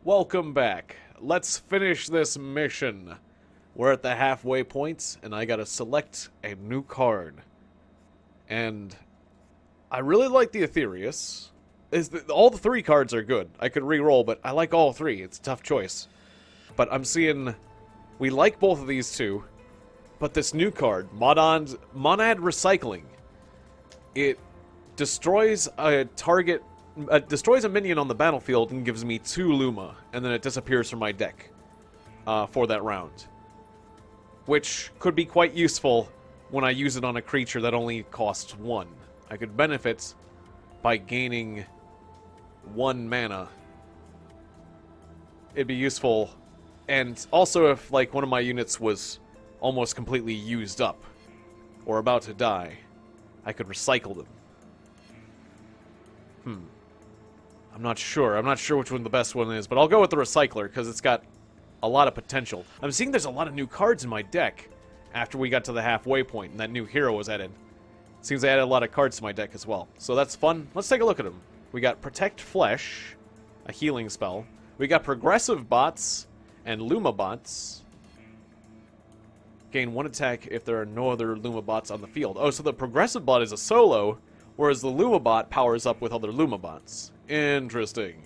Welcome back. Let's finish this mission. We're at the halfway point, and I gotta select a new card. And I really like the Aetherius. All the three cards are good. I could re-roll, but I like all three. It's a tough choice. But I'm seeing... We like both of these two, but this new card, Monad Recycling, it destroys a target... destroys a minion on the battlefield and gives me 2 Luma, and then it disappears from my deck for that round. Which could be quite useful when I use it on a creature that only costs 1. I could benefit by gaining 1 mana. It'd be useful, and also if like one of my units was almost completely used up, or about to die, I could recycle them. I'm not sure. I'm not sure which one the best one is, but I'll go with the Recycler, because it's got a lot of potential. I'm seeing there's a lot of new cards in my deck after we got to the halfway point, and that new hero was added. Seems they added a lot of cards to my deck as well. So that's fun. Let's take a look at them. We got Protect Flesh, a healing spell. We got Progressive Bots and Luma Bots. Gain 1 attack if there are no other Luma Bots on the field. Oh, so the Progressive Bot is a solo, whereas the Luma Bot powers up with other Luma Bots. Interesting.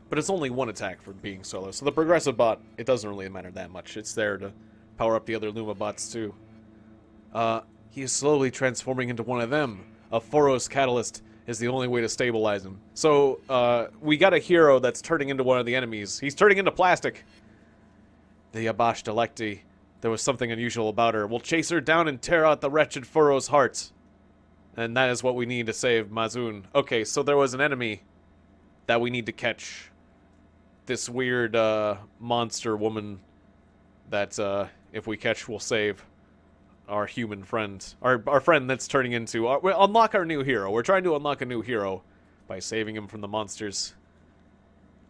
But it's only 1 attack for being solo, so the Progressive Bot, it doesn't really matter that much. It's there to power up the other Luma Bots too. He is slowly transforming into one of them. A Phoros Catalyst is the only way to stabilize him. So, we got a hero that's turning into one of the enemies. He's turning into plastic. The Yabash Delecti. There was something unusual about her. We'll chase her down and tear out the wretched Phoros' heart. And that is what we need to save Mazun. Okay, so there was an enemy that we need to catch. This weird, monster woman that, if we catch, we'll save our human friend. Our friend that's turning into... we'll unlock our new hero. We're trying to unlock a new hero by saving him from the monsters.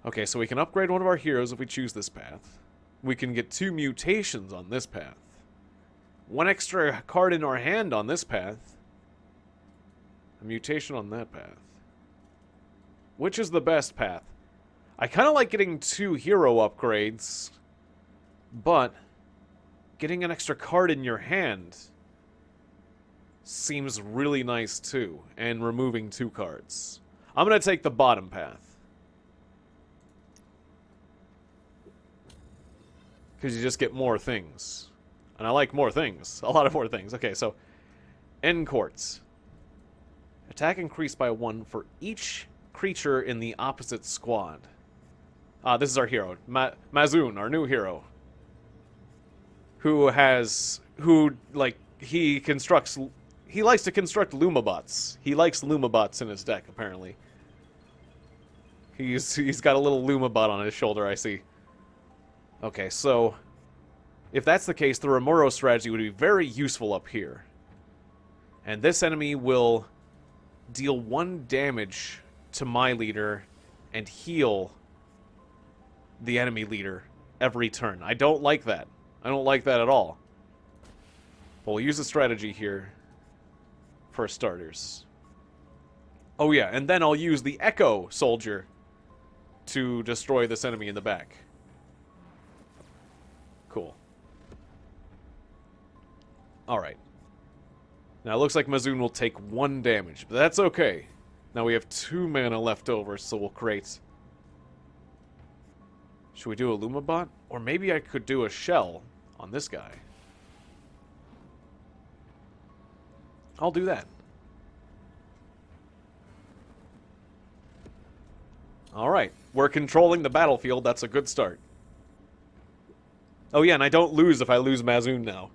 Okay, so we can upgrade one of our heroes if we choose this path. We can get 2 mutations on this path. 1 extra card in our hand on this path. A mutation on that path. Which is the best path? I kind of like getting 2 hero upgrades, but getting an extra card in your hand seems really nice too, and removing 2 cards. I'm going to take the bottom path. Because you just get more things. And I like more things. A lot of more things. Okay, so End Courts. Attack increased by 1 for each creature in the opposite squad. This is our hero. Mazun, our new hero. He likes to construct Lumabots. He likes Lumabots in his deck, apparently. He's got a little Lumabot on his shoulder, I see. Okay, so if that's the case, the Remuro strategy would be very useful up here. And this enemy will deal 1 damage to my leader and heal the enemy leader every turn. I don't like that. I don't like that at all. But we'll use a strategy here for starters. Oh yeah, and then I'll use the Echo Soldier to destroy this enemy in the back. Cool. Alright. Now it looks like Mazun will take 1 damage, but that's okay. Now we have 2 mana left over, so we'll create... Should we do a Lumabot? Or maybe I could do a shell on this guy. I'll do that. Alright, we're controlling the battlefield, that's a good start. Oh yeah, and I don't lose if I lose Mazun now.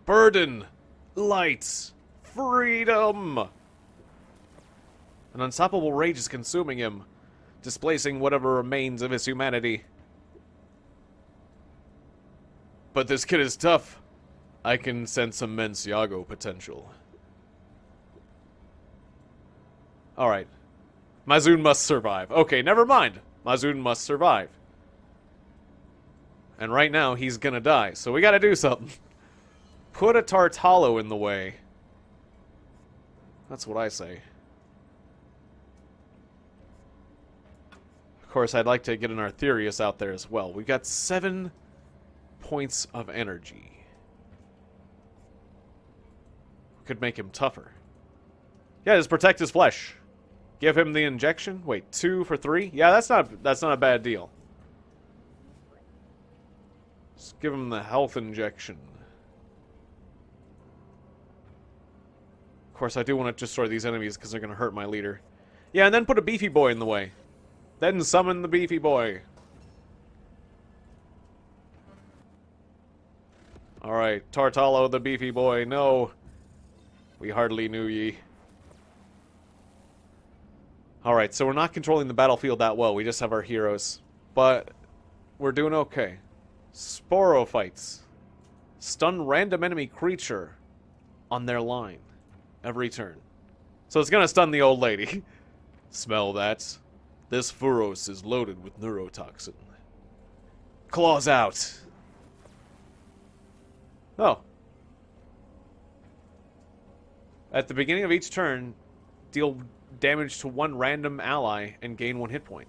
Burden! Light! Freedom! An unstoppable rage is consuming him, displacing whatever remains of his humanity. But this kid is tough. I can sense immense Yago potential. Alright. Mazun must survive. Okay, never mind. Mazun must survive. And right now, he's gonna die, so we gotta do something. Put a Tartalo in the way. That's what I say. Of course, I'd like to get an Arthurius out there as well. We've got 7 points of energy. Could make him tougher. Yeah, just protect his flesh. Give him the injection. Wait, 2 for 3? Yeah, that's not a bad deal. Just give him the health injection. Of course, I do want to destroy these enemies because they're going to hurt my leader. Yeah, and then put a beefy boy in the way. Then summon the beefy boy. Alright, Tartalo the beefy boy. No. We hardly knew ye. Alright, so we're not controlling the battlefield that well. We just have our heroes. But we're doing okay. Sporophytes. Stun random enemy creature on their line. Every turn. So it's gonna stun the old lady. Smell that? This Furos is loaded with neurotoxin. Claws out. Oh. At the beginning of each turn, deal damage to one random ally and gain 1 hit point.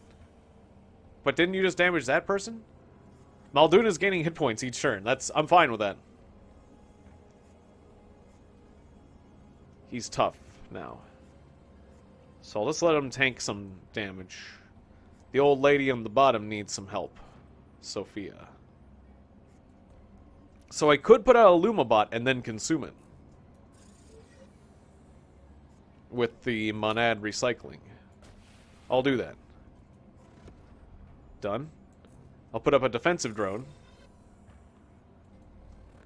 But didn't you just damage that person? Muldoon is gaining hit points each turn. I'm fine with that. He's tough now. So let's let him tank some damage. The old lady on the bottom needs some help. Sophia. So I could put out a Lumabot and then consume it. With the Monad recycling. I'll do that. Done. I'll put up a defensive drone.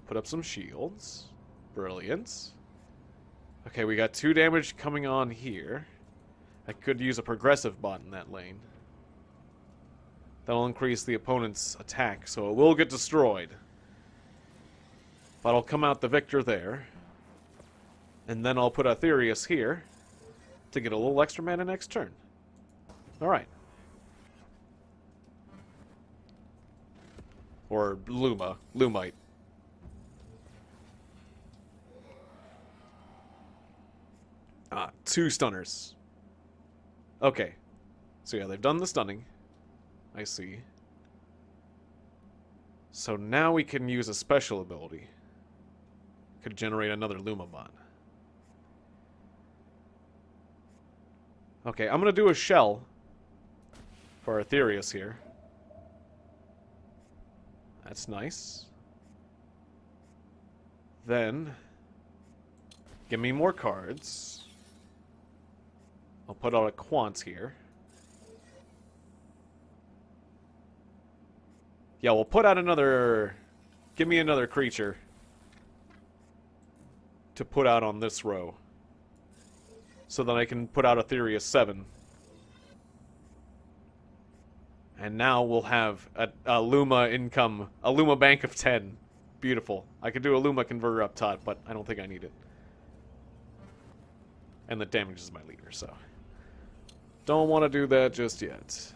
Put up some shields. Brilliant. Okay, we got 2 damage coming on here. I could use a progressive bot in that lane. That'll increase the opponent's attack, so it will get destroyed. But I'll come out the victor there. And then I'll put Arthurius here to get a little extra mana next turn. Alright. Or Lumite. Ah, 2 stunners. Okay. So yeah, they've done the stunning. I see. So now we can use a special ability. Could generate another Lumabot. Okay, I'm gonna do a shell for Arthurius here. That's nice. Then, give me more cards. I'll put out a Quant here. Yeah, we'll put out another... Give me another creature to put out on this row. So that I can put out Arthurius 7. And now we'll have a Luma income, a Luma bank of 10. Beautiful. I could do a Luma converter up top, but I don't think I need it. And that damages my leader, so... Don't want to do that just yet.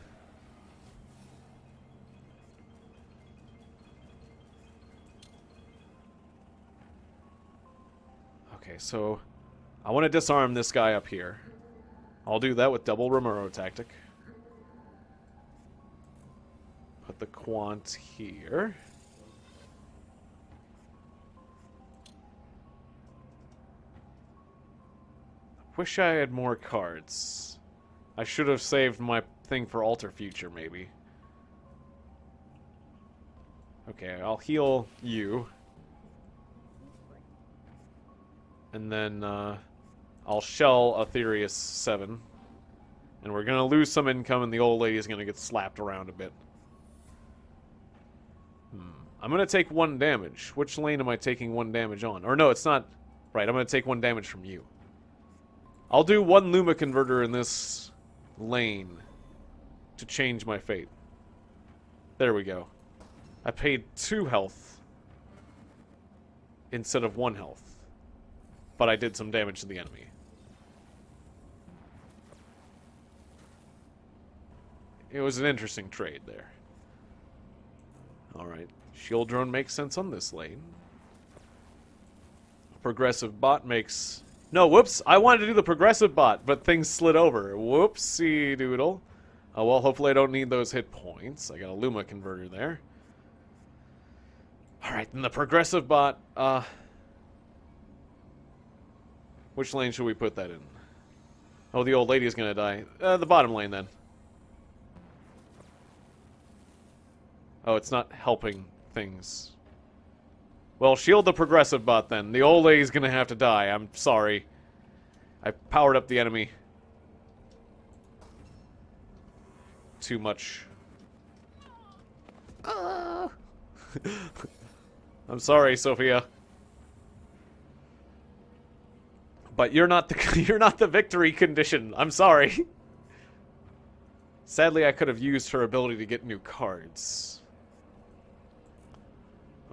Okay, so... I want to disarm this guy up here. I'll do that with double Romero tactic. Put the Quant here. Wish I had more cards. I should have saved my thing for Alter Future, maybe. Okay, I'll heal you. And then, I'll shell Arthurius 7. And we're gonna lose some income and the old lady is gonna get slapped around a bit. I'm gonna take 1 damage. Which lane am I taking 1 damage on? Or no, it's not... Right, I'm gonna take 1 damage from you. I'll do 1 Luma Converter in this lane to change my fate. There we go. I paid 2 health instead of 1 health. But I did some damage to the enemy. It was an interesting trade there. Alright. Shield drone makes sense on this lane. Progressive bot makes... No, whoops! I wanted to do the progressive bot, but things slid over. Whoopsie doodle. Oh, well, hopefully I don't need those hit points. I got a Luma converter there. Alright, then the progressive bot, which lane should we put that in? Oh, the old lady's gonna die. The bottom lane, then. Oh, it's not helping things. Well, shield the progressive bot, then. The old lady's gonna have to die. I'm sorry. I powered up the enemy. Too much. I'm sorry, Sophia. But you're not the victory condition. I'm sorry. Sadly, I could have used her ability to get new cards.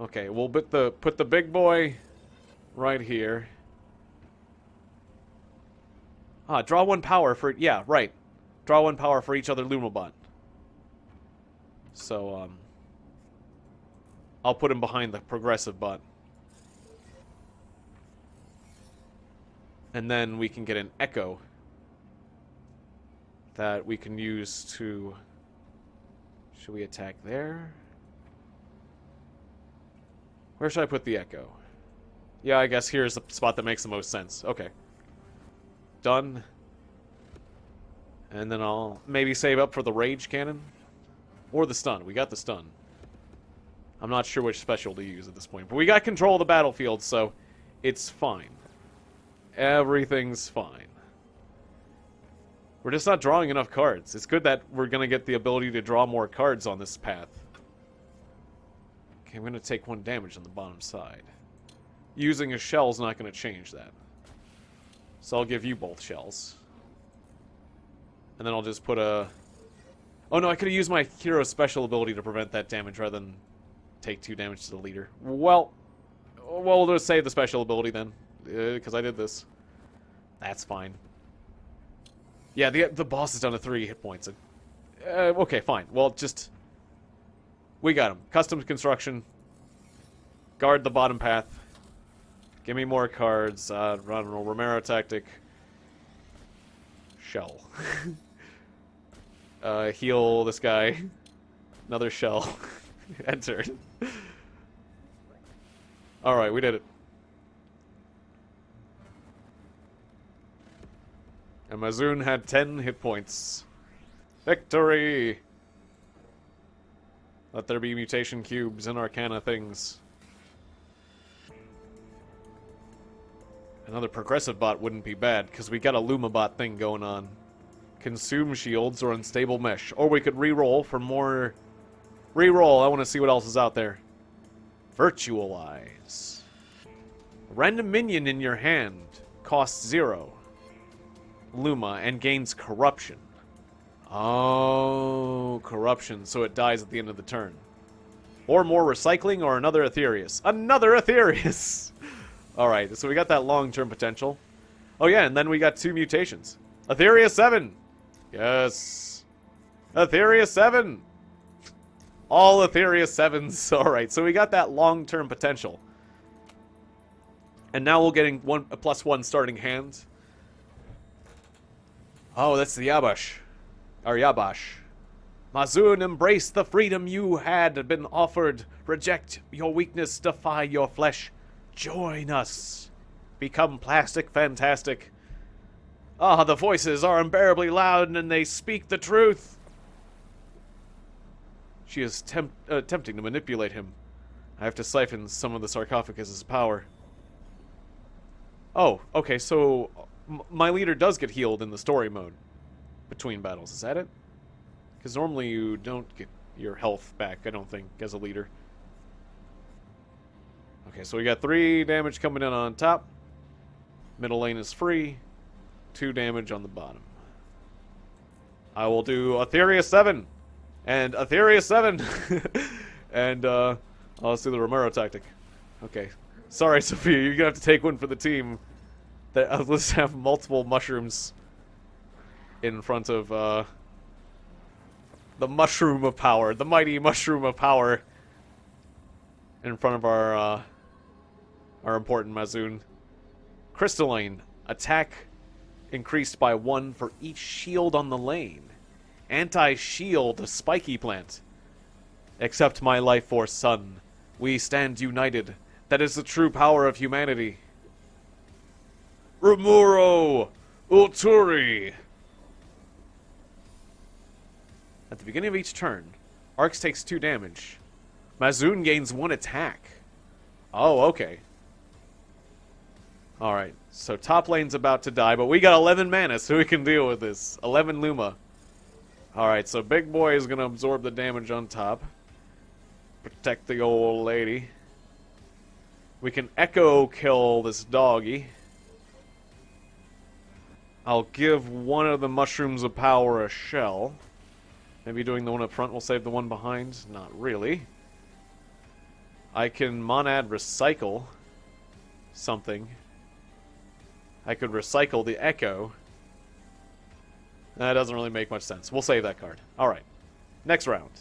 Okay, we'll put the big boy right here. Ah, draw one power for... Yeah, right. Draw one power for each other Lumabot. So, I'll put him behind the progressive bot. And then we can get an echo that we can use to... Should we attack there? Where should I put the echo? Yeah, I guess here's the spot that makes the most sense. Okay. Done. And then I'll maybe save up for the rage cannon. Or the stun. We got the stun. I'm not sure which special to use at this point. But we got control of the battlefield, so it's fine. Everything's fine. We're just not drawing enough cards. It's good that we're going to get the ability to draw more cards on this path. Okay, I'm going to take 1 damage on the bottom side. Using a shell's not going to change that. So I'll give you both shells. And then I'll just put a... Oh no, I could have used my hero's special ability to prevent that damage rather than take 2 damage to the leader. Well, we'll just save the special ability then. Because I did this. That's fine. Yeah, the boss is down to 3 hit points. Okay, fine. Well, just... We got him. Custom construction. Guard the bottom path. Give me more cards. I don't know, Romero tactic. Shell. Heal this guy. Another shell. Enter. Alright, we did it. And Mazoon had 10 hit points. Victory! Let there be mutation cubes and arcana things. Another progressive bot wouldn't be bad, because we got a Lumabot thing going on. Consume shields or unstable mesh. Or we could re-roll for more... Re-roll, I want to see what else is out there. Virtualize. A random minion in your hand costs 0 Luma and gains corruption. Oh, corruption, so it dies at the end of the turn. Or more recycling or another Aetherius. Another Aetherius! Alright, so we got that long-term potential. Oh yeah, and then we got 2 mutations. Aetherius 7! Yes. Aetherius 7! All Aetherius 7s. Alright, so we got that long-term potential. And now we're getting a +1 starting hand. Oh, that's the Yabash. Or Yabash. Mazoon, embrace the freedom you had been offered. Reject your weakness, defy your flesh. Join us. Become plastic fantastic. Ah, the voices are unbearably loud and they speak the truth. She is attempting to manipulate him. I have to siphon some of the sarcophagus's power. Oh, okay, so my leader does get healed in the story mode between battles. Is that it? Because normally you don't get your health back, I don't think, as a leader. Okay, so we got 3 damage coming in on top. Middle lane is free. 2 damage on the bottom. I will do Aetherius 7. And Aetherius 7. And, let's do the Romero tactic. Okay. Sorry, Sophia, you're gonna have to take one for the team. Let's have multiple mushrooms in front of, the mushroom of power. The mighty mushroom of power. In front of our important Mazoon. Crystalline. Attack increased by 1 for each shield on the lane. Anti-shield spiky plant. Accept my life force, son. We stand united. That is the true power of humanity. Remuro Ulturi. At the beginning of each turn, Arx takes 2 damage. Mazoon gains 1 attack. Oh, okay. Alright, so top lane's about to die, but we got 11 mana, so we can deal with this. 11 Luma. Alright, so Big Boy is going to absorb the damage on top. Protect the old lady. We can Echo kill this doggy. I'll give one of the Mushrooms of Power a shell. Maybe doing the one up front will save the one behind. Not really. I can Monad recycle something. I could recycle the Echo. That doesn't really make much sense. We'll save that card. Alright. Next round.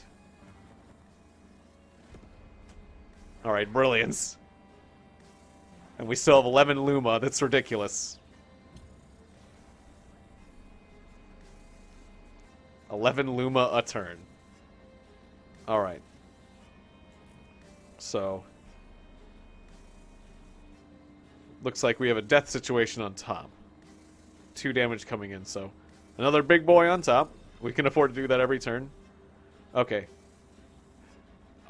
Alright, Brilliance. And we still have 11 Luma. That's ridiculous. 11 Luma a turn. Alright. So. Looks like we have a death situation on top. 2 damage coming in, so. Another Big Boy on top. We can afford to do that every turn. Okay.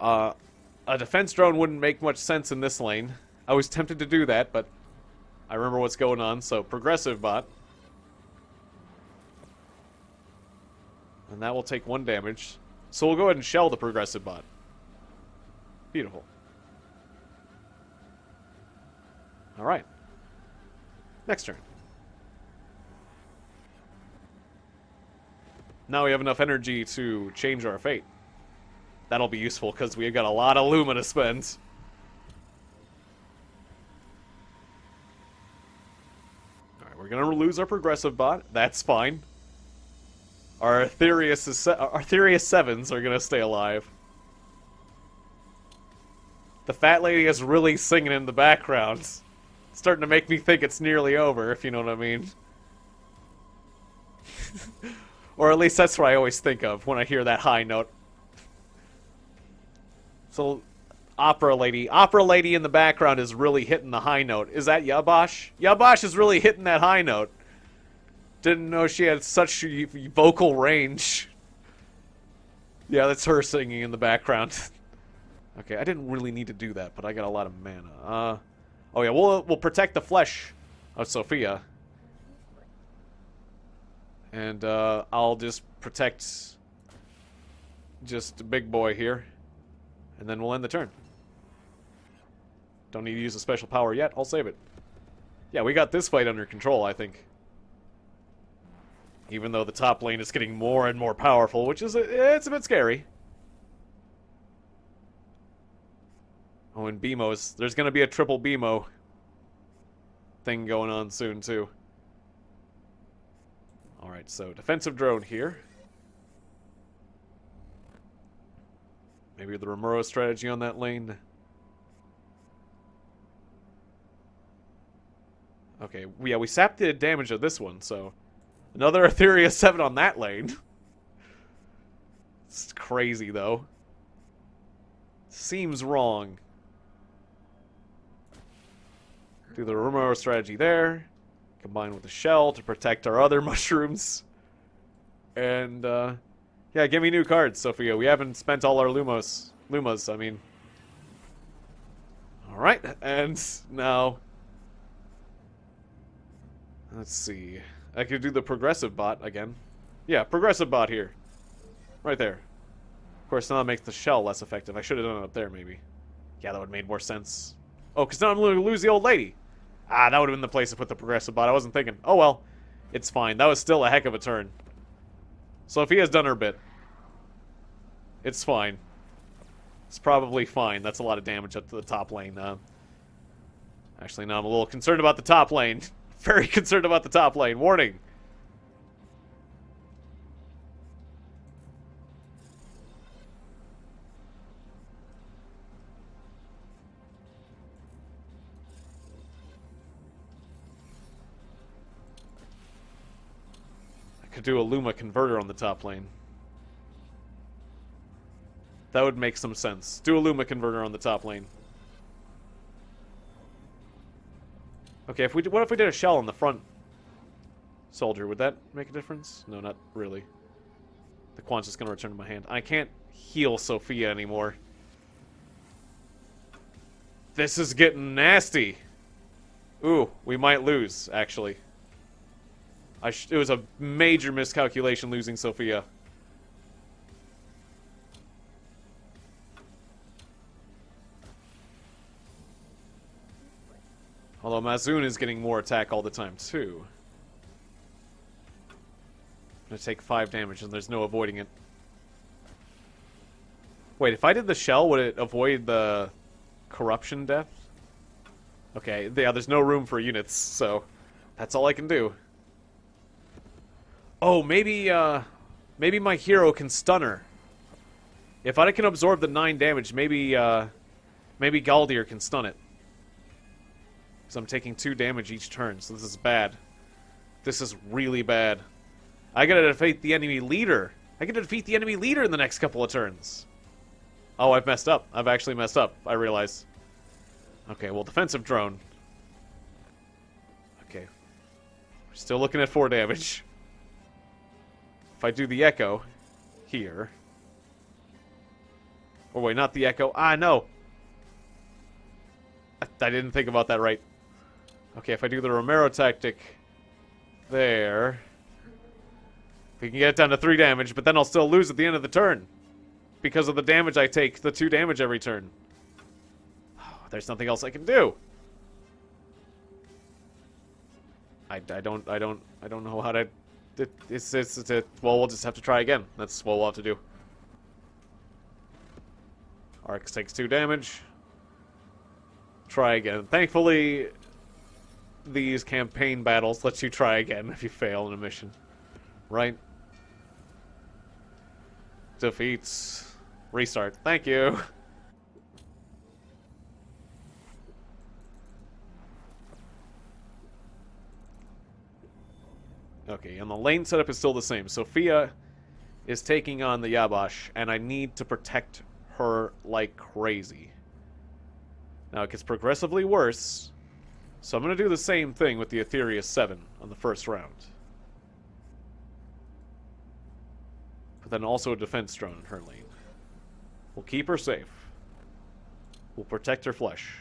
A defense drone wouldn't make much sense in this lane. I was tempted to do that, but I remember what's going on, so progressive bot. And that will take 1 damage. So we'll go ahead and shell the progressive bot. Beautiful. Alright. Next turn. Now we have enough energy to change our fate. That'll be useful because we've got a lot of Luma to spend. Alright, we're gonna lose our progressive bot. That's fine. Our Arthurius 7s are gonna stay alive. The fat lady is really singing in the background. It's starting to make me think it's nearly over, if you know what I mean. Or at least that's what I always think of when I hear that high note. So, Opera Lady. Opera Lady in the background is really hitting the high note. Is that Yabosh? Yabosh is really hitting that high note. Didn't know she had such vocal range. Yeah, that's her singing in the background. Okay, I didn't really need to do that, but I got a lot of mana. Oh yeah, we'll protect the flesh of Sophia. And I'll just protect just Big Boy here. And then we'll end the turn. Don't need to use a special power yet. I'll save it. Yeah, we got this fight under control, I think. Even though the top lane is getting more and more powerful, which is it's a bit scary. Oh, and BMOs. There's going to be a triple BMO thing going on soon, too. Alright, so defensive drone here. Maybe the Remuro strategy on that lane. Okay, yeah, we sapped the damage of this one, so... Another Etheria 7 on that lane. It's crazy, though. Seems wrong. Do the Remuro strategy there. Combine with the shell to protect our other mushrooms. And, yeah, give me new cards, Sophia. We haven't spent all our Lumas, I mean. Alright, and now... Let's see. I could do the progressive bot again. Yeah, progressive bot here. Right there. Of course, now that makes the shell less effective. I should have done it up there, maybe. Yeah, that would have made more sense. Oh, because now I'm going to lose the old lady. Ah, that would have been the place to put the progressive bot. I wasn't thinking. Oh, well. It's fine. That was still a heck of a turn. Sophia's done her bit. It's fine. It's probably fine. That's a lot of damage up to the top lane. Actually, now I'm a little concerned about the top lane. Very concerned about the top lane. Warning. I could do a Luma converter on the top lane. That would make some sense. Do a Luma converter on the top lane. Okay, what if we did a shell on the front soldier? Would that make a difference? No, not really. The Quant's just going to return to my hand. I can't heal Sophia anymore. This is getting nasty. Ooh, we might lose, actually. It was a major miscalculation losing Sophia. Although Mazoon is getting more attack all the time, too. I'm gonna take 5 damage, and there's no avoiding it. Wait, if I did the shell, would it avoid the corruption death? Okay, yeah, there's no room for units, so that's all I can do. Oh, maybe my hero can stun her. If I can absorb the 9 damage, maybe Galdir can stun it. Because I'm taking 2 damage each turn, so this is bad. This is really bad. I gotta defeat the enemy leader. I gotta defeat the enemy leader in the next couple of turns. Oh, I've messed up. I've actually messed up, I realize. Okay, well, defensive drone. Okay. We're still looking at 4 damage. If I do the echo here. Or wait, not the echo. Ah, no. I didn't think about that right. Okay, if I do the Romero tactic there. We can get it down to 3 damage, but then I'll still lose at the end of the turn. Because of the damage I take, the 2 damage every turn. There's nothing else I can do. I don't know how to. Well, we'll just have to try again. That's what we'll have to do. Arx takes 2 damage. Try again. Thankfully, these campaign battles let you try again if you fail in a mission. Right? Defeats. Restart. Thank you. Okay, and the lane setup is still the same. Sophia is taking on the Yabash, and I need to protect her like crazy. Now, it gets progressively worse, so I'm going to do the same thing with the Ethereus 7 on the first round. But then also a defense drone in her lane. We'll keep her safe. We'll protect her flesh.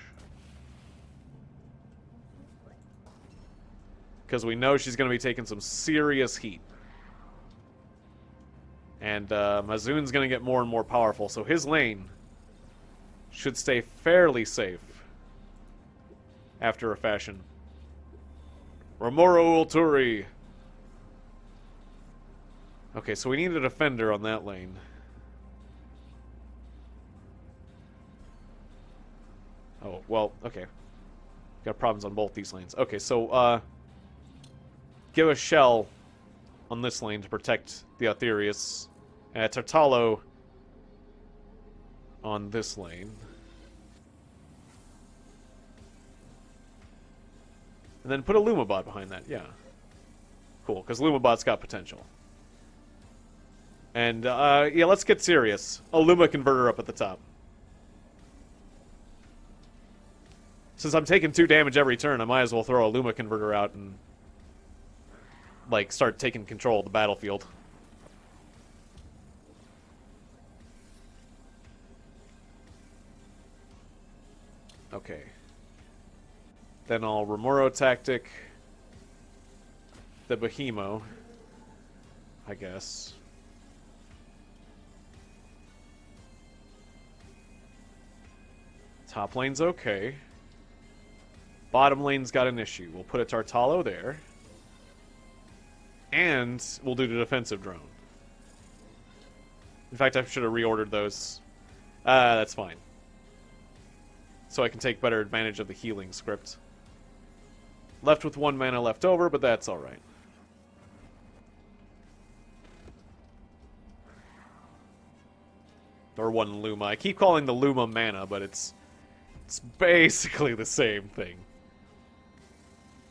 Because we know she's going to be taking some serious heat. And Mazoon's going to get more and more powerful, so his lane should stay fairly safe after a fashion. Romoro Ulturi. Okay, so we need a defender on that lane. Oh, well, okay. Got problems on both these lanes. Okay, so, give a shell on this lane to protect the Aetherius. Tartalo on this lane. And then put a Lumabot behind that, yeah. Cool, because Lumabot's got potential. And, yeah, let's get serious. A Luma converter up at the top. Since I'm taking 2 damage every turn, I might as well throw a Luma converter out and, like, start taking control of the battlefield. Okay. Then I'll Romoro tactic the Behemoth, I guess. Top lane's okay. Bottom lane's got an issue. We'll put a Tartalo there. And we'll do the defensive drone. In fact, I should have reordered those. That's fine. So I can take better advantage of the healing script. Left with 1 mana left over, but that's alright. Or 1 Luma. I keep calling the Luma mana, but it's basically the same thing.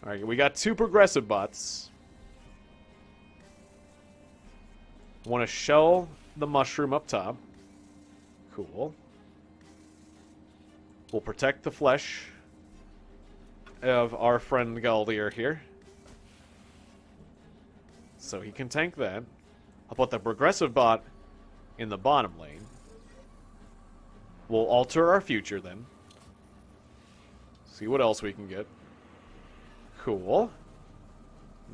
Alright, we got 2 progressive bots. Want to shell the mushroom up top. Cool. We'll protect the flesh of our friend Galdir here. So he can tank that. I'll put the progressive bot in the bottom lane. We'll alter our future then. See what else we can get. Cool.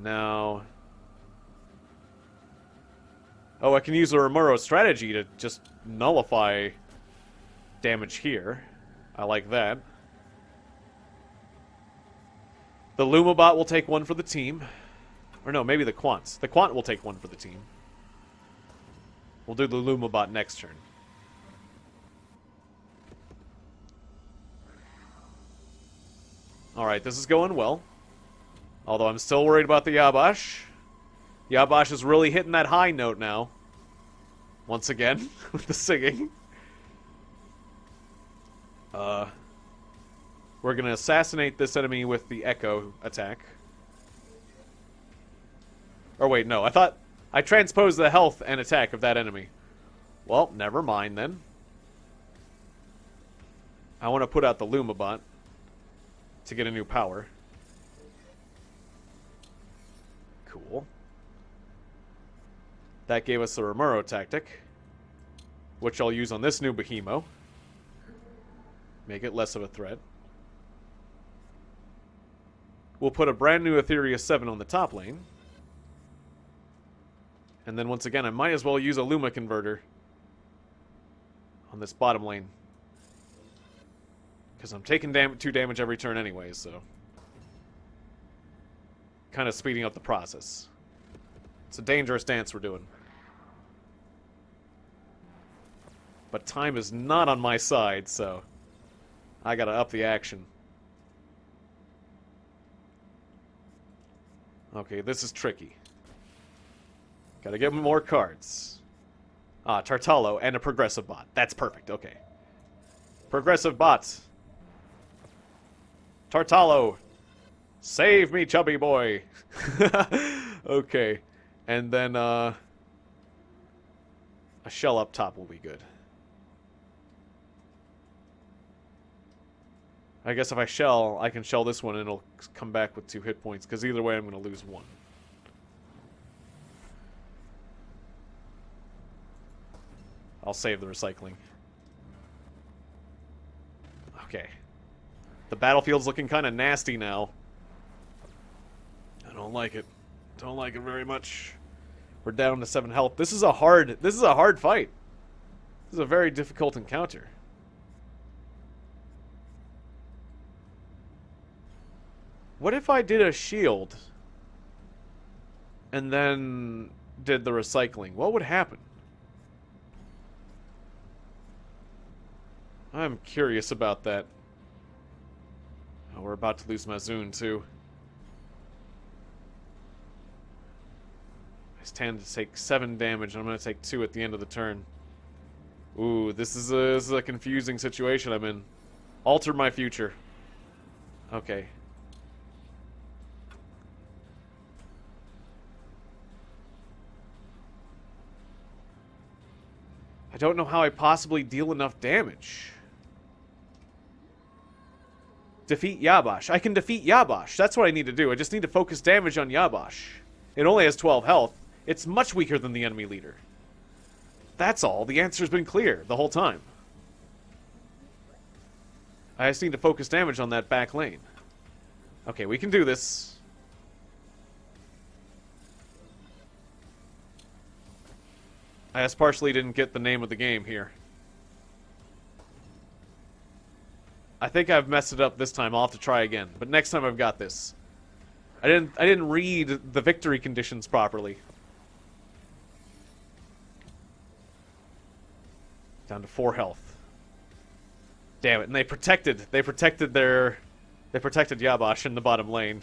Now... Oh, I can use the Romero strategy to just nullify damage here. I like that. The Lumabot will take one for the team. Or no, maybe the Quants. The Quant will take one for the team. We'll do the Lumabot next turn. Alright, this is going well. Although I'm still worried about the Yabash. Yabash is really hitting that high note now. Once again, with the singing. We're gonna assassinate this enemy with the Echo attack. Or wait, no, I thought I transposed the health and attack of that enemy. Well, never mind then. I want to put out the Lumabot to get a new power. Cool. That gave us the Romero tactic, which I'll use on this new Behemoth. Make it less of a threat. We'll put a brand new Etheria 7 on the top lane. And then once again, I might as well use a Luma converter on this bottom lane. Because I'm taking 2 damage every turn anyway, so... kind of speeding up the process. It's a dangerous dance we're doing. But time is not on my side, so... I gotta up the action. Okay, this is tricky. Gotta get more cards. Ah, Tartalo and a progressive bot. That's perfect, okay. Progressive bots. Tartalo! Save me, chubby boy! Okay. And then, a shell up top will be good. I guess if I shell, I can shell this one and it'll come back with 2 hit points, because either way I'm going to lose 1. I'll save the recycling. Okay. The battlefield's looking kind of nasty now. I don't like it. Don't like it very much. We're down to 7 health. This is a hard fight. This is a very difficult encounter. What if I did a shield and then did the recycling? What would happen? I'm curious about that. Oh, we're about to lose Mazoon, too. I stand to take 7 damage, and I'm going to take 2 at the end of the turn. Ooh, this is a confusing situation I'm in. Alter my future. Okay. I don't know how I possibly deal enough damage. Defeat Yabash. I can defeat Yabash. That's what I need to do. I just need to focus damage on Yabash. It only has 12 health. It's much weaker than the enemy leader. That's all. The answer's been clear the whole time. I just need to focus damage on that back lane. Okay, we can do this. I just partially didn't get the name of the game here. I think I've messed it up this time. I'll have to try again. But next time I've got this. I didn't read the victory conditions properly. Down to 4 health. Damn it. And they protected Yabash in the bottom lane.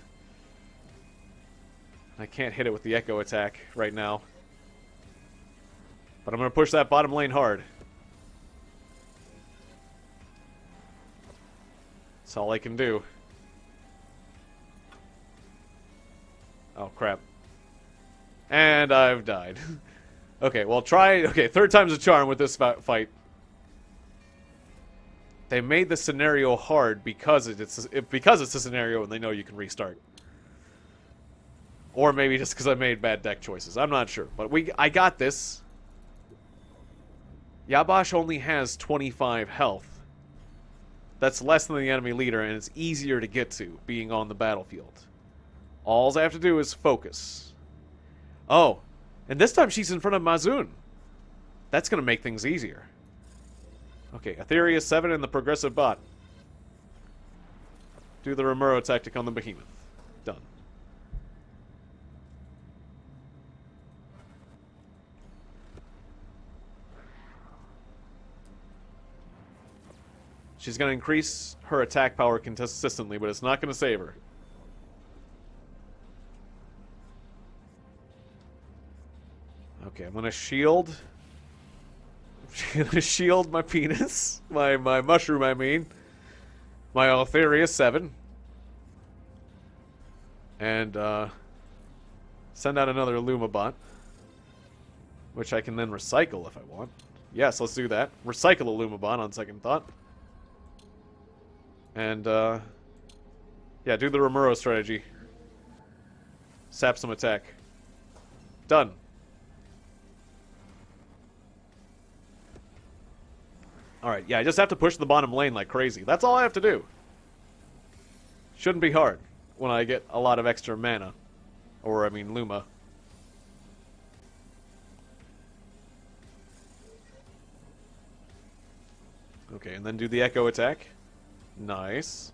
I can't hit it with the Echo attack right now. But I'm going to push that bottom lane hard. That's all I can do. Oh, crap. And I've died. Okay, well, okay, 3rd time's a charm with this fight. They made the scenario hard because it's a scenario and they know you can restart. Or maybe just because I made bad deck choices. I'm not sure. But I got this. Yabash only has 25 health. That's less than the enemy leader, and it's easier to get to, being on the battlefield. All I have to do is focus. Oh, and this time she's in front of Mazun. That's going to make things easier. Okay, Etheria 7 and the progressive bot. Do the Romero tactic on the behemoth. Done. She's going to increase her attack power consistently, but it's not going to save her. Okay, I'm going to shield. I'm going to shield my penis. My mushroom, I mean. My Altheria 7. And, send out another Lumabot. Which I can then recycle if I want. Yes, let's do that. Recycle a Lumabot on second thought. And, yeah, do the Romero strategy. Sap some attack. Done. Alright, yeah, I just have to push the bottom lane like crazy. That's all I have to do. Shouldn't be hard when I get a lot of extra mana. Or, I mean, Luma. Okay, and then do the Echo attack. Nice.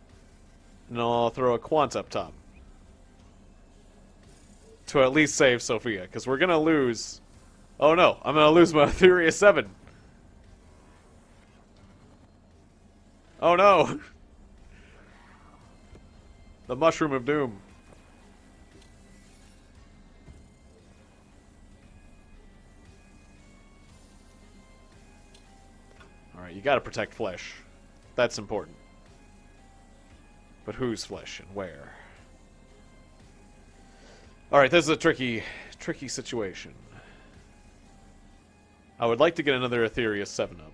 And I'll throw a Quant up top. To at least save Sophia, because we're going to lose... Oh no, I'm going to lose my Etheria 7. Oh no! The Mushroom of Doom. Alright, you gotta protect flesh. That's important. But whose flesh and where? Alright, this is a tricky situation. I would like to get another Etheria 7 up.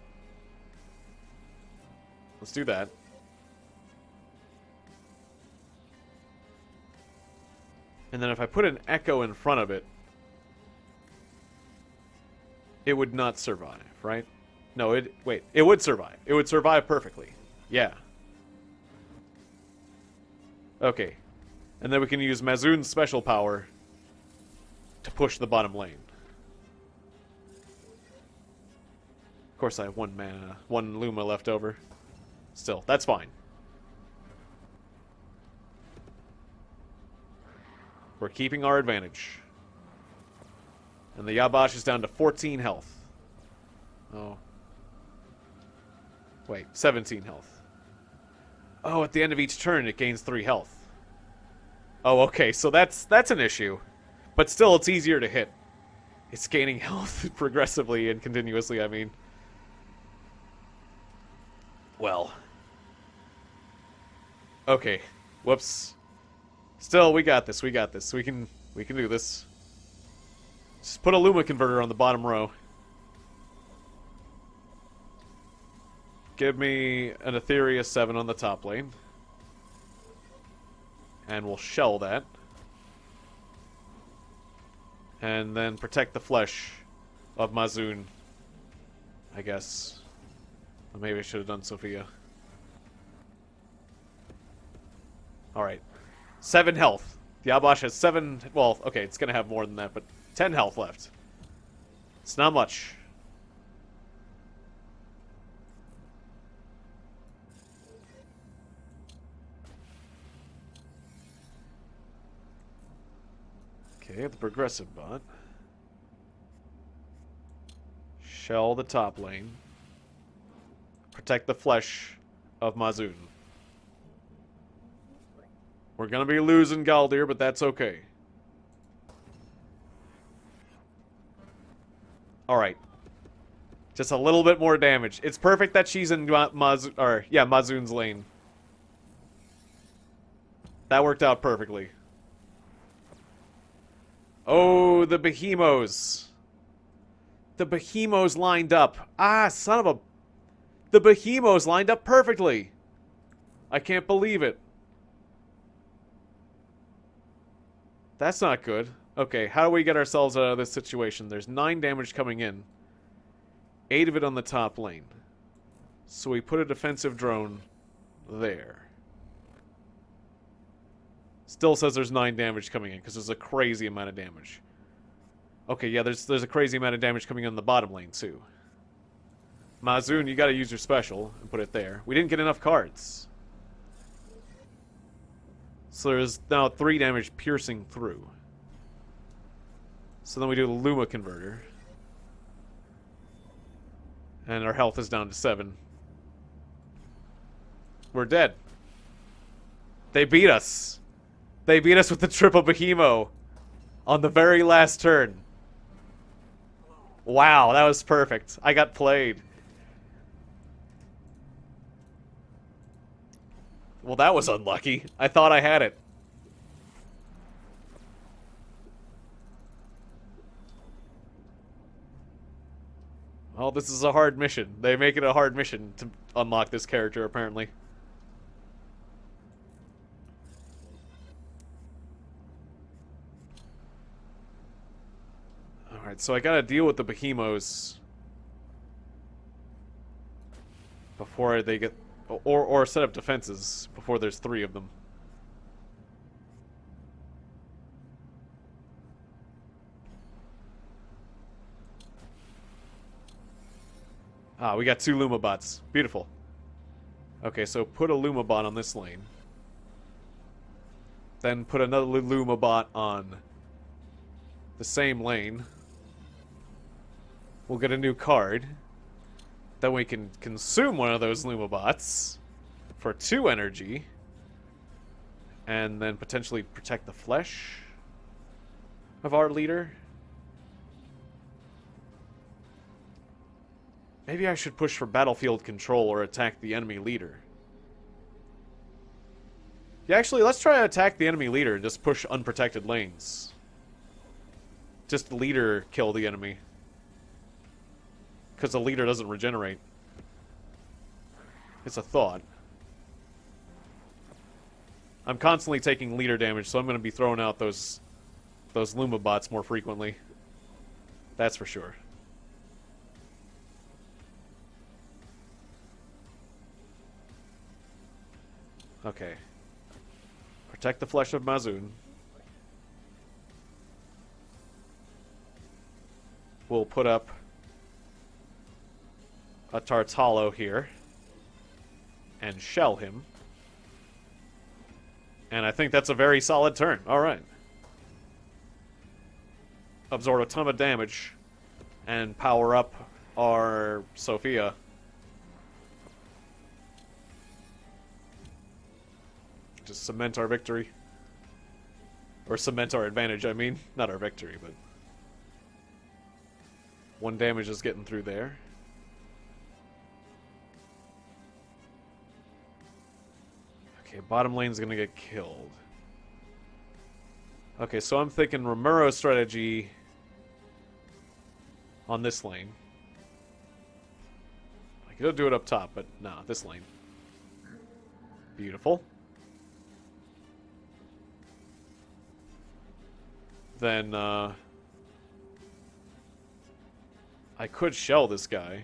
Let's do that. And then if I put an Echo in front of it, it would not survive, right? No, it would survive. It would survive perfectly. Yeah. Okay. And then we can use Mazun's special power to push the bottom lane. Of course I have one Luma left over. Still, that's fine. We're keeping our advantage. And the Yabash is down to 14 health. Oh. Wait, 17 health. Oh, at the end of each turn it gains 3 health. Oh, okay, so that's an issue. But still, it's easier to hit. It's gaining health progressively and continuously, I mean. Well. Okay. Whoops. Still, we got this. We got this. We can do this. Just put a Luma converter on the bottom row. Give me an Etheria 7 on the top lane. And we'll shell that. And then protect the flesh of Mazun. I guess. Or maybe I should have done Sophia. Alright. 7 health. The Yabash has 7... Well, okay, it's going to have more than that, but 10 health left. It's not much. Okay, the progressive bot. Shell the top lane. Protect the flesh of Mazun. We're gonna be losing Galdir, but that's okay. Alright. Just a little bit more damage. It's perfect that she's in Mazun's lane. That worked out perfectly. Oh, the Behemoths. The Behemoths lined up. Ah, son of a... The Behemoths lined up perfectly! I can't believe it. That's not good. Okay, how do we get ourselves out of this situation? There's 9 damage coming in. 8 of it on the top lane. So we put a defensive drone there. Still says there's 9 damage coming in, because there's a crazy amount of damage. Okay, yeah, there's a crazy amount of damage coming in the bottom lane, too. Mazoon, you gotta use your special and put it there. We didn't get enough cards. So there's now 3 damage piercing through. So then we do the Luma converter. And our health is down to 7. We're dead. They beat us. They beat us with the triple Behemoth on the very last turn. Wow, that was perfect. I got played. Well, that was unlucky. I thought I had it. Well, this is a hard mission. They make it a hard mission to unlock this character, apparently. Alright, so I gotta deal with the Behemoths before they get... Or set up defenses before there's 3 of them. Ah, we got 2 Luma bots. Beautiful. Okay, so put a Luma bot on this lane. Then put another Luma bot on the same lane. We'll get a new card. Then we can consume one of those Luma bots for 2 energy. And then potentially protect the flesh of our leader. Maybe I should push for battlefield control or attack the enemy leader. Yeah, actually, let's try to attack the enemy leader and just push unprotected lanes. Just the leader kill the enemy. Because the leader doesn't regenerate. It's a thought. I'm constantly taking leader damage, so I'm going to be throwing out those Luma bots more frequently. That's for sure. Okay. Protect the flesh of Mazoon. We'll put up a Tartalo here and shell him. And I think that's a very solid turn. Alright. Absorb a ton of damage and power up our Sophia. Just cement our victory. Or cement our advantage, I mean. Not our victory, but... 1 damage is getting through there. Okay, bottom lane's gonna get killed. Okay, so I'm thinking Romuro's strategy on this lane. I could do it up top, but no, this lane. Beautiful. Then, I could shell this guy.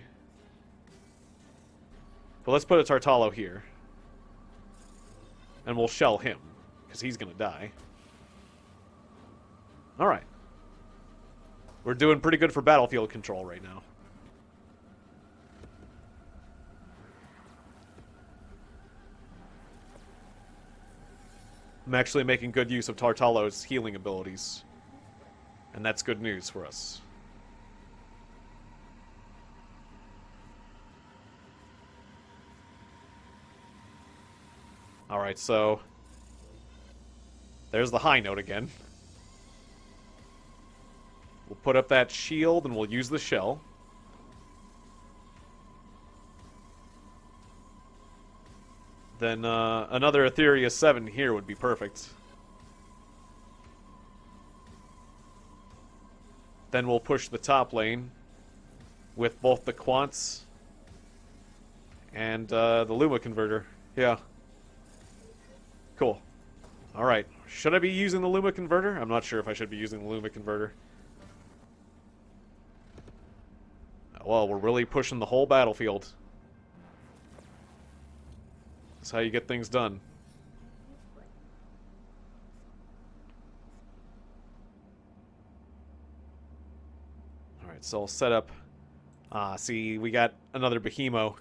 But let's put a Tartalo here. And we'll shell him, because he's gonna die. Alright. We're doing pretty good for battlefield control right now. I'm actually making good use of Tartalo's healing abilities. And that's good news for us. Alright, so... there's the high note again. We'll put up that shield and we'll use the shell. Then another Etheria 7 here would be perfect. Then we'll push the top lane with both the Quants And the Luma converter. Yeah. Cool. Alright. Should I be using the Luma converter? I'm not sure if I should be using the Luma converter. Well, we're really pushing the whole battlefield. That's how you get things done. Alright, so I'll set up... see, we got another behemoth.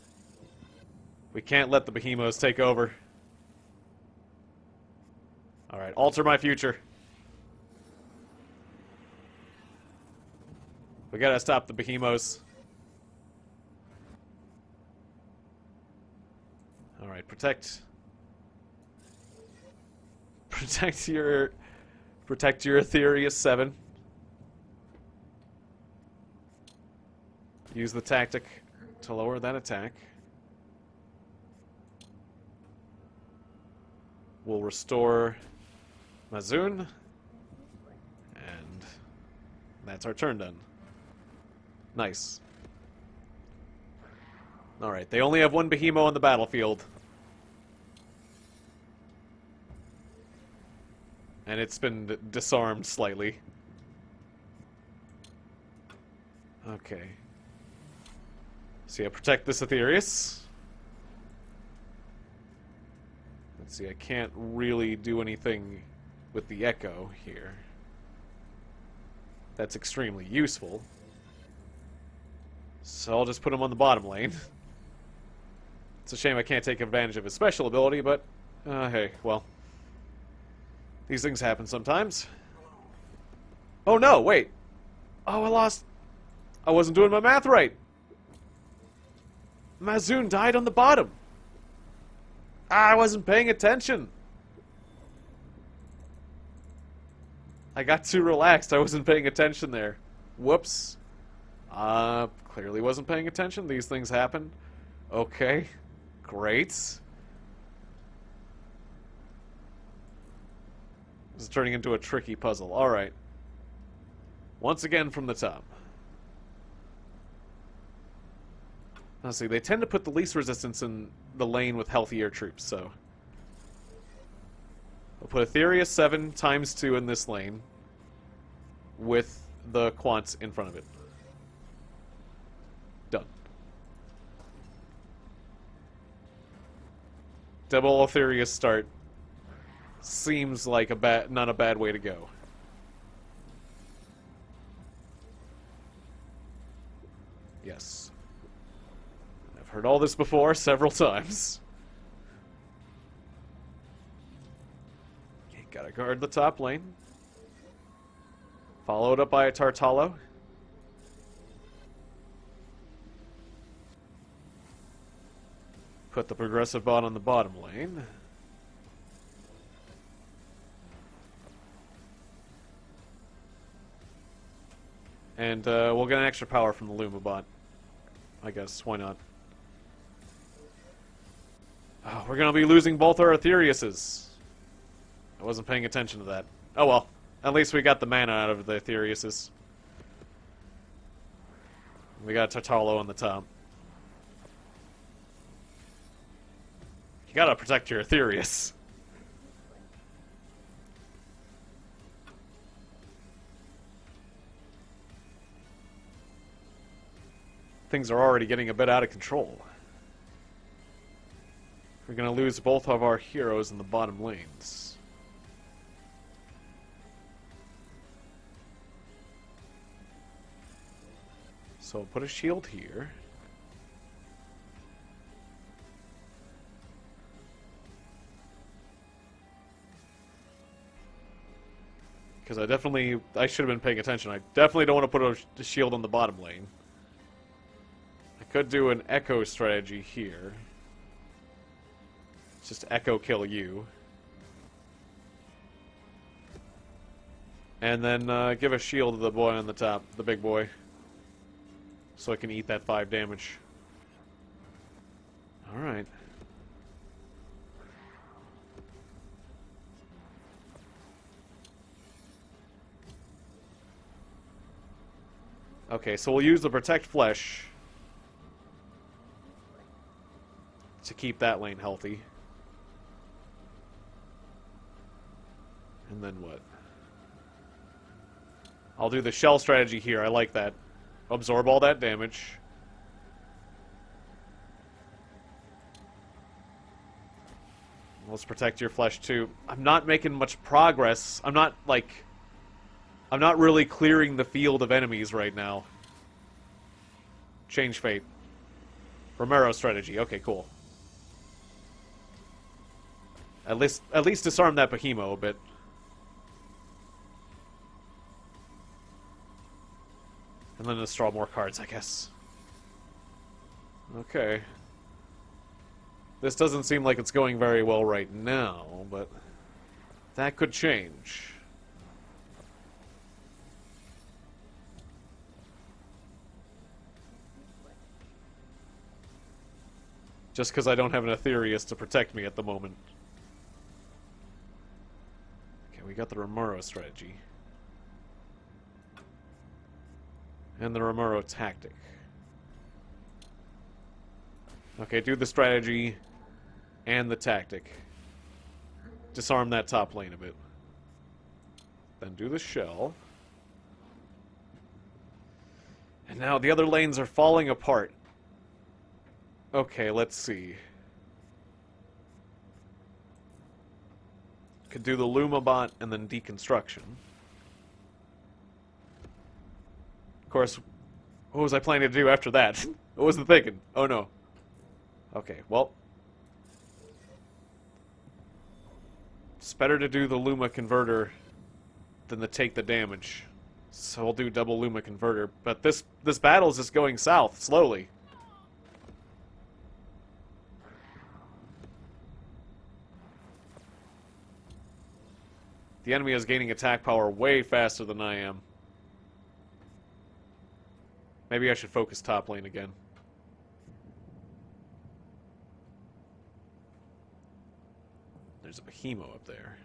We can't let the behemoths take over. Alright, alter my future. We gotta stop the behemoths. Alright, protect your Ethereus 7. Use the tactic to lower that attack. We'll restore Mazoon. And that's our turn done. Nice. Alright, they only have one behemoth on the battlefield. And it's been disarmed slightly. Okay. So yeah, protect this Ethereus. Let's see, I can't really do anything with the Echo here. That's extremely useful. So I'll just put him on the bottom lane. It's a shame I can't take advantage of his special ability, but hey, well. These things happen sometimes. Oh no, wait. Oh, I lost. I wasn't doing my math right. Mazoon died on the bottom. I wasn't paying attention. I got too relaxed. I wasn't paying attention there. Whoops. Clearly wasn't paying attention. These things happen. Okay. Great. This is turning into a tricky puzzle. Alright. Once again from the top. Let's see, they tend to put the least resistance in the lane with healthier troops, so... We'll put Ethereus 7 times 2 in this lane with the quants in front of it. Done. Double Ethereus start seems like not a bad way to go. Yes. I've heard all this before several times. Okay, gotta guard the top lane. Followed up by a Tartalo. Put the progressive bot on the bottom lane. And we'll get an extra power from the Luma bot. I guess, why not? Oh, we're gonna be losing both our Ethereus's. I wasn't paying attention to that. Oh well, at least we got the mana out of the Ethereus's. We got Tartalo on the top. You gotta protect your Ethereus. Things are already getting a bit out of control. We're gonna lose both of our heroes in the bottom lanes. So I'll put a shield here. Because I should have been paying attention. I definitely don't want to put a shield on the bottom lane. I could do an Echo strategy here. Just Echo kill you. And then give a shield to the boy on the top, the big boy. So I can eat that 5 damage. Alright. Okay, so we'll use the Protect Flesh. to keep that lane healthy. And then what? I'll do the shell strategy here. I like that. Absorb all that damage. Let's protect your flesh too. I'm not making much progress. I'm not really clearing the field of enemies right now. Change fate. Romero strategy. Okay, cool. At least disarm that Behemoth a bit. And then just draw more cards, I guess. Okay. This doesn't seem like it's going very well right now, but that could change. Just because I don't have an Aetherius to protect me at the moment. Okay, we got the Romero strategy. And the Romero tactic. Okay, do the strategy and the tactic. Disarm that top lane a bit. Then do the shell. And now the other lanes are falling apart. Okay, let's see. Could do the Luma bot and then deconstruction. Of course, what was I planning to do after that? What was the thinking? Oh no. Okay, well. It's better to do the Luma converter than to take the damage. So I'll do double Luma converter. But this battle is just going south, slowly. The enemy is gaining attack power way faster than I am. Maybe I should focus top lane again. There's a Behemoth up there.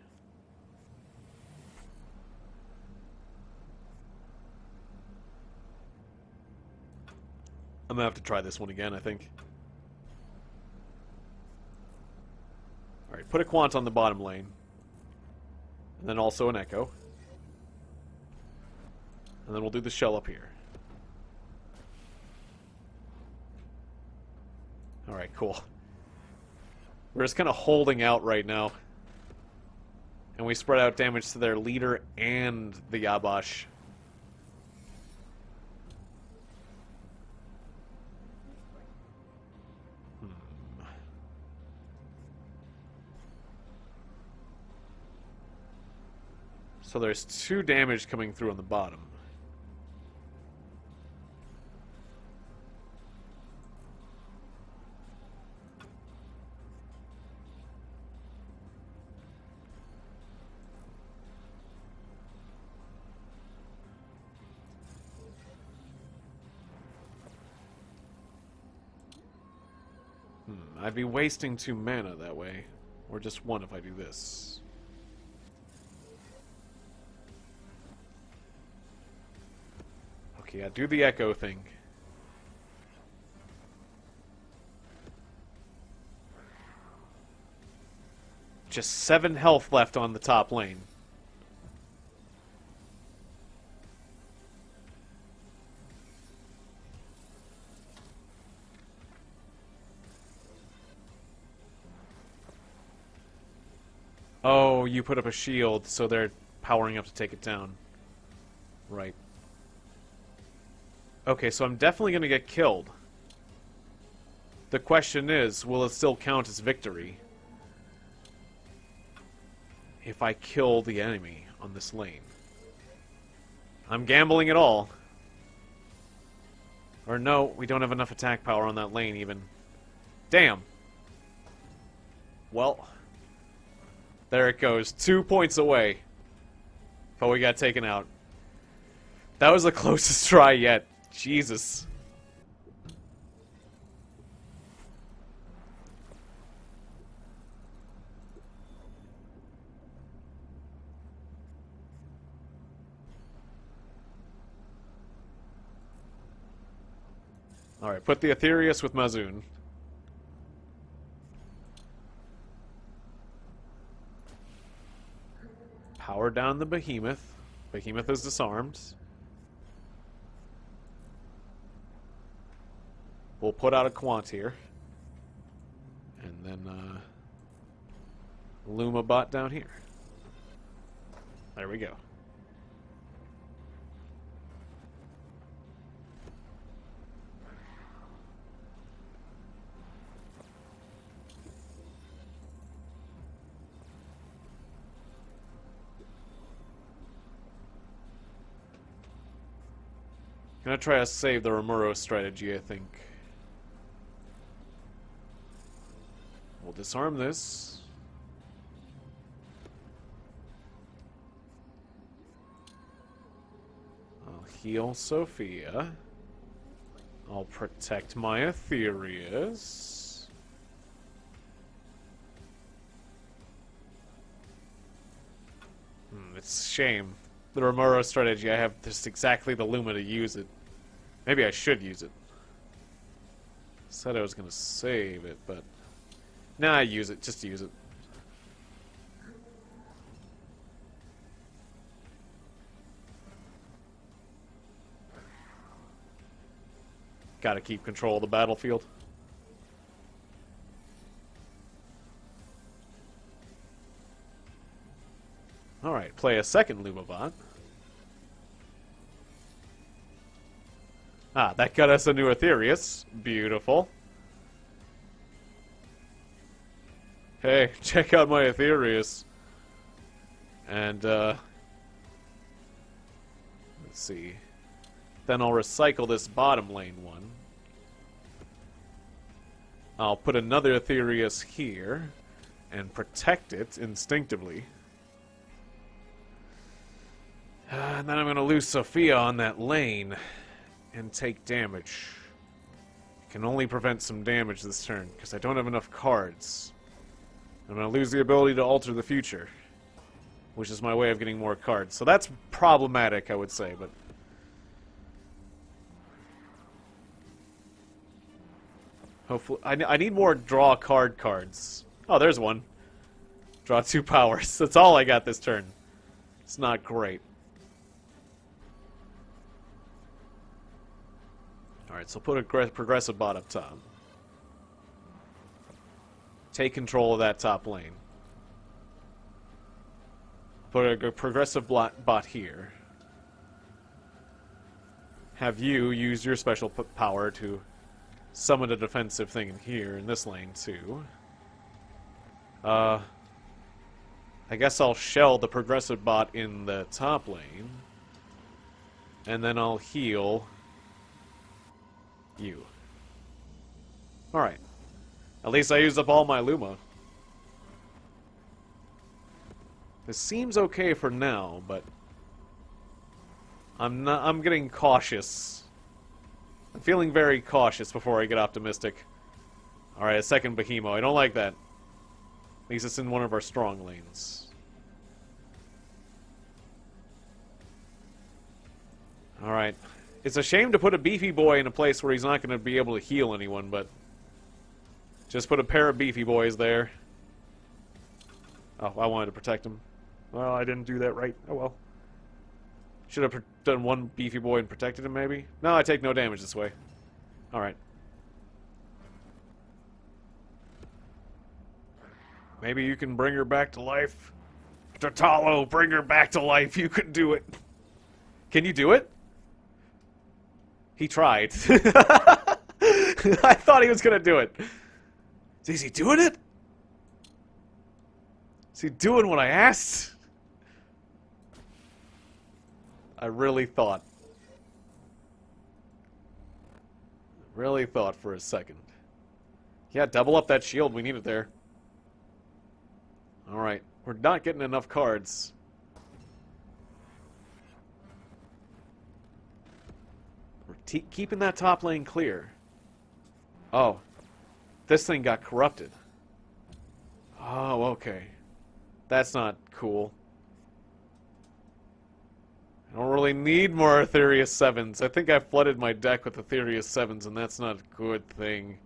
I'm gonna have to try this one again, I think. Alright, put a Quant on the bottom lane. And then also an Echo. And then we'll do the shell up here. Alright, cool. We're just kind of holding out right now. And we spread out damage to their leader and the Yabash. So there's 2 damage coming through on the bottom. I'd be wasting 2 mana that way. Or just 1 if I do this. Okay, yeah, do the Echo thing. Just 7 health left on the top lane. Oh, you put up a shield, so they're powering up to take it down. Right. Okay, so I'm definitely going to get killed. The question is, will it still count as victory if I kill the enemy on this lane? I'm gambling it all. Or no, we don't have enough attack power on that lane even. Damn. Well, there it goes. 2 points away. But we got taken out. That was the closest try yet. Jesus. Alright, put the Aetherius with Mazoon. power down the behemoth. Behemoth is disarmed. We'll put out a quant here. And then, Lumabot down here. There we go. Gonna try to save the Romero strategy, I think. We'll disarm this. I'll heal Sophia. I'll protect my Aetherius. It's a shame. The Romero strategy, I have just exactly the Luma to use it. Maybe I should use it. Said I was gonna save it, but... Nah, use it. Just use it. Gotta keep control of the battlefield. Alright, play a second Lumabot. Ah, that got us a new Aetherius. Beautiful. Hey, check out my Aetherius. And, let's see. Then I'll recycle this bottom lane one. I'll put another Aetherius here and protect it instinctively. And then I'm going to lose Sophia on that lane and take damage. I can only prevent some damage this turn because I don't have enough cards. I'm going to lose the ability to alter the future, which is my way of getting more cards. So that's problematic, I would say, but... Hopefully... I need more draw card cards. Oh, there's one. Draw 2 powers. That's all I got this turn. It's not great. Alright, so put a progressive bot up top. Take control of that top lane. Put a progressive bot here. Have you use your special power to summon a defensive thing in here, in this lane, too. I guess I'll shell the progressive bot in the top lane. And then I'll heal you. Alright. At least I used up all my Luma. This seems okay for now, but I'm getting cautious. I'm feeling very cautious before I get optimistic. Alright, a second Behemoth. I don't like that. At least it's in one of our strong lanes. Alright. It's a shame to put a beefy boy in a place where he's not going to be able to heal anyone, but... Just put a pair of beefy boys there. Oh, I wanted to protect him. Well, I didn't do that right. Oh well. Should have done one beefy boy and protected him, maybe? No, I take no damage this way. Alright. Maybe you can bring her back to life? Totalo, bring her back to life. You can do it. Can you do it? He tried. I thought he was going to do it. Is he doing it? Is he doing what I asked? I really thought. Really thought for a second. Yeah, double up that shield. We need it there. Alright. We're not getting enough cards. We're keeping that top lane clear. Oh. This thing got corrupted. Oh, okay. That's not cool. I don't really need more Aetherius 7s. I think I flooded my deck with Aetherius 7s, and that's not a good thing.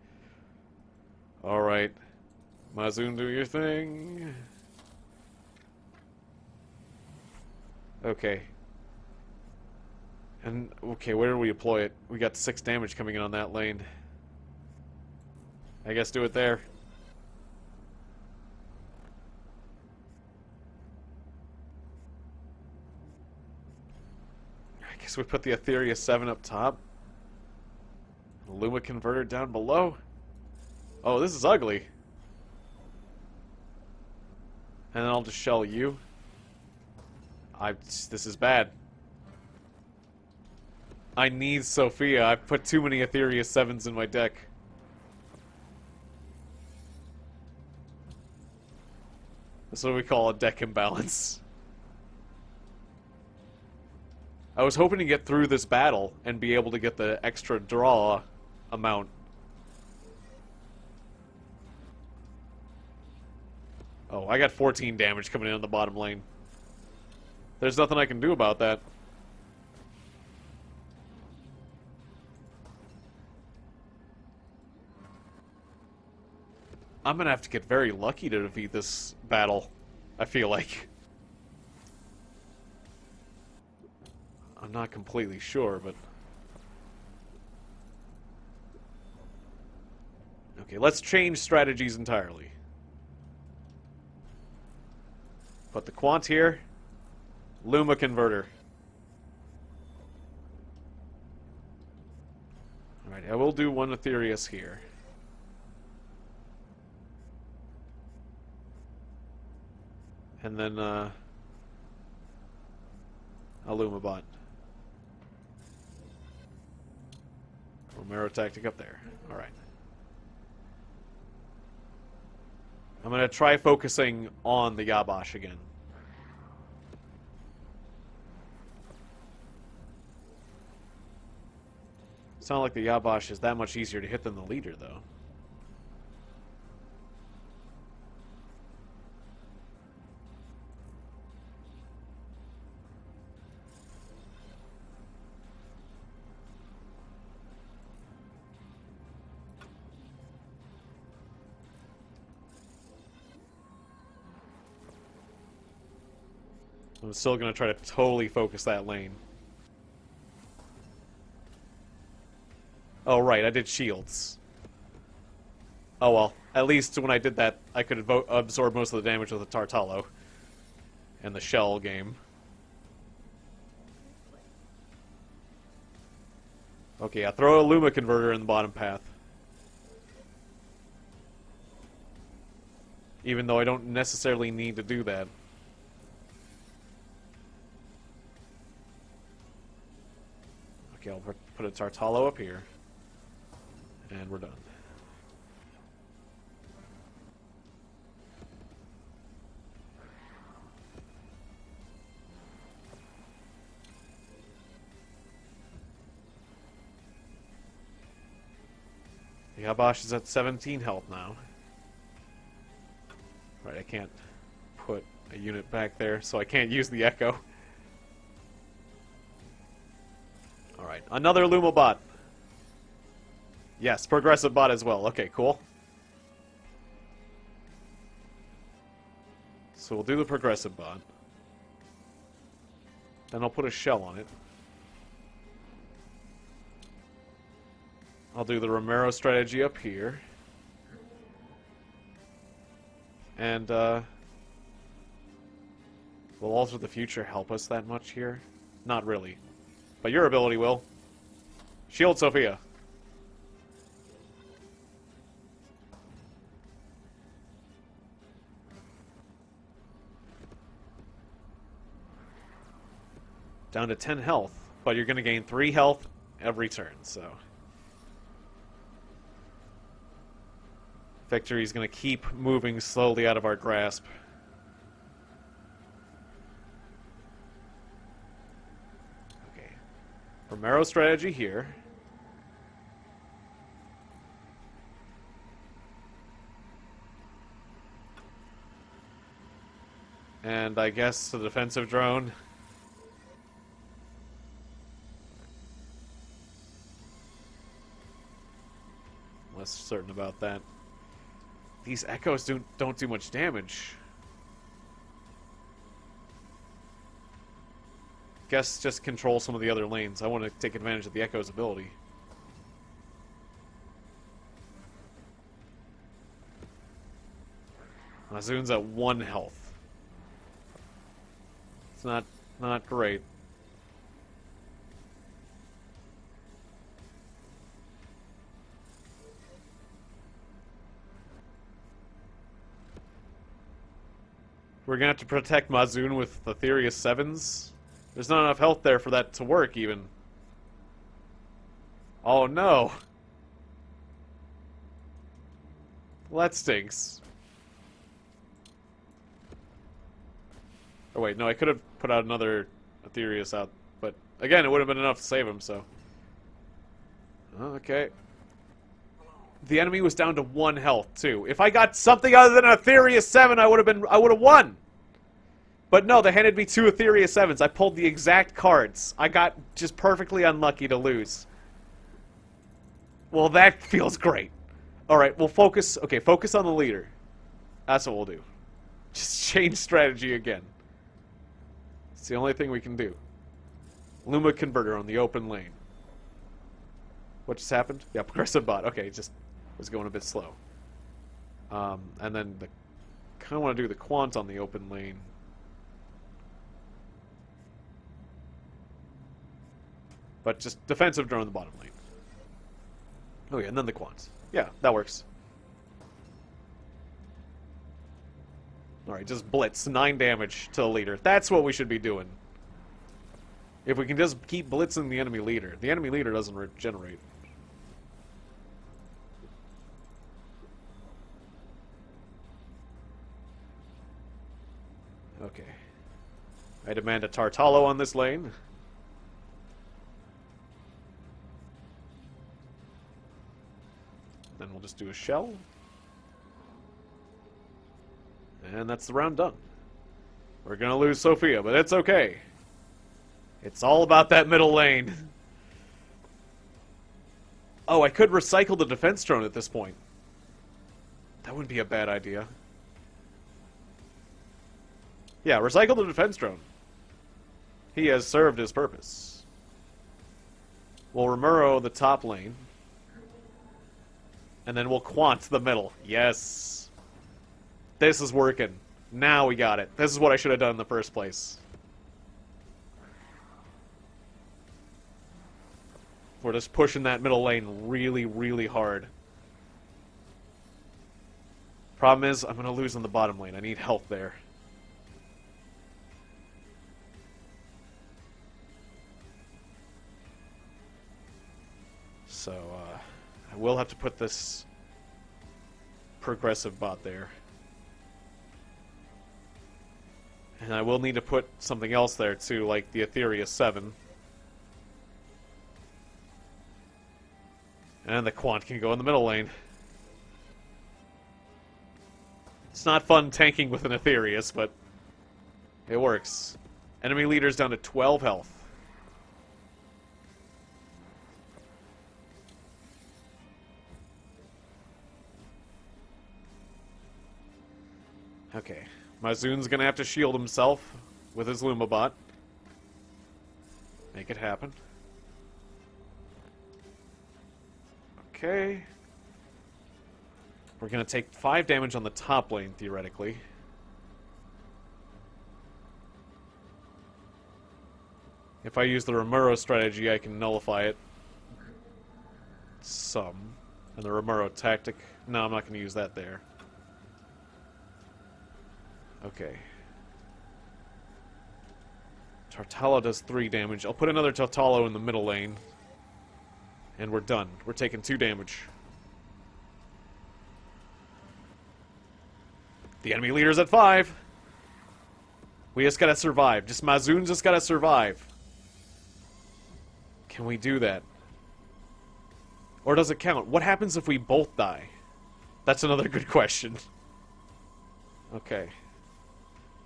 Alright. Mazoon, do your thing. Okay. And, okay, where do we deploy it? We got 6 damage coming in on that lane. I guess do it there. I guess we put the Etheria 7 up top. Luma converter down below. Oh, this is ugly. And then I'll just shell you. This is bad. I need Sophia. I've put too many Etheria 7s in my deck. That's what we call a deck imbalance. I was hoping to get through this battle and be able to get the extra draw amount. Oh, I got 14 damage coming in on the bottom lane. There's nothing I can do about that. I'm gonna have to get very lucky to defeat this battle, I feel like. I'm not completely sure, but... Okay, let's change strategies entirely. Put the Quant here. Luma Converter. Alright, I will do one Aetherius here. And then, a Luma bot. Romero tactic up there. Alright. I'm going to try focusing on the Yabash again. It's not like the Yabash is that much easier to hit than the leader, though. I'm still going to try to totally focus that lane. Oh, right, I did shields. Oh, well. At least when I did that, I could absorb most of the damage with the Tartalo. And the shell game. Okay, I'll throw a Luma Converter in the bottom path. Even though I don't necessarily need to do that. Okay, I'll put a Tartalo up here. And we're done. The Yabash is at 17 health now. Right, I can't put a unit back there, so I can't use the Echo. Alright, another Luma bot. Yes, progressive bot as well. Okay, cool. So we'll do the progressive bot. Then I'll put a shell on it. I'll do the Romero strategy up here. And, will Alter the Future help us that much here? Not really. But your ability will. Shield Sophia. Down to 10 health, but you're going to gain 3 health every turn, so... Victory's going to keep moving slowly out of our grasp. Okay. Romero strategy here. And I guess the defensive drone. Less certain about that. These echoes don't do much damage. guess just control some of the other lanes. I want to take advantage of the Echo's ability. Mazoon's at 1 health. It's not great. We're gonna have to protect Mazoon with Aetherius 7s. There's not enough health there for that to work, even. Oh, no. Well, that stinks. Oh, wait, no, I could have put out another Aetherius out, but again, it would have been enough to save him, so. Okay. The enemy was down to 1 health, too. If I got something other than an Aetherius 7, I would have won! But no, they handed me 2 Aetherius 7s. I pulled the exact cards. I got just perfectly unlucky to lose. Well, that feels great. Alright, we'll focus... Okay, focus on the leader. That's what we'll do. Just change strategy again. It's the only thing we can do. Luma Converter on the open lane. What just happened? Yeah, progressive bot. Okay, just was going a bit slow. And then the kind of want to do the quant on the open lane. But just defensive drone on the bottom lane. Oh yeah, and then the quants. Yeah, that works. Alright, just blitz. 9 damage to the leader. That's what we should be doing. If we can just keep blitzing the enemy leader. The enemy leader doesn't regenerate. Okay. I demand a Tartalo on this lane. Then we'll just do a shell. And that's the round done. We're gonna lose Sophia, but it's okay. It's all about that middle lane. Oh, I could recycle the defense drone at this point. That wouldn't be a bad idea. Yeah, recycle the defense drone. He has served his purpose. We'll Remuro the top lane. And then we'll quant the middle. Yes. This is working. Now we got it. This is what I should have done in the first place. We're just pushing that middle lane really, really hard. Problem is, I'm going to lose on the bottom lane. I need help there. So, I will have to put this progressive bot there. And I will need to put something else there too, like the Aetherius 7. And the Quant can go in the middle lane. It's not fun tanking with an Aetherius, but it works. Enemy leader's down to 12 health. Okay. Mazoon's gonna have to shield himself with his Lumabot. Make it happen. Okay. We're gonna take 5 damage on the top lane, theoretically. If I use the Remuro strategy, I can nullify it. Some. And the Remuro tactic... No, I'm not gonna use that there. Okay. Tartalo does 3 damage. I'll put another Tartalo in the middle lane. And we're done. We're taking 2 damage. The enemy leader's at 5. We just gotta survive. Just Mazoon just gotta survive. Can we do that? Or does it count? What happens if we both die? That's another good question. Okay.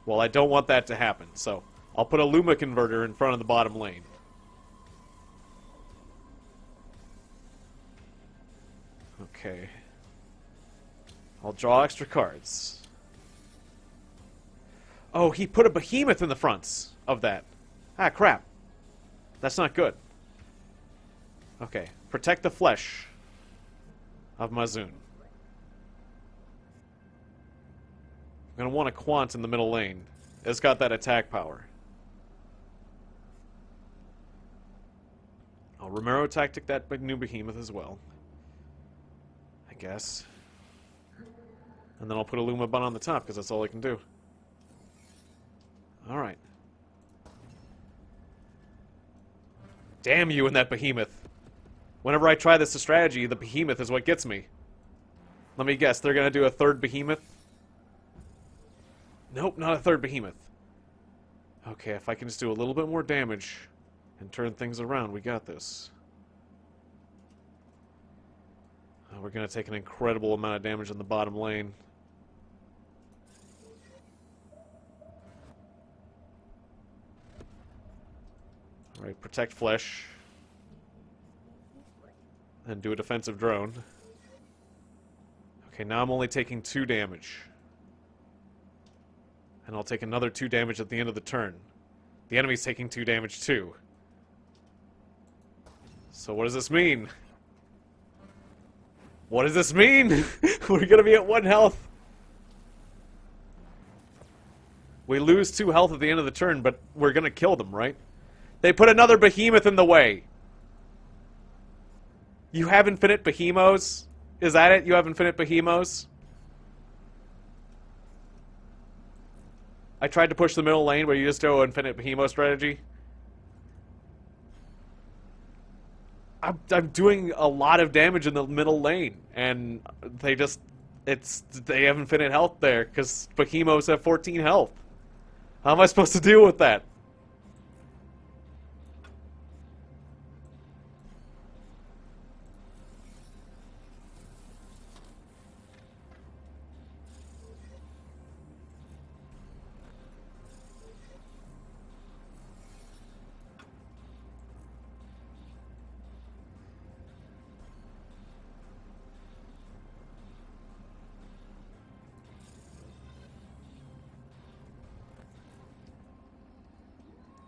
Well, I don't want that to happen, so I'll put a Luma Converter in front of the bottom lane. Okay. I'll draw extra cards. Oh, he put a Behemoth in the fronts of that. Ah, crap. That's not good. Okay. Protect the flesh of Mazun. I'm going to want a Quant in the middle lane. It's got that attack power. I'll Romero tactic that new behemoth as well. I guess. And then I'll put a Luma Bun on the top, because that's all I can do. Alright. Damn you and that behemoth. Whenever I try this strategy, the behemoth is what gets me. Let me guess, they're gonna do a third behemoth? Nope, not a third behemoth. Okay, if I can just do a little bit more damage and turn things around, we got this. We're gonna take an incredible amount of damage in the bottom lane. Alright, protect flesh. And do a defensive drone. Okay, now I'm only taking 2 damage. And I'll take another 2 damage at the end of the turn. The enemy's taking 2 damage too. So what does this mean? What does this mean? We're gonna be at 1 health. We lose 2 health at the end of the turn, but we're gonna kill them, right? They put another behemoth in the way. You have infinite behemoths? Is that it? You have infinite behemoths? I tried to push the middle lane where you just do an infinite behemoth strategy. I'm doing a lot of damage in the middle lane, and they have infinite health there, because behemoths have 14 health. How am I supposed to deal with that?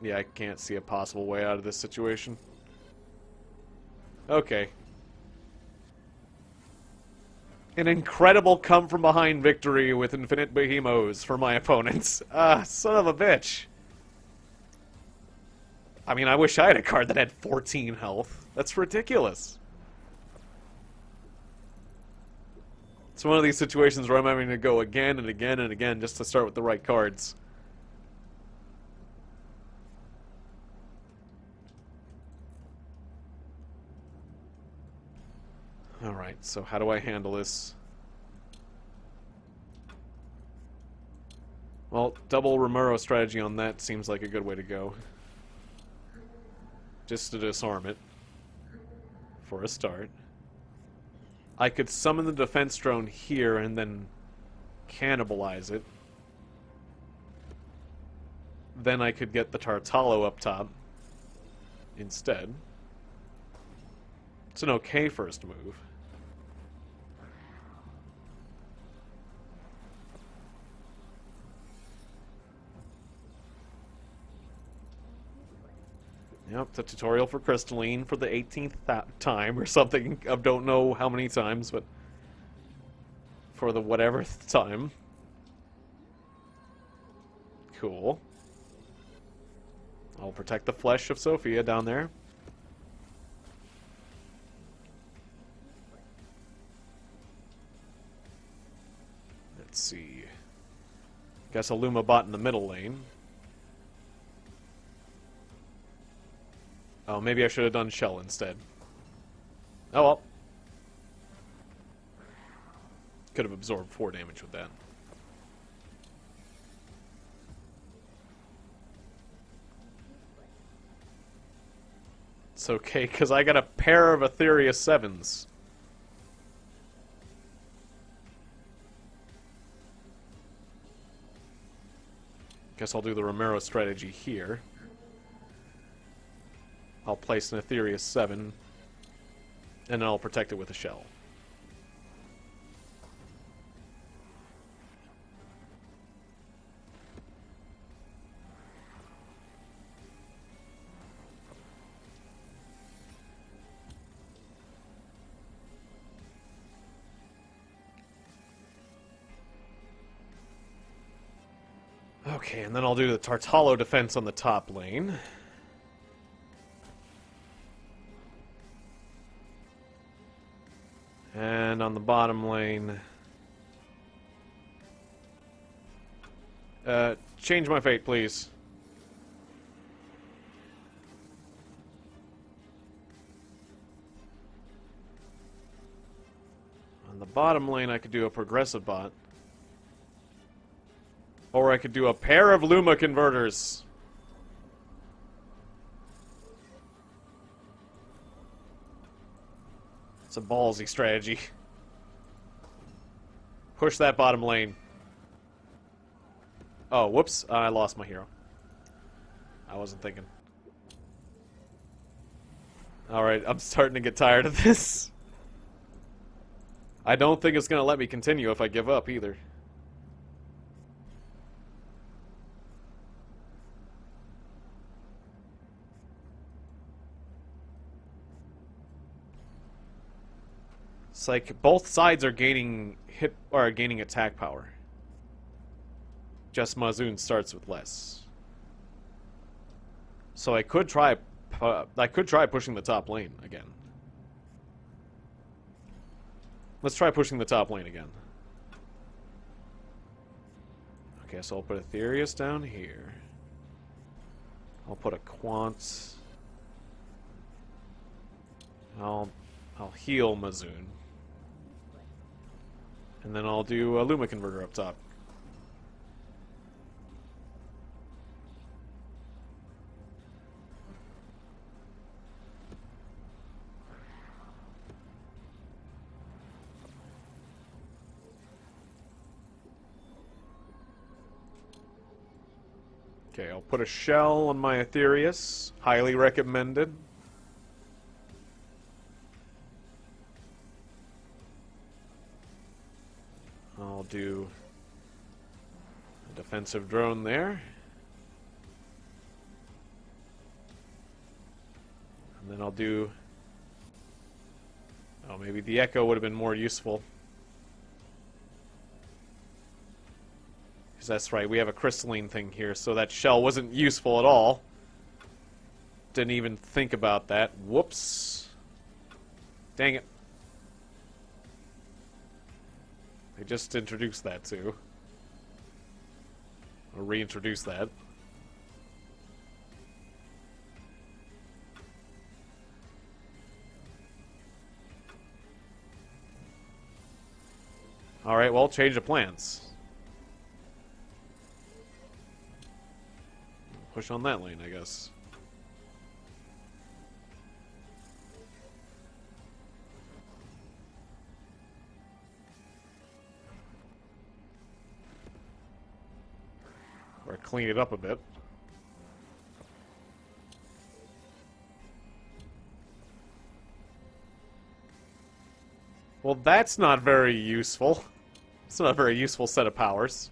Yeah, I can't see a possible way out of this situation. Okay. An incredible come-from-behind victory with infinite behemoths for my opponents. Son of a bitch. I mean, I wish I had a card that had 14 health. That's ridiculous. It's one of these situations where I'm having to go again and again and again just to start with the right cards. Alright, so how do I handle this? Well, double Romero strategy on that seems like a good way to go. Just to disarm it. For a start. I could summon the defense drone here and then cannibalize it. Then I could get the Tartalo up top instead. It's an okay first move. Yep, the tutorial for Crystalline for the 18th time or something. I don't know how many times, but for the whatever time. Cool. I'll protect the flesh of Sophia down there. Let's see. Guess a Luma bot in the middle lane. Oh, maybe I should have done Shell instead. Oh well. Could have absorbed 4 damage with that. It's okay, because I got a pair of Etheria 7s. Guess I'll do the Romero strategy here. I'll place an Etheria 7, and then I'll protect it with a shell. Okay, and then I'll do the Tartalo defense on the top lane. And on the bottom lane... change my fate, please. On the bottom lane, I could do a progressive bot. Or I could do a pair of Luma converters. It's a ballsy strategy. Push that bottom lane. Oh, whoops. I lost my hero. I wasn't thinking. Alright, I'm starting to get tired of this. I don't think it's going to let me continue if I give up either. It's like both sides are gaining gaining attack power. Just Mazoon starts with less. So I could try pushing the top lane again. Let's try pushing the top lane again. Okay, so I'll put Aetherius down here. I'll put a Quant. I'll heal Mazoon. And then I'll do a Luma Converter up top. Okay, I'll put a shell on my Aetherius. Highly recommended. I'll do a defensive drone there. And then I'll do... Oh, maybe the Echo would have been more useful. Because that's right, we have a crystalline thing here, so that shell wasn't useful at all. Didn't even think about that. Whoops. Dang it. They just introduced that too. Or reintroduced that. Alright, well, change of plans. Push on that lane, I guess. Or clean it up a bit. Well, that's not very useful. It's not a very useful set of powers.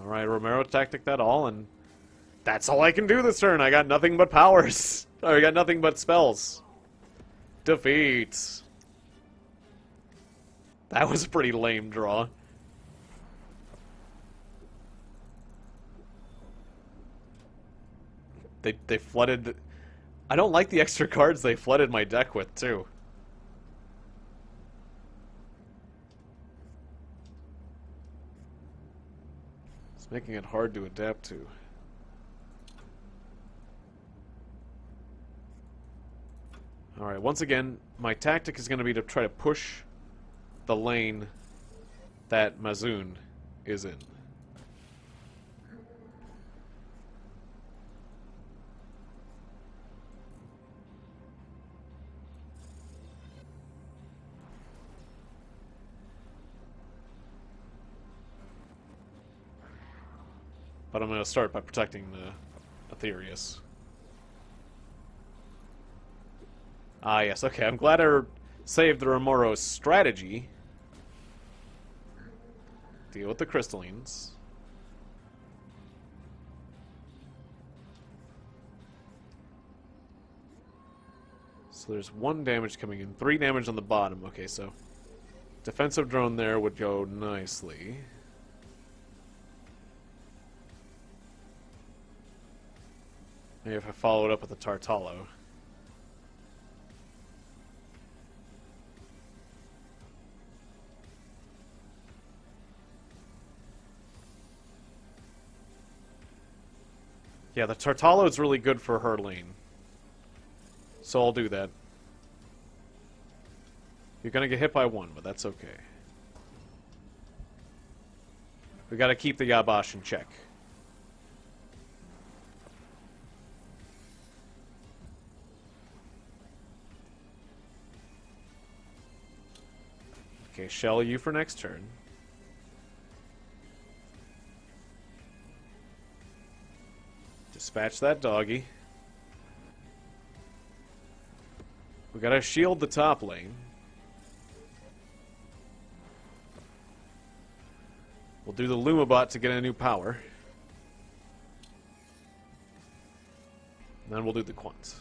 Alright, Romero tactic that all, and that's all I can do this turn. I got nothing but powers. I got nothing but spells. Defeat. That was a pretty lame draw. They flooded... I don't like the extra cards they flooded my deck with, too. It's making it hard to adapt to. Alright, once again, my tactic is going to be to try to push the lane that Mazoon is in. But I'm going to start by protecting the Aetherius. Ah, yes, okay, I'm glad I saved the Romoro's strategy. Deal with the crystallines. So there's 1 damage coming in, 3 damage on the bottom. Okay, so Defensive drone there would go nicely. Maybe if I follow it up with a Tartalo. Yeah, the Tartalo is really good for her lane. So I'll do that. You're gonna get hit by one, but that's okay. We gotta keep the Yabash in check. Okay, Shell, you for next turn. Dispatch that doggy. We gotta shield the top lane. We'll do the Lumabot to get a new power. And then we'll do the Quants.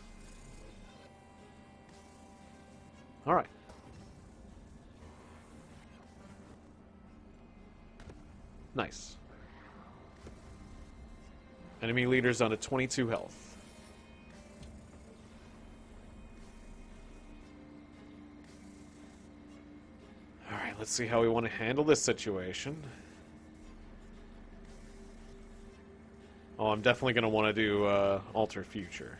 Alright. Nice. Enemy leader's on a 22 health. Alright, let's see how we want to handle this situation. Oh, I'm definitely going to want to do Alter Future.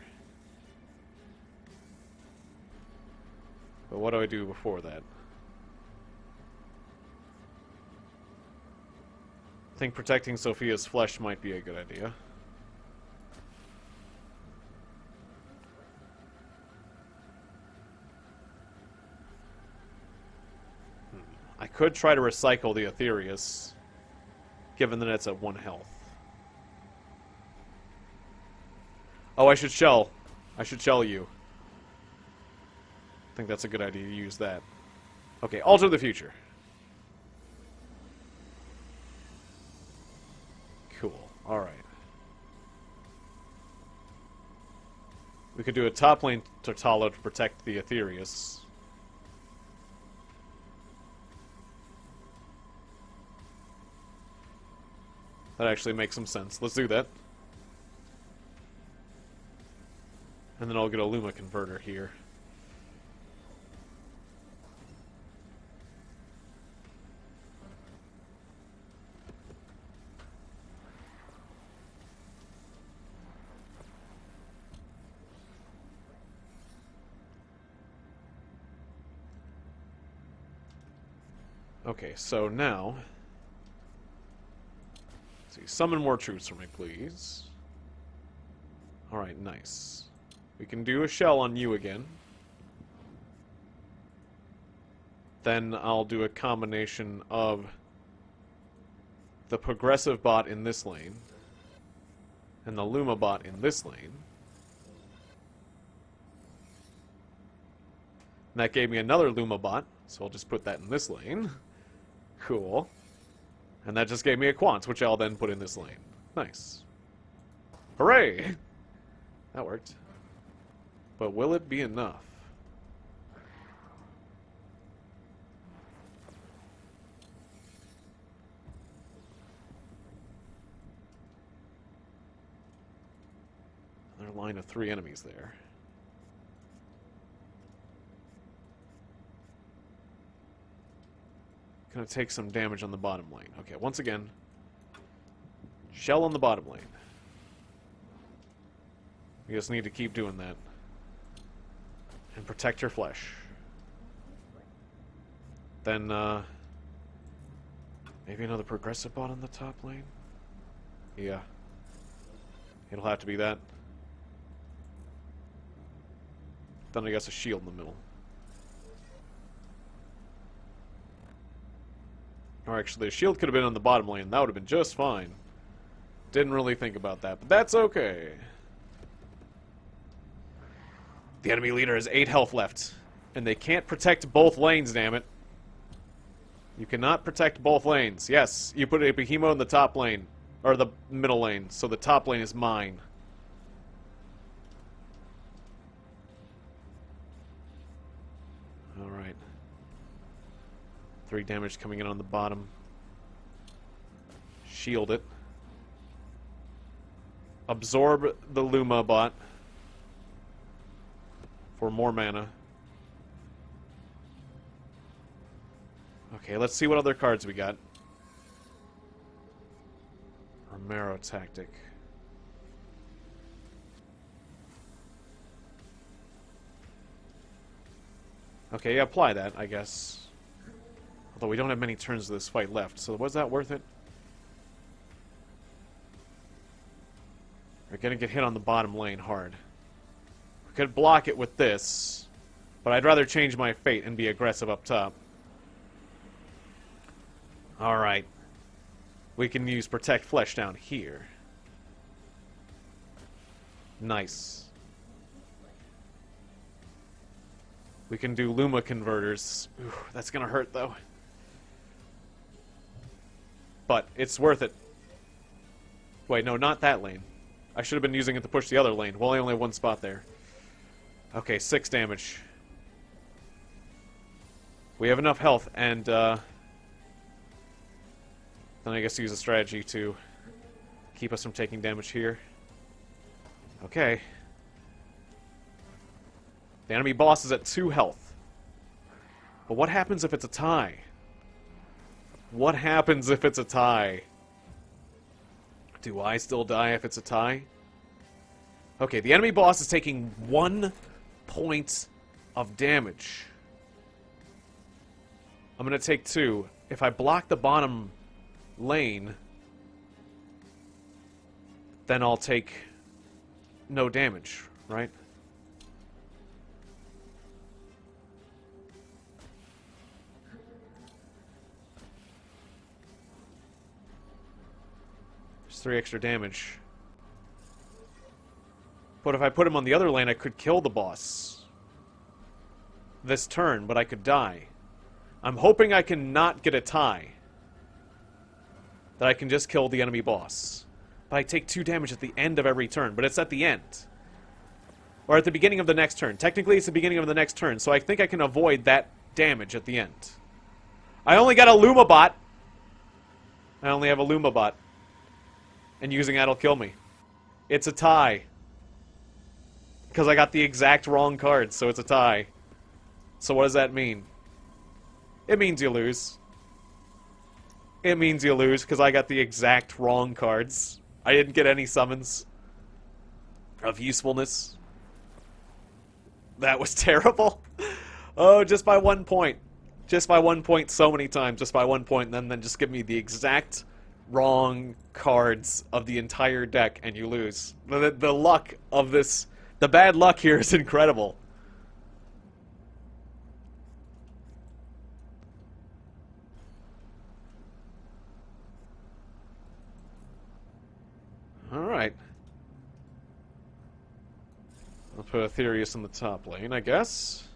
But what do I do before that? I think protecting Sophia's flesh might be a good idea. I could try to recycle the Aetherius, given that it's at 1 health. Oh, I should shell. I should shell you. I think that's a good idea to use that. Okay, Alter the Future. Cool. Alright. We could do a top lane Tartalo to protect the Aetherius. That actually makes some sense. Let's do that. And then I'll get a Luma converter here. Okay, so now... let's see, summon more troops for me, please. Alright, nice. We can do a shell on you again. Then I'll do a combination of the progressive bot in this lane and the Luma bot in this lane. And that gave me another Luma bot, so I'll just put that in this lane. Cool. And that just gave me a Quant, which I'll then put in this lane. Nice. Hooray! That worked. But will it be enough? Another line of 3 enemies there. Gonna take some damage on the bottom lane. Okay, once again, shell on the bottom lane. We just need to keep doing that. And protect your flesh. Then, maybe another progressive bot on the top lane? Yeah. It'll have to be that. Then I guess a shield in the middle. Or actually, a shield could have been on the bottom lane. That would have been just fine. Didn't really think about that, but that's okay. The enemy leader has 8 health left. And they can't protect both lanes, damn it. You cannot protect both lanes. Yes, you put a Behemoth in the top lane. Or the middle lane. So the top lane is mine. Alright. 3 damage coming in on the bottom. Shield it. Absorb the Luma bot for more mana. Okay, let's see what other cards we got. Romero Tactic. Okay, yeah, apply that, I guess. Although we don't have many turns of this fight left, so was that worth it? We're gonna get hit on the bottom lane hard. We could block it with this, but I'd rather change my fate and be aggressive up top. Alright. We can use Protect Flesh down here. Nice. We can do Luma converters. Ooh, that's gonna hurt, though. But it's worth it. Wait, no, not that lane. I should have been using it to push the other lane. Well, I only have one spot there. Okay, 6 damage. We have enough health, and, then I guess use a strategy to keep us from taking damage here. Okay. The enemy boss is at 2 health. But what happens if it's a tie? What happens if it's a tie? Do I still die if it's a tie? Okay, the enemy boss is taking 1 point of damage. I'm gonna take 2. If I block the bottom lane, then I'll take no damage, right? There's 3 extra damage. But if I put him on the other lane, I could kill the boss this turn, but I could die. I'm hoping I can not get a tie. That I can just kill the enemy boss. But I take 2 damage at the end of every turn, but it's at the end. Or at the beginning of the next turn. Technically, it's the beginning of the next turn, so I think I can avoid that damage at the end. I only got a Luma bot. I only have a Luma bot. And using that'll kill me. It's a tie. Because I got the exact wrong cards, so it's a tie. So what does that mean? It means you lose. It means you lose, because I got the exact wrong cards. I didn't get any summons of usefulness. That was terrible. Oh, just by 1 point. Just by 1 point so many times. Just by 1 point, and then just give me the exact wrong cards of the entire deck, and you lose. The luck of this... The bad luck here is incredible. Alright. I'll put Aetherius in the top lane, I guess.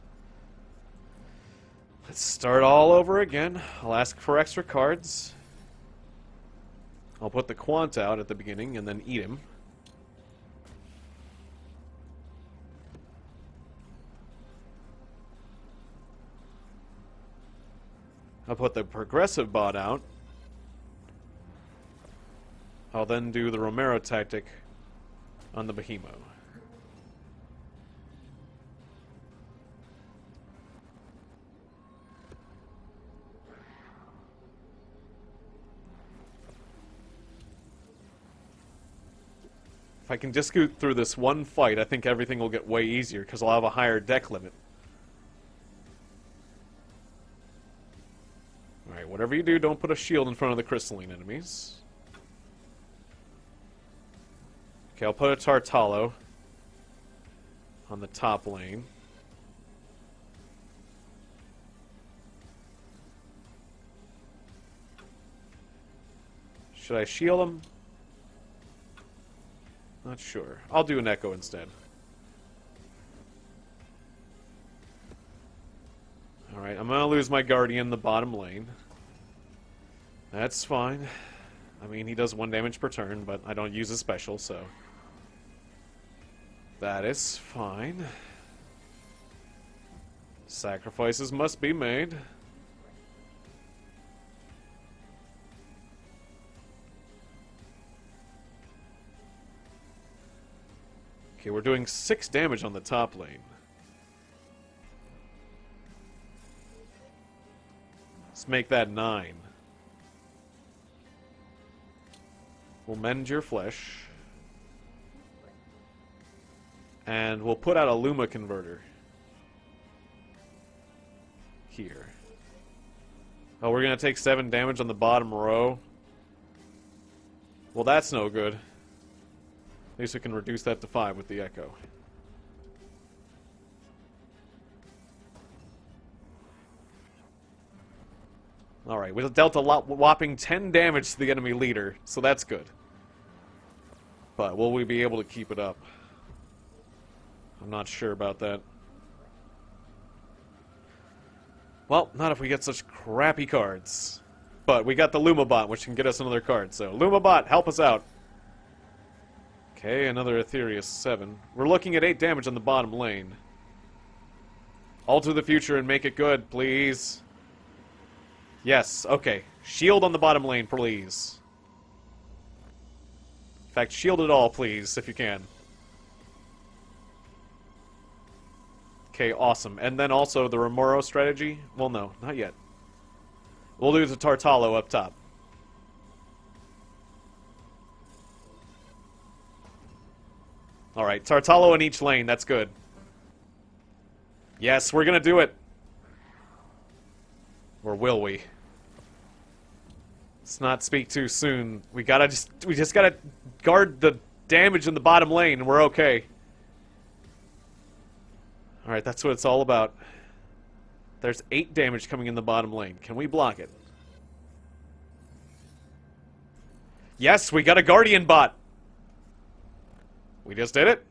Let's start all over again. I'll ask for extra cards. I'll put the Quant out at the beginning and then eat him. I'll put the Progressive bot out. I'll then do the Romero tactic on the Behemoth. If I can just go through this one fight, I think everything will get way easier, because I'll have a higher deck limit. Alright, whatever you do, don't put a shield in front of the crystalline enemies. Okay, I'll put a Tartalo on the top lane. Should I shield him? Not sure. I'll do an Echo instead. Alright, I'm gonna lose my Guardian in the bottom lane. That's fine. I mean, he does 1 damage per turn, but I don't use a special, so... That is fine. Sacrifices must be made. we're doing 6 damage on the top lane. Let's make that 9. We'll mend your flesh. And we'll put out a Luma converter. Here. Oh, we're going to take 7 damage on the bottom row. Well, that's no good. At least we can reduce that to 5 with the Echo. Alright, we dealt a whopping 10 damage to the enemy leader, so that's good. But will we be able to keep it up? I'm not sure about that. Well, not if we get such crappy cards. But we got the Lumabot, which can get us another card. So, Lumabot, help us out. Okay, another Ethereus 7. We're looking at 8 damage on the bottom lane. Alter the future and make it good, please. Yes, okay. Shield on the bottom lane, please. In fact, shield it all, please, if you can. Okay, awesome. And then also the Remoro strategy. Well, no, not yet. We'll do the Tartalo up top. Alright, Tartalo in each lane, that's good. Yes, we're gonna do it. Or will we? Let's not speak too soon. We just gotta guard the damage in the bottom lane and we're okay. Alright, that's what it's all about. There's 8 damage coming in the bottom lane. Can we block it? Yes, we got a Guardian bot! We just did it?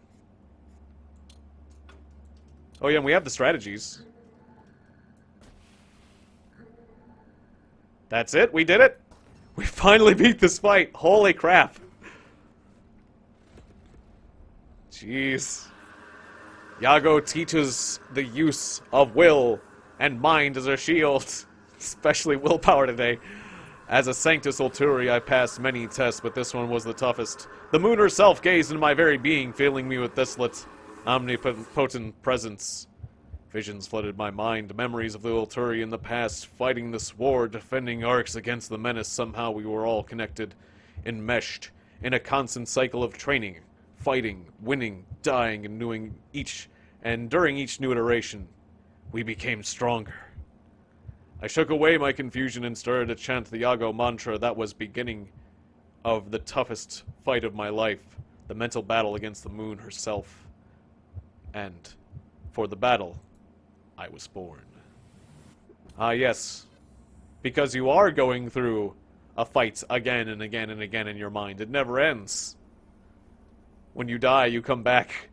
Oh yeah, and we have the strategies. That's it? We did it? We finally beat this fight! Holy crap! Jeez. Iago teaches the use of will and mind as a shield. Especially willpower today. As a Sanctus Ulturi, I passed many tests, but this one was the toughest. The moon herself gazed into my very being, filling me with desolate, omnipotent presence. Visions flooded my mind, memories of the Ulturi in the past, fighting this war, defending Arcs against the menace. Somehow we were all connected, enmeshed, in a constant cycle of training, fighting, winning, dying, and during each new iteration, we became stronger. I shook away my confusion and started to chant the Iago mantra that was beginning of the toughest fight of my life, the mental battle against the moon herself. And for the battle, I was born. Ah, yes. Because you are going through a fight again and again and again in your mind. It never ends. When you die, you come back.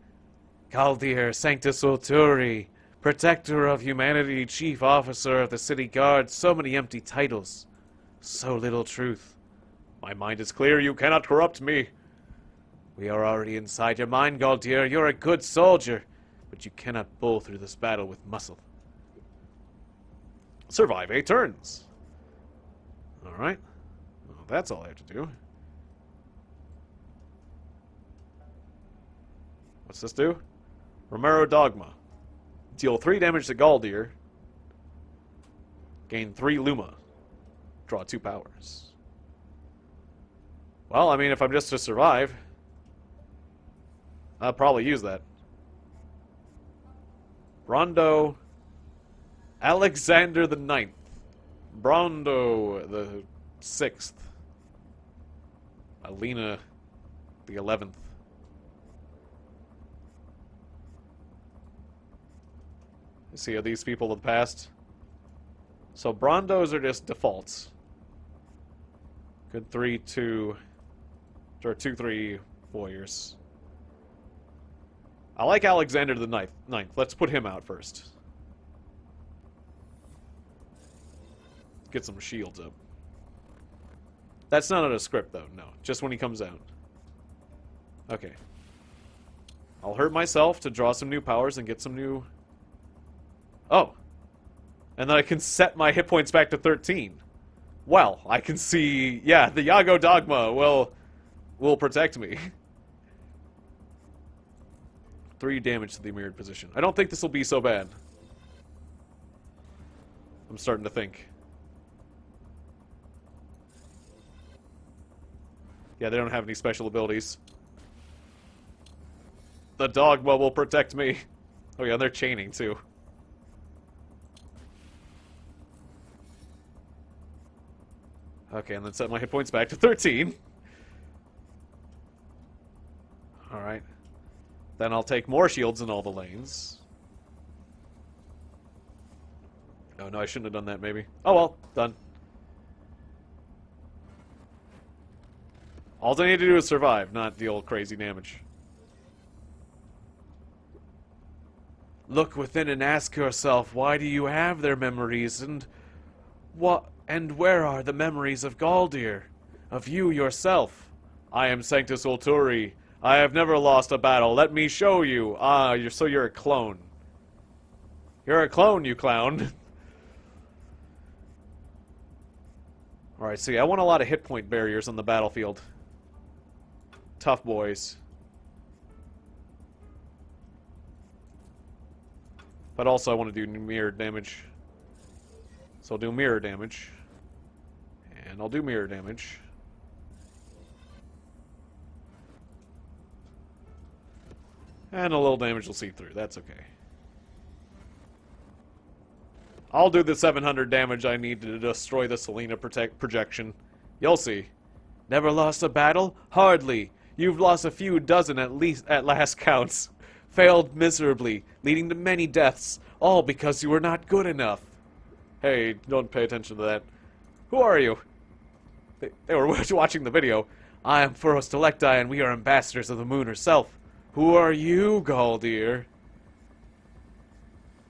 Galdir Sanctus Ulturi, Protector of Humanity, Chief Officer of the City Guard. So many empty titles. So little truth. My mind is clear. You cannot corrupt me. We are already inside your mind, Galdir. You're a good soldier. But you cannot bull through this battle with muscle. Survive 8 turns. Alright. Well, that's all I have to do. What's this do? Romero Dogma. Deal 3 damage to Galdir. Gain 3 Luma. Draw 2 powers. Well, I mean, if I'm just to survive, I'll probably use that. Brondo Alexander the 9th. Brondo the 6th. Alina the 11th. See, are these people of the past? So Brondos are just defaults. Good 3-2 or 2-3 warriors. I like Alexander the 9th. Let's put him out first. Get some shields up. That's not on a script, though. No. Just when he comes out. Okay. I'll hurt myself to draw some new powers and get some new... Oh. And then I can set my hit points back to 13. Well, I can see... Yeah, the Iago Dogma will protect me. 3 damage to the mirrored position. I don't think this will be so bad. I'm starting to think. Yeah, they don't have any special abilities. The dogma will protect me. Oh yeah, they're chaining too. Okay, and then set my hit points back to 13. Alright. Then I'll take more shields in all the lanes. Oh no, I shouldn't have done that maybe. Oh well, done. All I need to do is survive, not deal crazy damage. Look within and ask yourself, why do you have their memories, and where are the memories of Galdir? Of you yourself? I am Sanctus Ulturi. I have never lost a battle. Let me show you. Ah, you're a clone. You're a clone, you clown. Alright, see, I want a lot of hit point barriers on the battlefield. Tough boys. But also I want to do mirror damage. So I'll do mirror damage. And I'll do mirror damage. And a little damage will see through. That's okay. I'll do the 700 damage I need to destroy the Selena projection. You'll see. Never lost a battle? Hardly. You've lost a few dozen at least at last counts. Failed miserably, leading to many deaths, all because you were not good enough. Hey, don't pay attention to that. Who are you? They were watching the video. I am Furos Delecti, and we are ambassadors of the moon herself. Who are you, Galdir?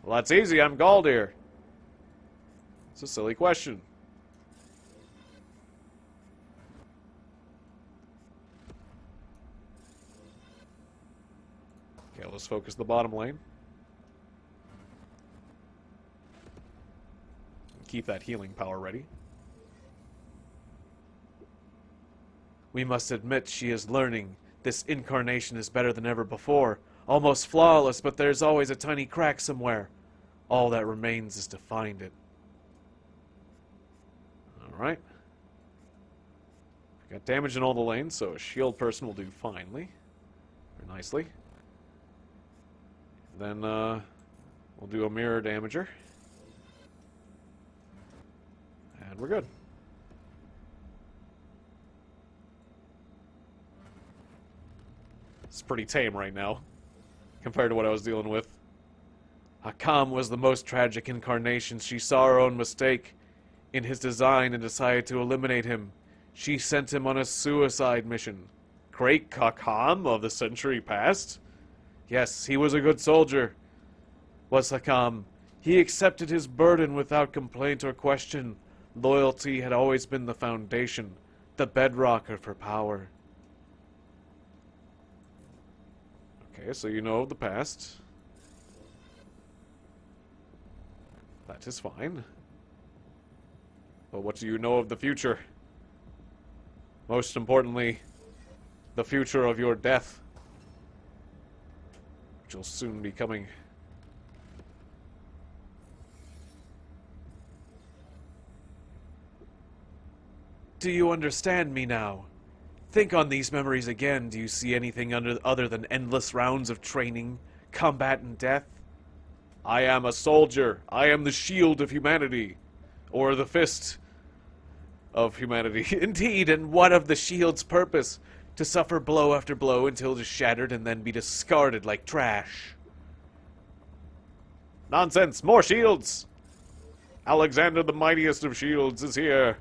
Well, that's easy. I'm Galdir. It's a silly question. Okay, let's focus the bottom lane. Keep that healing power ready. We must admit she is learning. This incarnation is better than ever before. Almost flawless, but there's always a tiny crack somewhere. All that remains is to find it. Alright. Got damage in all the lanes, so a shield person will do finely. Or nicely. Then, we'll do a mirror damager. And we're good. It's pretty tame right now, compared to what I was dealing with. Hakam was the most tragic incarnation. She saw her own mistake in his design and decided to eliminate him. She sent him on a suicide mission. Great Hakam of the century past? Yes, he was a good soldier, was Hakam. He accepted his burden without complaint or question. Loyalty had always been the foundation, the bedrock of her power. Okay, so you know of the past. That is fine. But what do you know of the future? Most importantly, the future of your death, which will soon be coming. Do you understand me now? Think on these memories again. Do you see anything other than endless rounds of training, combat, and death? I am a soldier. I am the shield of humanity. Or the fist of humanity. Indeed, and what of the shield's purpose? To suffer blow after blow until it is shattered and then be discarded like trash. Nonsense! More shields! Alexander the mightiest of shields is here.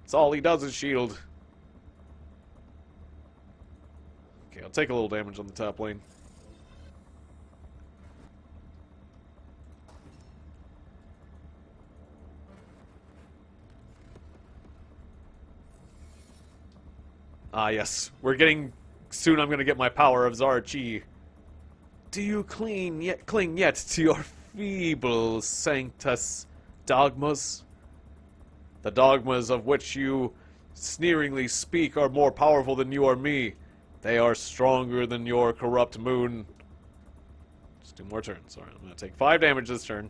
That's all he does is shield. Okay, I'll take a little damage on the top lane. Ah, yes. We're getting... Soon I'm going to get my power of Zara Chi. Do you cling yet to your feeble Sanctus dogmas? The dogmas of which you sneeringly speak are more powerful than you or me. They are stronger than your corrupt moon. Just 2 more turns. Alright, I'm going to take 5 damage this turn.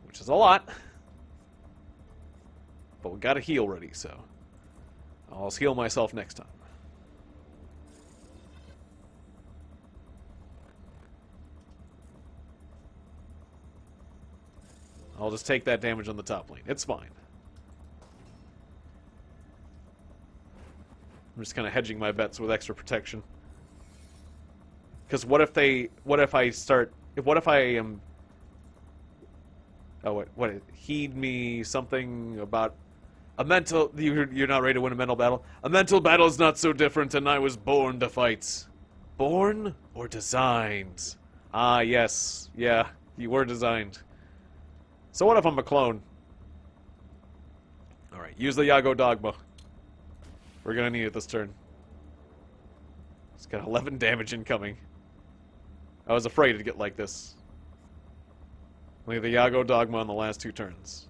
Which is a lot. But we got a heal ready, so I'll heal myself next time. I'll just take that damage on the top lane. It's fine. I'm just kind of hedging my bets with extra protection. Because what if I am... Oh, what? Heed me something about... A mental... You're not ready to win a mental battle? A mental battle is not so different, and I was born to fight. Born or designed? Ah, yes. Yeah, you were designed. So what if I'm a clone? Alright, use the Yago Dogma. We're gonna need it this turn. It's got 11 damage incoming. I was afraid it'd get like this. Only the Yago Dogma on the last 2 turns.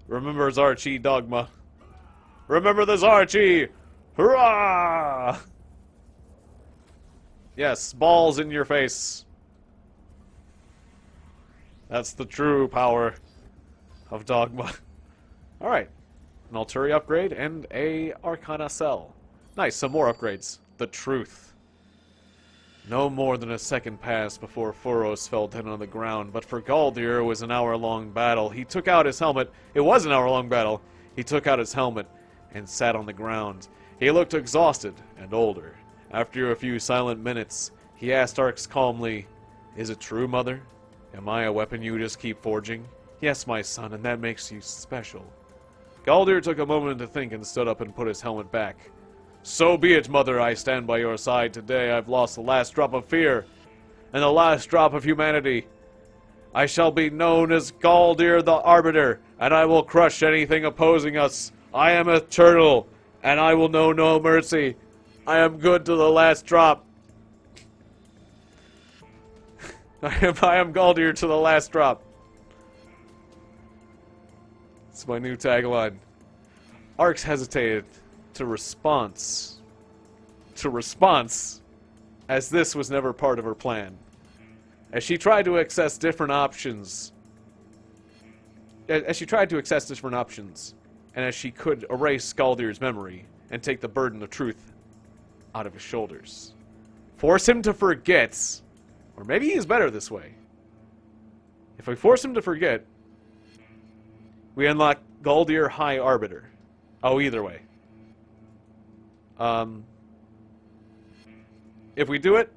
Remember Zarchi Dogma. Remember the Zarchi! Hurrah! Yes, balls in your face. That's the true power of Dogma. Alright. An Alturi upgrade and a Arcana cell. Nice, some more upgrades. The Truth. No more than a second passed before Furos fell down on the ground, but for Galdir it was an hour-long battle. He took out his helmet. It was an hour-long battle. He took out his helmet and sat on the ground. He looked exhausted and older. After a few silent minutes, he asked Arx calmly, "Is it true, Mother? Am I a weapon you just keep forging?" "Yes, my son, and that makes you special." Galdir took a moment to think and stood up and put his helmet back. "So be it, Mother. I stand by your side today. I've lost the last drop of fear and the last drop of humanity. I shall be known as Galdir the Arbiter, and I will crush anything opposing us. I am eternal, and I will know no mercy. I am good to the last drop." I am Galdir to the last drop. It's my new tagline. Arx hesitated to response, as this was never part of her plan. As she tried to access different options, and as she could erase Galdir's memory and take the burden of truth out of his shoulders. Force him to forget, or maybe he's better this way. If we force him to forget, we unlock Galdir High Arbiter. Oh, either way. If we do it,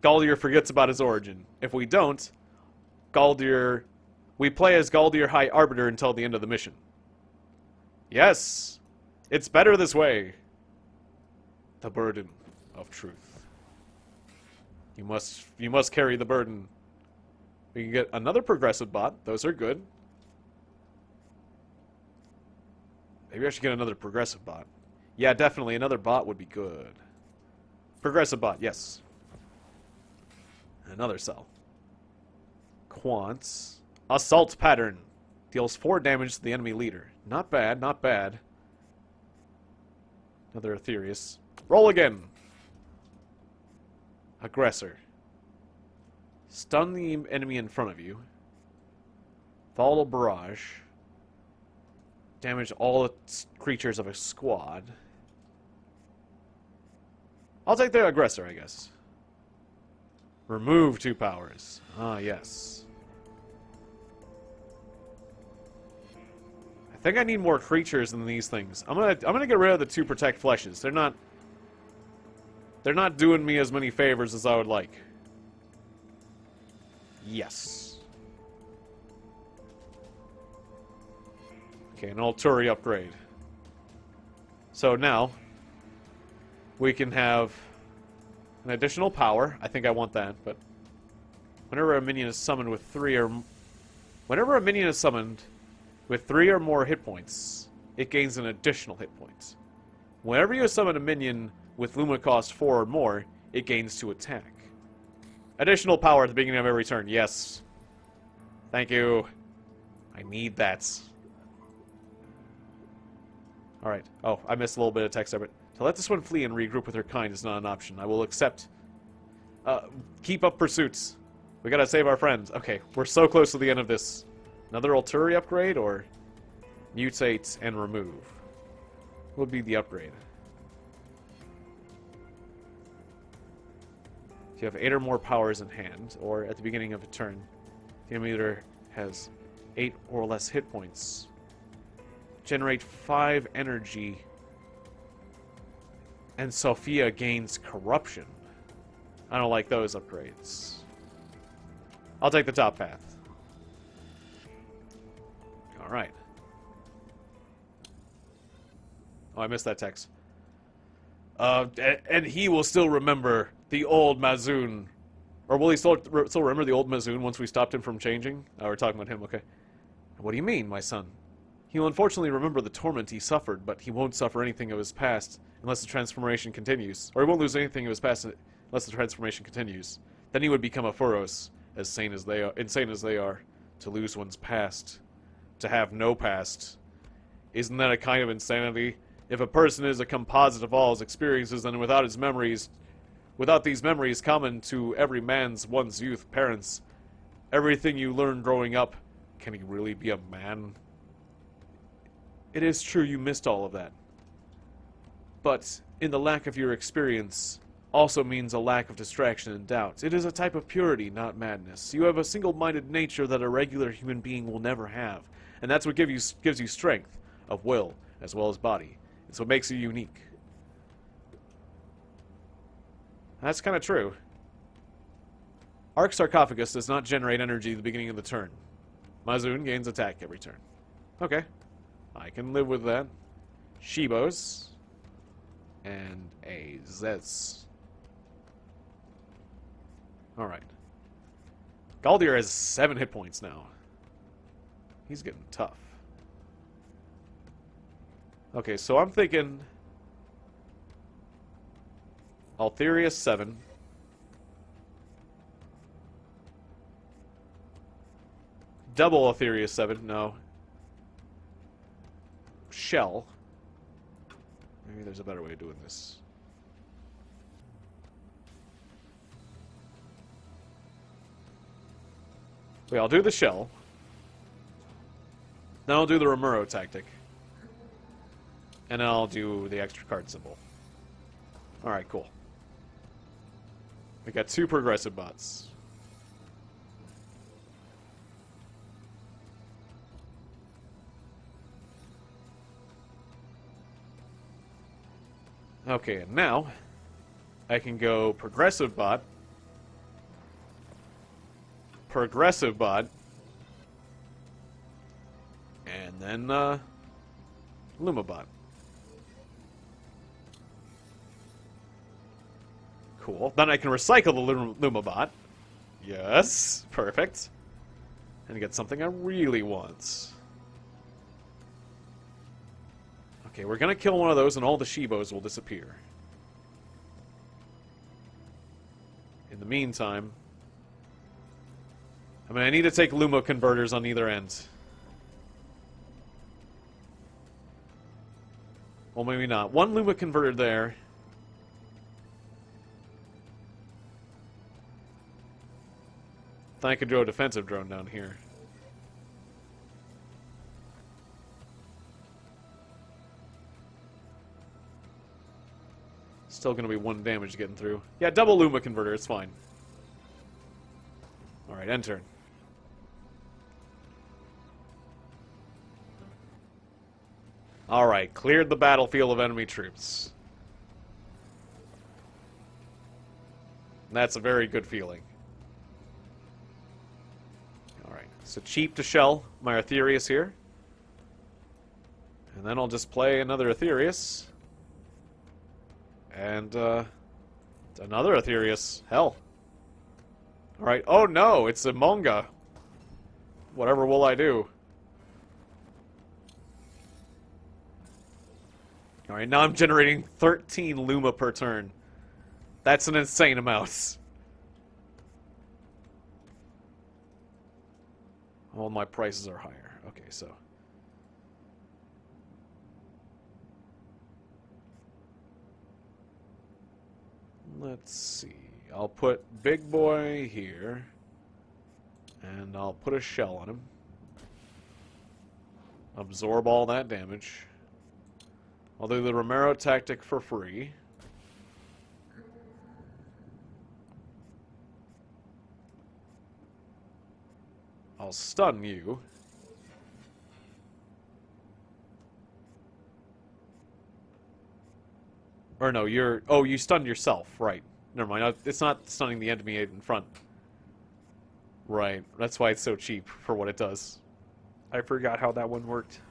Galdir forgets about his origin. If we don't, we play as Galdir High Arbiter until the end of the mission. Yes! It's better this way. The burden of truth. You must carry the burden. We can get another progressive bot. Those are good. Maybe I should get another progressive bot. Yeah, definitely. Another bot would be good. Progressive bot, yes. Another cell. Quants. Assault pattern. Deals 4 damage to the enemy leader. Not bad, not bad. Another Aetherius. Roll again. Aggressor. Stun the enemy in front of you. Volatile barrage. Damage all the creatures of a squad. I'll take the aggressor, I guess. Remove 2 powers. Ah, yes. I think I need more creatures than these things. I'm gonna get rid of the 2 protect fleshes. They're not doing me as many favors as I would like. Yes. Okay, an Alturi upgrade. So now we can have an additional power. I think I want that, but whenever a minion is summoned with 3 or more hit points, it gains an additional hit points. Whenever you summon a minion with Luma cost 4 or more, it gains 2 attack. Additional power at the beginning of every turn. Yes. Thank you. I need that. Alright. Oh, I missed a little bit of text of it. To let this one flee and regroup with her kind is not an option. I will accept. Keep up pursuits. We gotta save our friends. Okay, we're so close to the end of this. Another Ulturi upgrade, or mutate and remove? What would be the upgrade? If you have 8 or more powers in hand, or at the beginning of a turn, the enemy has 8 or less hit points. Generate 5 energy, and Sophia gains corruption. I don't like those upgrades. I'll take the top path. Alright. Oh, I missed that text. And he will still remember the old Mazoon. Or will he still remember the old Mazoon once we stopped him from changing? Oh, we're talking about him, okay. What do you mean, my son? He will unfortunately remember the torment he suffered, but he won't suffer anything of his past unless the transformation continues. Or he won't lose anything of his past unless the transformation continues. Then he would become a Furos, as insane as they are. To lose one's past. To have no past. Isn't that a kind of insanity? If a person is a composite of all his experiences, then without these memories common to every man's one's youth, parents, everything you learn growing up, can he really be a man? It is true you missed all of that. But in the lack of your experience also means a lack of distraction and doubt. It is a type of purity, not madness. You have a single-minded nature that a regular human being will never have. And that's what gives you strength of will as well as body. It's what makes you unique. That's kind of true. Arc Sarcophagus does not generate energy at the beginning of the turn. Mazoon gains attack every turn. Okay. I can live with that. Shibos. And a Zez. Alright. Galdir has 7 hit points now. He's getting tough. Okay, so I'm thinking Altherius 7. Double Altherius 7, no. Shell. Maybe there's a better way of doing this. Wait, I'll do the shell. Then I'll do the Romero tactic. And then I'll do the extra card symbol. Alright, cool. We got 2 progressive bots. Okay, and now I can go progressive bot, and then Luma bot. Cool. Then I can recycle the Luma bot. Yes, perfect. And get something I really want. Okay, we're gonna kill one of those and all the Shibos will disappear. In the meantime, I mean, I need to take Luma converters on either end. Well, maybe not. 1 Luma converter there. Then I could do a defensive drone down here. Still going to be 1 damage getting through. Yeah, double Luma converter, it's fine. Alright, end turn. Alright, cleared the battlefield of enemy troops. That's a very good feeling. Alright, so cheap to shell my Aetherius here. And then I'll just play another Aetherius. And, another Aetherius. Hell. Alright. Oh no, it's a Monga. Whatever will I do? Alright, now I'm generating 13 Luma per turn. That's an insane amount. All my prices are higher. Okay, so... let's see. I'll put Big Boy here. And I'll put a shell on him. Absorb all that damage. I'll do the Romero tactic for free. I'll stun you. Or no, you're... oh, you stunned yourself. Right. Never mind. It's not stunning the enemy in front. Right. That's why it's so cheap for what it does. I forgot how that one worked.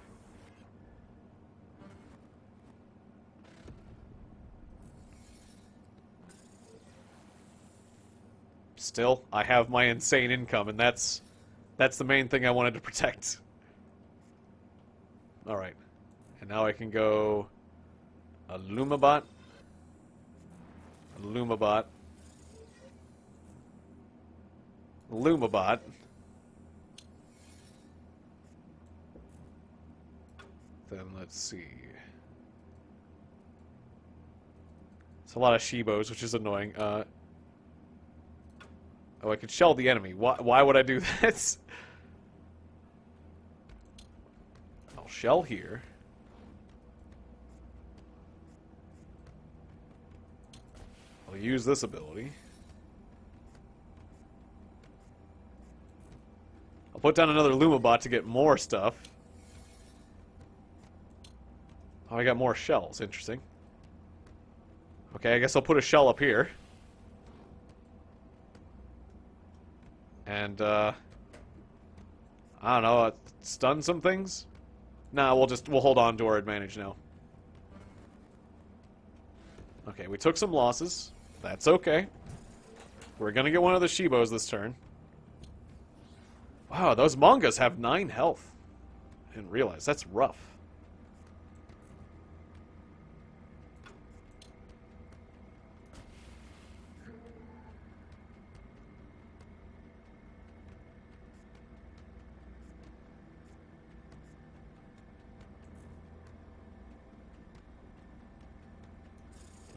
Still, I have my insane income, and that's the main thing I wanted to protect. Alright. And now I can go... a Lumabot. A Lumabot. Lumabot. Then let's see. It's a lot of Shibos, which is annoying. Oh, I could shell the enemy. Why would I do that? I'll shell here. I'll use this ability. I'll put down another Lumabot to get more stuff. Oh, I got more shells. Interesting. Okay, I guess I'll put a shell up here. And, I don't know, stun some things? Nah, we'll hold on to our advantage now. Okay, we took some losses. That's okay. We're gonna get one of the Shibos this turn. Wow, those Mongas have 9 health. I didn't realize. That's rough.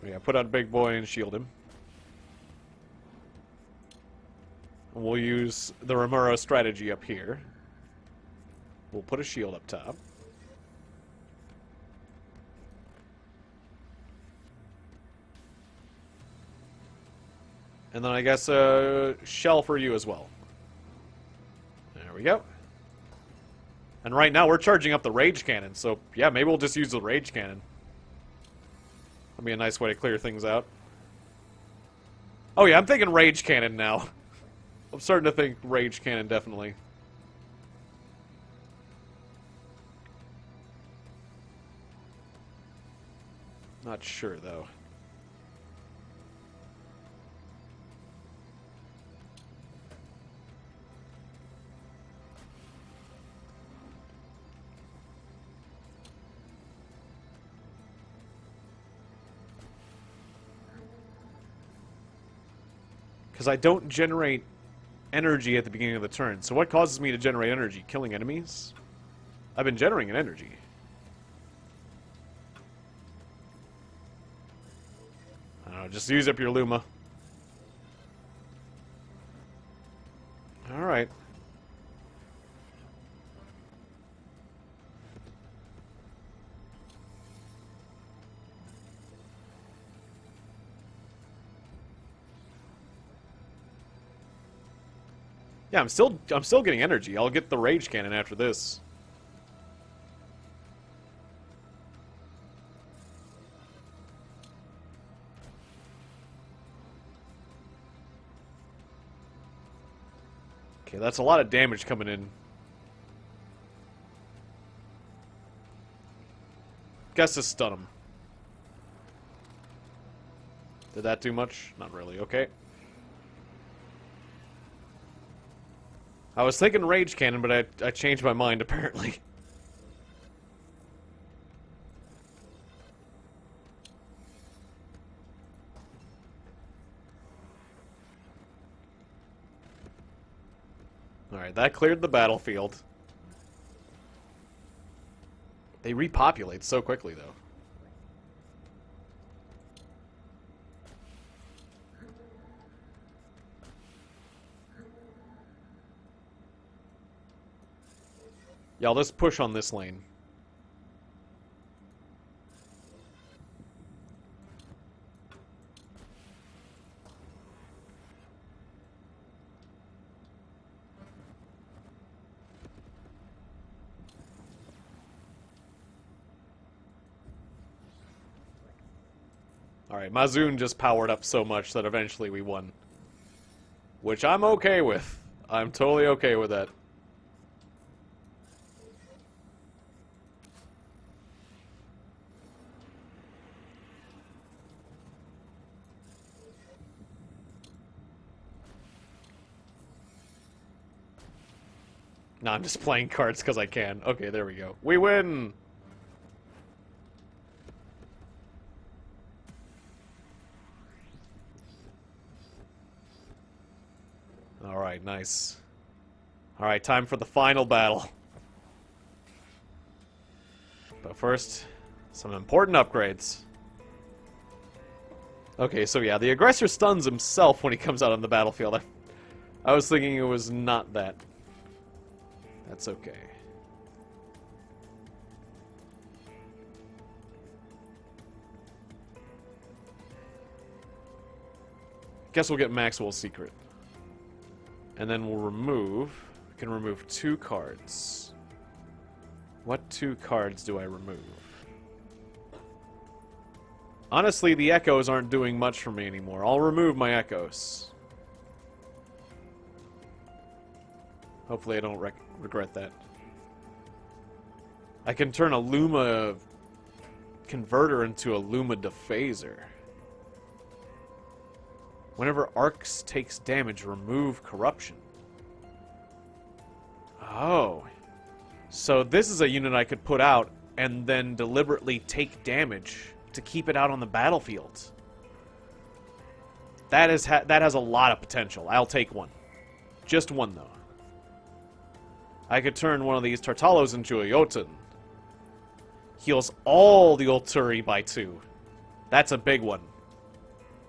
Yeah, put on Big Boy and shield him. And we'll use the Romero strategy up here. We'll put a shield up top. And then I guess a shell for you as well. There we go. And right now we're charging up the Rage Cannon, so yeah, maybe we'll just use the Rage Cannon. That'd be a nice way to clear things out. Oh yeah, I'm thinking Rage Cannon now. I'm starting to think Rage Cannon, definitely. Not sure, though. Because I don't generate energy at the beginning of the turn. So what causes me to generate energy? Killing enemies? I've been generating energy. I don't know, just use up your Luma. Alright. Yeah, I'm still getting energy. I'll get the Rage Cannon after this. Okay, that's a lot of damage coming in. Guess just stun him. Did that do much? Not really. Okay. I was thinking Rage Cannon, but I changed my mind, apparently. Alright, that cleared the battlefield. They repopulate so quickly, though. Yeah, let's push on this lane. Alright, Mazoon just powered up so much that eventually we won. Which I'm okay with. I'm totally okay with that. No, I'm just playing cards because I can. Okay, there we go. We win! Alright, nice. Alright, time for the final battle. But first, some important upgrades. Okay, so yeah, the aggressor stuns himself when he comes out on the battlefield. I was thinking it was not that. That's okay. Guess we'll get Maxwell's secret. And then we'll remove... We can remove 2 cards. What 2 cards do I remove? Honestly, the echoes aren't doing much for me anymore. I'll remove my echoes. Hopefully I don't regret that. I can turn a Luma converter into a Luma dephaser. Whenever Arcs takes damage, remove corruption. Oh. So this is a unit I could put out and then deliberately take damage to keep it out on the battlefield. That has a lot of potential. I'll take one. Just one, though. I could turn one of these Tartalos into a Jotun. Heals all the Ulturi by 2. That's a big one.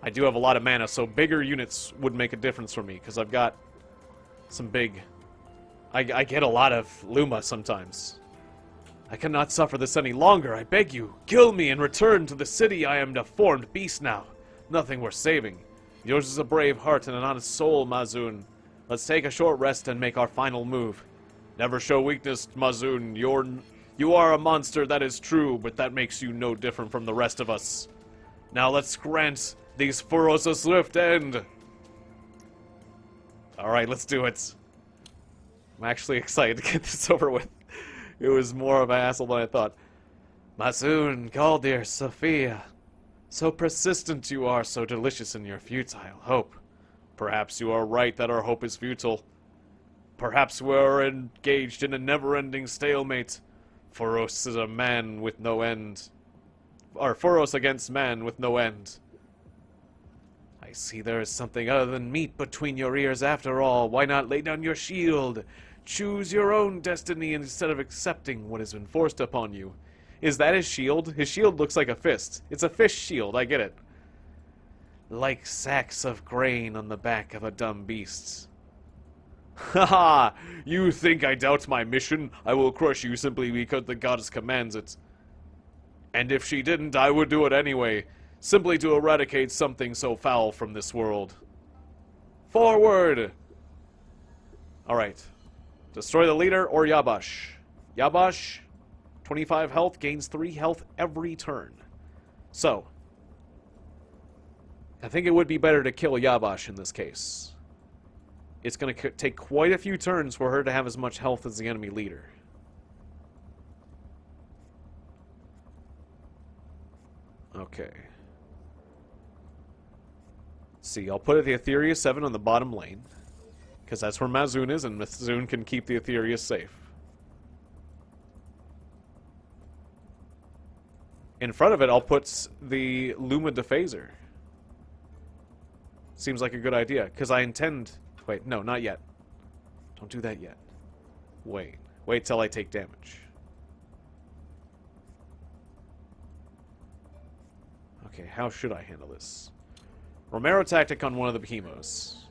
I do have a lot of mana, so bigger units would make a difference for me, because I've got some big... I get a lot of Luma sometimes. I cannot suffer this any longer, I beg you. Kill me and return to the city. I am a deformed beast now. Nothing worth saving. Yours is a brave heart and an honest soul, Mazoon. Let's take a short rest and make our final move. Never show weakness, Mazoon. You are a monster, that is true, but that makes you no different from the rest of us. Now let's grant these furrows a swift end. Alright, let's do it. I'm actually excited to get this over with. It was more of an hassle than I thought. Mazoon, Galdir, Sophia. So persistent you are, so delicious in your futile hope. Perhaps you are right that our hope is futile. Perhaps we're engaged in a never-ending stalemate. Furos is a man with no end. Or Furos against man with no end. I see there is something other than meat between your ears after all. Why not lay down your shield? Choose your own destiny instead of accepting what has been forced upon you. Is that his shield? His shield looks like a fist. It's a fish shield, I get it. Like sacks of grain on the back of a dumb beast. Haha! You think I doubt my mission? I will crush you simply because the goddess commands it. And if she didn't, I would do it anyway. Simply to eradicate something so foul from this world. Forward! Alright. Destroy the leader or Yabash. Yabash, 25 health, gains 3 health every turn. So, I think it would be better to kill Yabash in this case. It's going to take quite a few turns for her to have as much health as the enemy leader. Okay. Let's see, I'll put the Etheria 7 on the bottom lane. Because that's where Mazoon is, and Mazoon can keep the Etheria safe. In front of it, I'll put the Luma Dephaser. Seems like a good idea, because I intend... Wait, no, not yet. Don't do that yet. Wait. Wait till I take damage. Okay, how should I handle this? Romero tactic on one of the behemoths.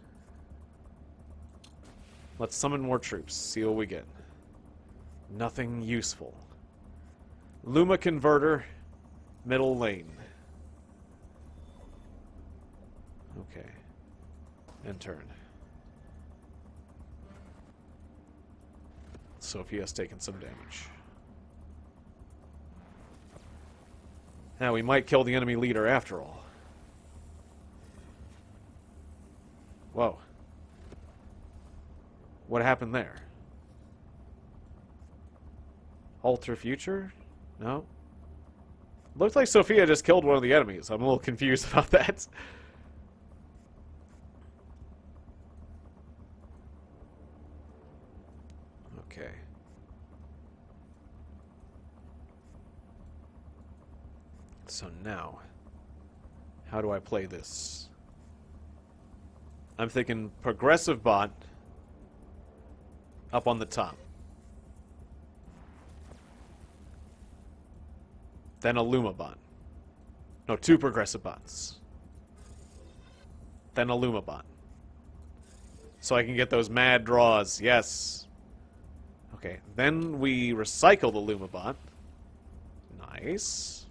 Let's summon more troops. See what we get. Nothing useful. Luma converter. Middle lane. Okay. And turn. Sophia's taken some damage. Now we might kill the enemy leader after all. Whoa. What happened there? Alter future? No? Looks like Sophia just killed one of the enemies. I'm a little confused about that. Okay. So now, how do I play this? I'm thinking progressive bot up on the top. Then a Luma bot. No, 2 progressive bots. Then a Luma bot. So I can get those mad draws. Yes. Okay, then we recycle the Luma bot. Nice.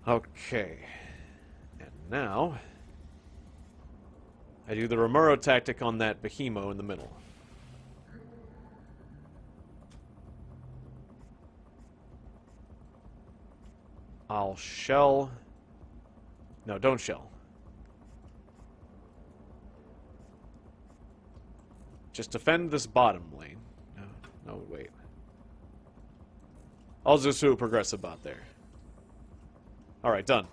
Okay. And now I do the Romero tactic on that behemoth in the middle. I'll shell. No, don't shell. Just defend this bottom lane. No, wait. I'll just do a progressive bot there. Alright, done.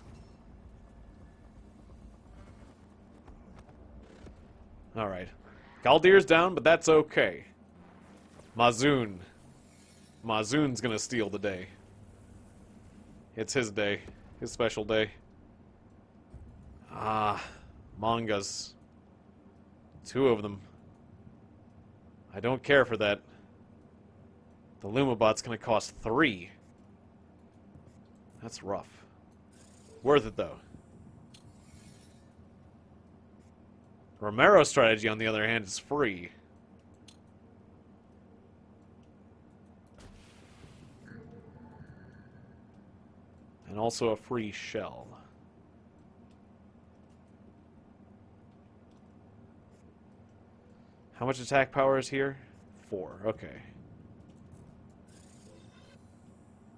Alright. Galdir's down, but that's okay. Mazoon. Mazoon's gonna steal the day. It's his day. His special day. Ah. Mangas. 2 of them. I don't care for that. The Lumabot's gonna cost 3. That's rough. Worth it, though. Romero's strategy, on the other hand, is free. And also a free shell. How much attack power is here? 4. Okay.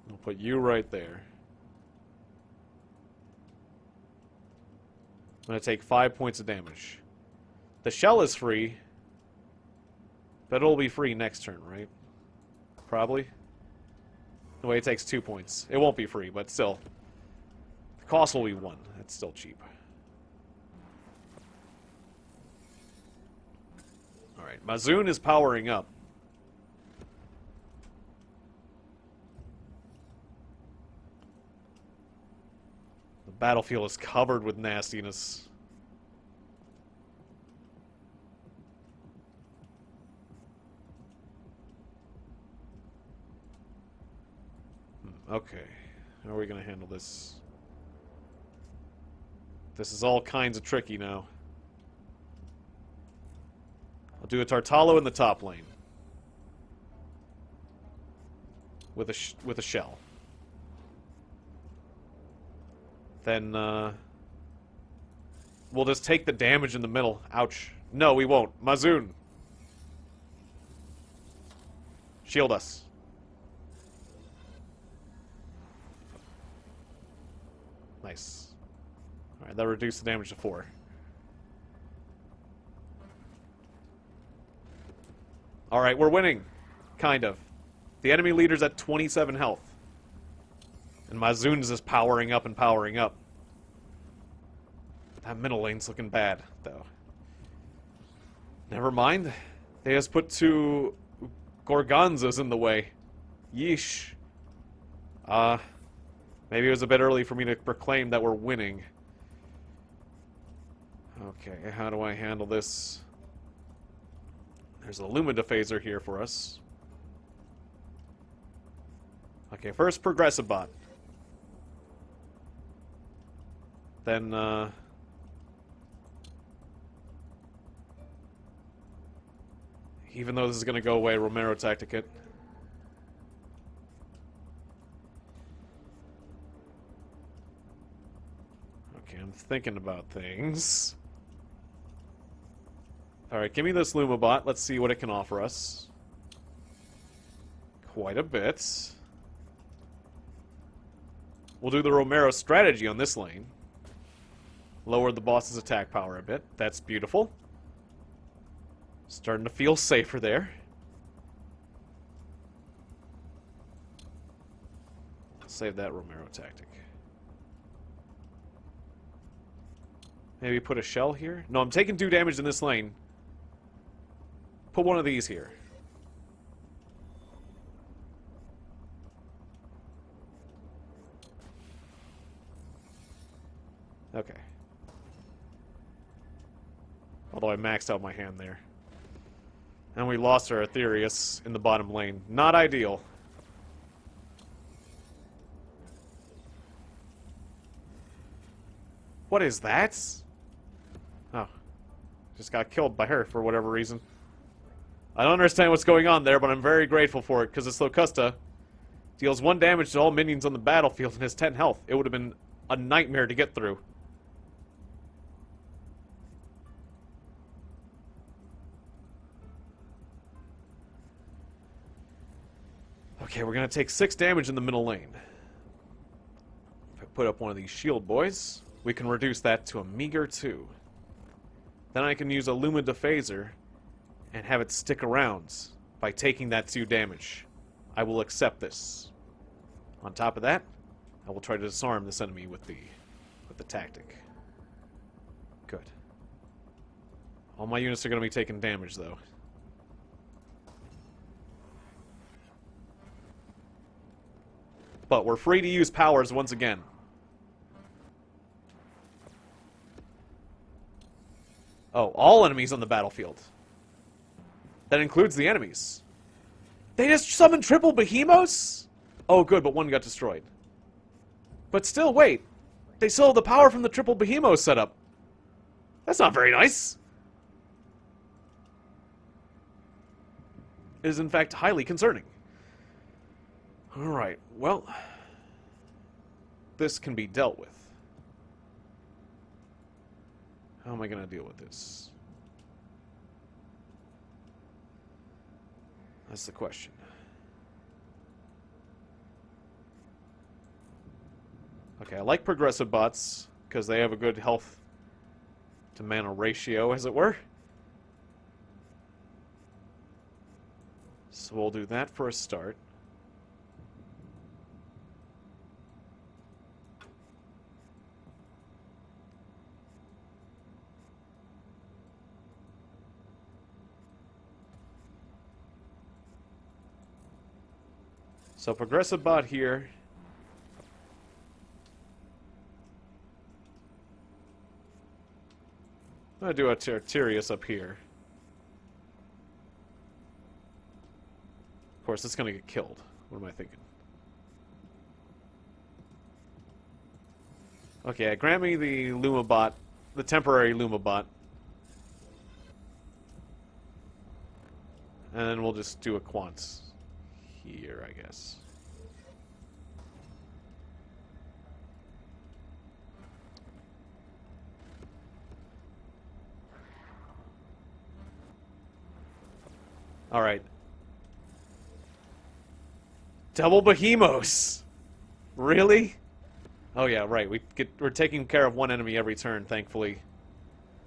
I'll put you right there. I'm going to take 5 points of damage. The shell is free. But it'll be free next turn, right? Probably. The way it takes 2 points. It won't be free, but still. The cost will be 1. That's still cheap. Alright, Mazoon is powering up. The battlefield is covered with nastiness. Okay, how are we going to handle this? This is all kinds of tricky now. I'll do a Tartalo in the top lane. With a shell. Then, we'll just take the damage in the middle. Ouch. No, we won't. Mazoon. Shield us. Nice. Alright, that reduced the damage to 4. Alright, we're winning. Kind of. The enemy leader's at 27 health. And Mazoon's just powering up and powering up. That middle lane's looking bad, though. Never mind. They just put 2 Gorgonzas in the way. Yeesh. Maybe it was a bit early for me to proclaim that we're winning. Okay, how do I handle this? There's a Lumidiphaser here for us. Okay, first Progressive Bot. Then, even though this is going to go away, Romero tactic it. Okay, I'm thinking about things. Alright, give me this Lumabot. Let's see what it can offer us. Quite a bit. We'll do the Romero strategy on this lane. Lower the boss's attack power a bit. That's beautiful. Starting to feel safer there. Save that Romero tactic. Maybe put a shell here? No, I'm taking 2 damage in this lane. Put one of these here. Okay. Although I maxed out my hand there. And we lost our Aetherius in the bottom lane. Not ideal. What is that? Oh. Just got killed by her for whatever reason. I don't understand what's going on there, but I'm very grateful for it, because this Locusta deals 1 damage to all minions on the battlefield and has 10 health. It would have been a nightmare to get through. Okay, we're going to take 6 damage in the middle lane. If I put up one of these shield boys, we can reduce that to a meager 2. Then I can use a Lumidiphaser and have it stick around by taking that 2 damage. I will accept this. On top of that, I will try to disarm this enemy with the tactic. Good. All my units are going to be taking damage, though. But we're free to use powers once again. Oh, all enemies on the battlefield. That includes the enemies. They just summoned triple behemoths? Oh, good, but one got destroyed. But still, wait. They still have the power from the triple behemoth set up. That's not very nice. It is, in fact, highly concerning. Alright, well, this can be dealt with. How am I going to deal with this? That's the question. Okay, I like progressive bots, because they have a good health to mana ratio, as it were. So we'll do that for a start. So progressive bot here. I'm going to do a Tyrterius up here. Of course, it's going to get killed. What am I thinking? Okay, grant me the Lumabot, the temporary Lumabot. And then we'll just do a Quant here, I guess. Alright. Double Behemoths! Really? Oh yeah, right. We're taking care of one enemy every turn, thankfully.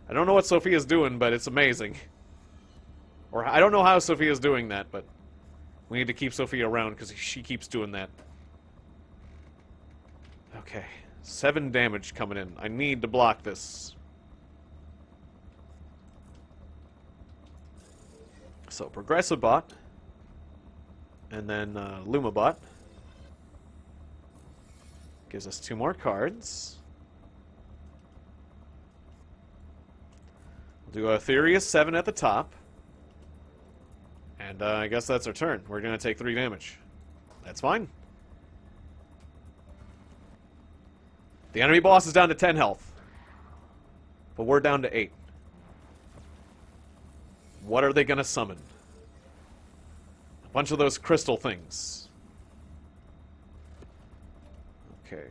I don't know what Sophia's doing, but it's amazing. Or I don't know how Sophia's doing that, but we need to keep Sophia around because she keeps doing that. Okay. 7 damage coming in. I need to block this. So, Progressive Bot. And then Lumabot. Gives us 2 more cards. We'll do Aetherius 7 at the top. And I guess that's our turn. We're going to take 3 damage. That's fine. The enemy boss is down to 10 health. But we're down to 8. What are they going to summon? A bunch of those crystal things. Okay.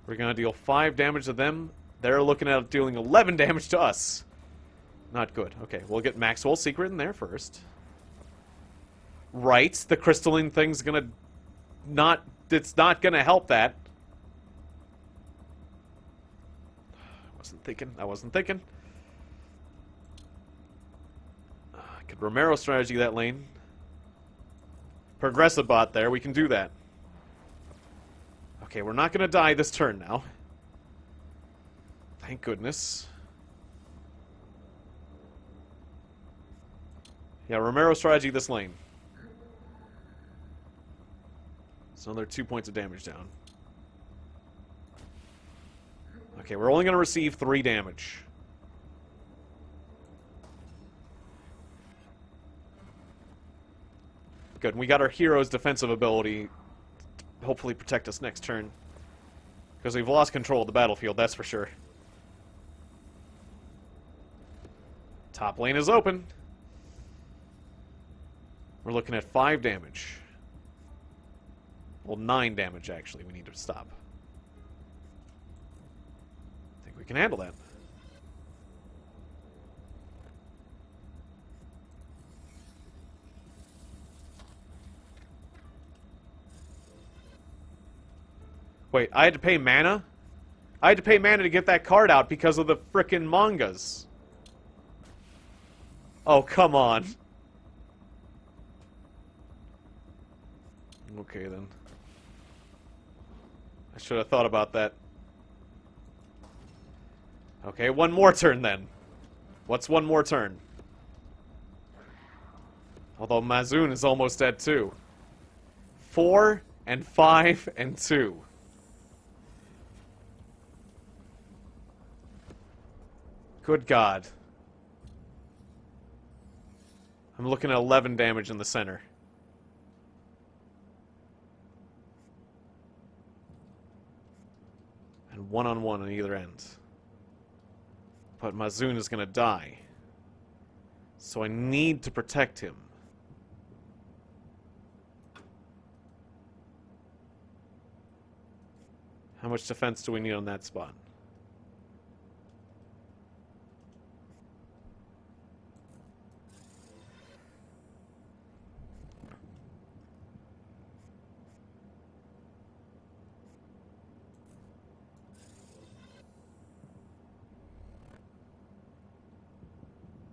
We're going to deal 5 damage to them. They're looking at dealing 11 damage to us. Not good. Okay, we'll get Maxwell's secret in there first. Right, the crystalline thing's gonna not... It's not gonna help that. I wasn't thinking. I could Romero strategy that lane. Progressive bot there, we can do that. Okay, we're not gonna die this turn now. Thank goodness. Yeah, Romero strategy this lane. So another 2 points of damage down. Okay, we're only going to receive 3 damage. Good, and we got our hero's defensive ability to hopefully protect us next turn. Because we've lost control of the battlefield, that's for sure. Top lane is open. We're looking at 5 damage. Well, 9 damage, actually. We need to stop. I think we can handle that. Wait, I had to pay mana? I had to pay mana to get that card out because of the frickin' mangas. Oh, come on. Okay, then. I should have thought about that. Okay, one more turn, then. What's one more turn? Although Mazoon is almost dead, too. 4, and 5, and 2. Good God. I'm looking at 11 damage in the center. And one-on-one on either end. But Mazoon is going to die. So I need to protect him. How much defense do we need on that spot?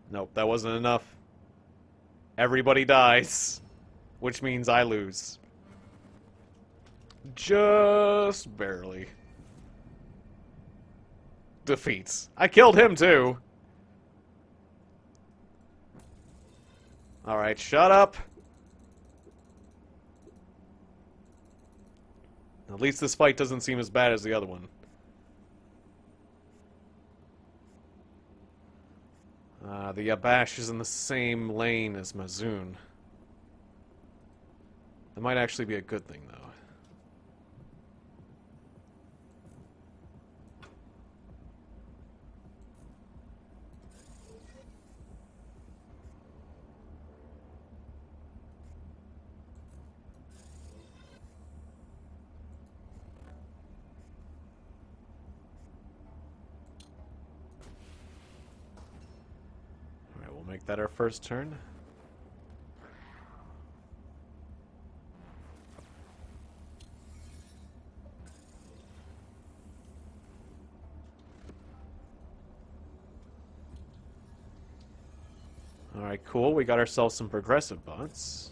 Nope, that wasn't enough. Everybody dies. Which means I lose. Just barely. Defeats. I killed him too. Alright, shut up. At least this fight doesn't seem as bad as the other one. The Abash is in the same lane as Mazoon. That might actually be a good thing, though. Make that our first turn. Alright, cool. We got ourselves some progressive bots.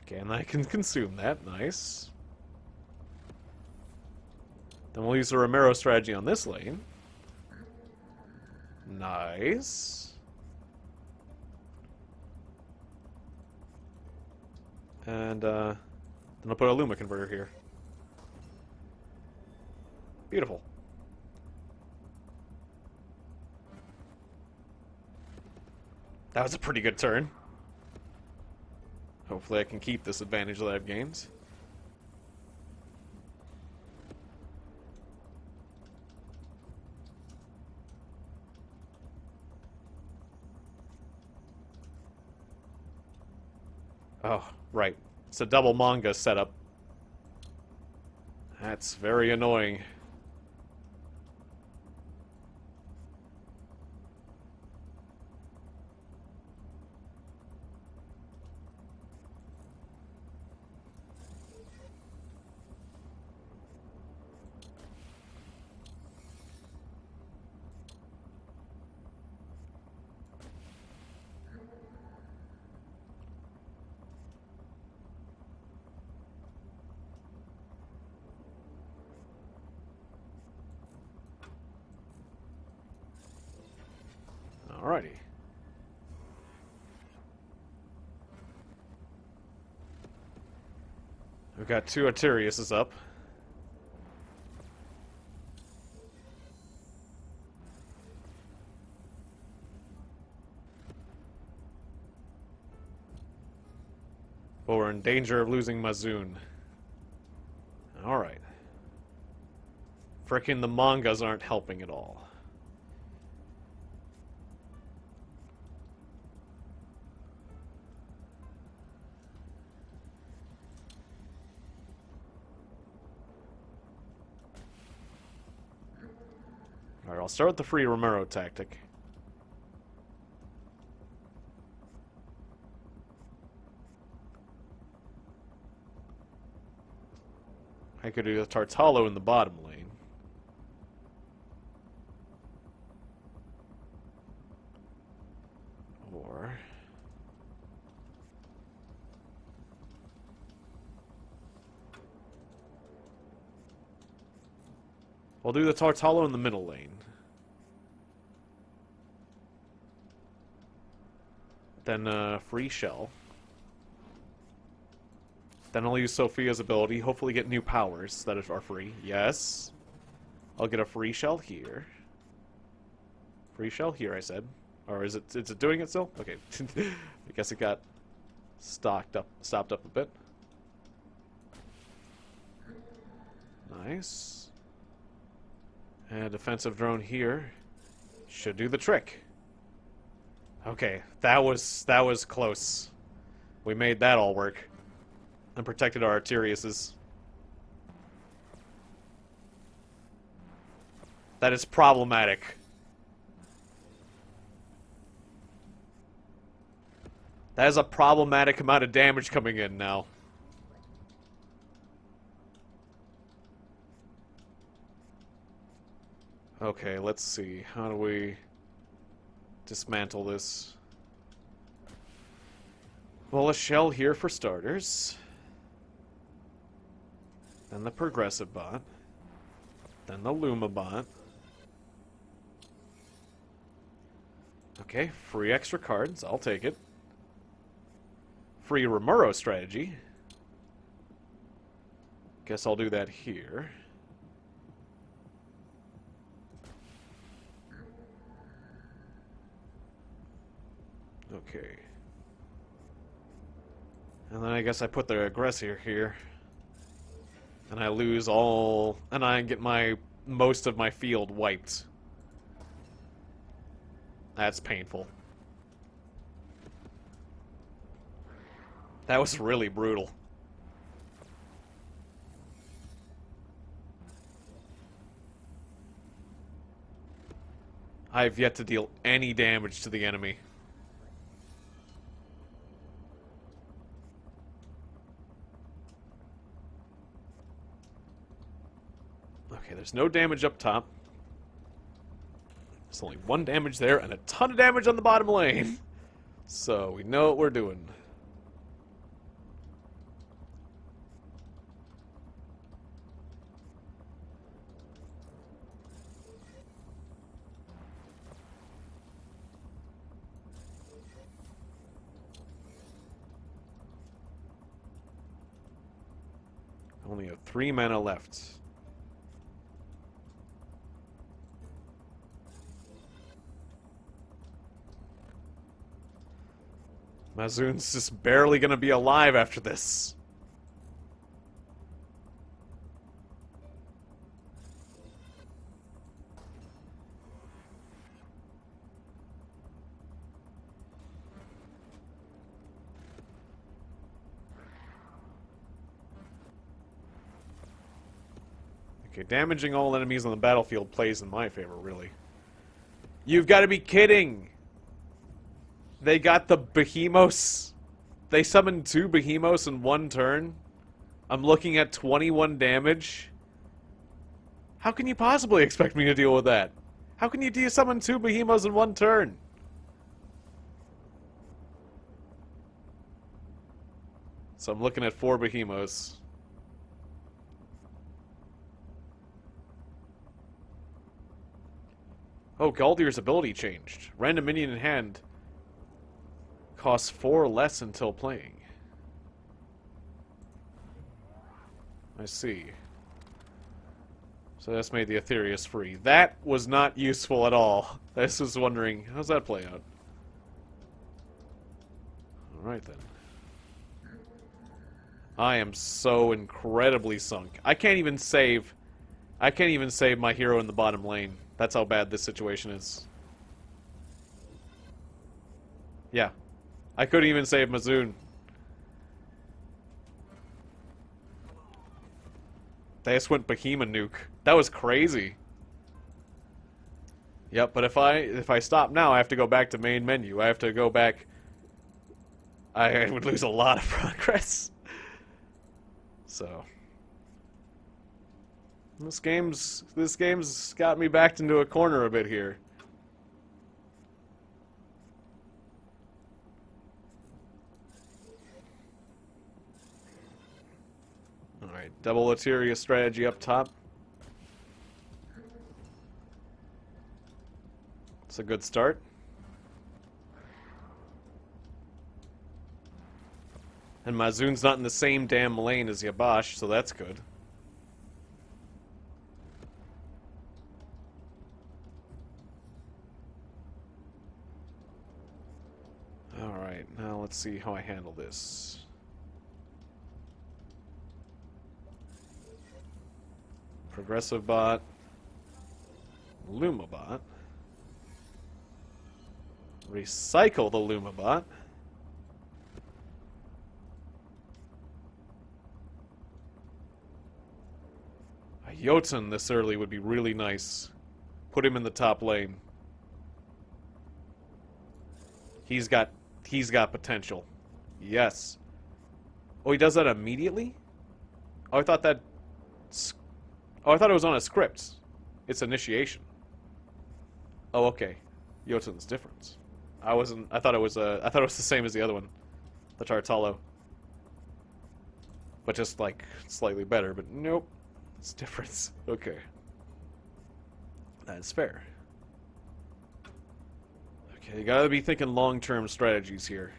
Okay, and I can consume that. Nice. Then we'll use the Romero strategy on this lane. Nice. And then I'll put a Luma converter here. Beautiful. That was a pretty good turn. Hopefully I can keep this advantage that I've gained. Oh, right. It's a double manga setup. That's very annoying. Alrighty. We've got two Arteriuses up. But we're in danger of losing Mazoon. Alright. Frickin' the mangas aren't helping at all. Alright, I'll start with the free Romero tactic. I could do the Tartalo in the bottom lane. Or... we'll do the Tartalo in the middle lane. Then, free shell. Then I'll use Sophia's ability, hopefully get new powers that are free. Yes. I'll get a free shell here. Free shell here, I said. Or is it doing it still? Okay. I guess it got stopped up a bit. Nice. And a defensive drone here should do the trick. Okay, that was close. We made that all work. And protected our Arteriuses. That is problematic. That is a problematic amount of damage coming in now. Okay, let's see. How do we dismantle this? Well, a shell here for starters. Then the progressive bot. Then the Luma bot. Okay, free extra cards. I'll take it. Free Romero strategy. Guess I'll do that here. Okay. And then I guess I put the aggressor here. And I lose all... and I get most of my field wiped. That's painful. That was really brutal. I've yet to deal any damage to the enemy. Okay, there's no damage up top. There's only one damage there and a ton of damage on the bottom lane. So we know what we're doing. Only have 3 mana left. Mazoon's just barely gonna be alive after this. Okay, damaging all enemies on the battlefield plays in my favor, really. You've got to be kidding! They got the behemoths. They summoned 2 behemoths in 1 turn. I'm looking at 21 damage. How can you possibly expect me to deal with that? How can you summon 2 behemoths in 1 turn? So I'm looking at 4 behemoths. Oh, Galdier's ability changed. Random minion in hand costs 4 less until playing. I see. So that's made the Aetherius free. That was not useful at all. I just was wondering, how's that play out? Alright then. I am so incredibly sunk. I can't even save my hero in the bottom lane. That's how bad this situation is. Yeah. I couldn't even save Mazoon. They just went Behemoth nuke. That was crazy. Yep, but if I stop now, I have to go back to main menu. I have to go back. I would lose a lot of progress. So this game's got me backed into a corner a bit here. Alright, double Aetherius strategy up top. It's a good start. And Mazoon's not in the same damn lane as Yabash, so that's good. Alright, now let's see how I handle this. Progressive bot. Lumabot. Recycle the Lumabot. A Jotun this early would be really nice. Put him in the top lane. He's got potential. Yes. Oh, he does that immediately? Oh, I thought it was on a script. It's initiation. Oh, okay. Jotun's different. I thought it was the same as the other one. The Tartalo. But just like slightly better, but nope. It's different. Okay. That's fair. Okay, you gotta be thinking long-term strategies here.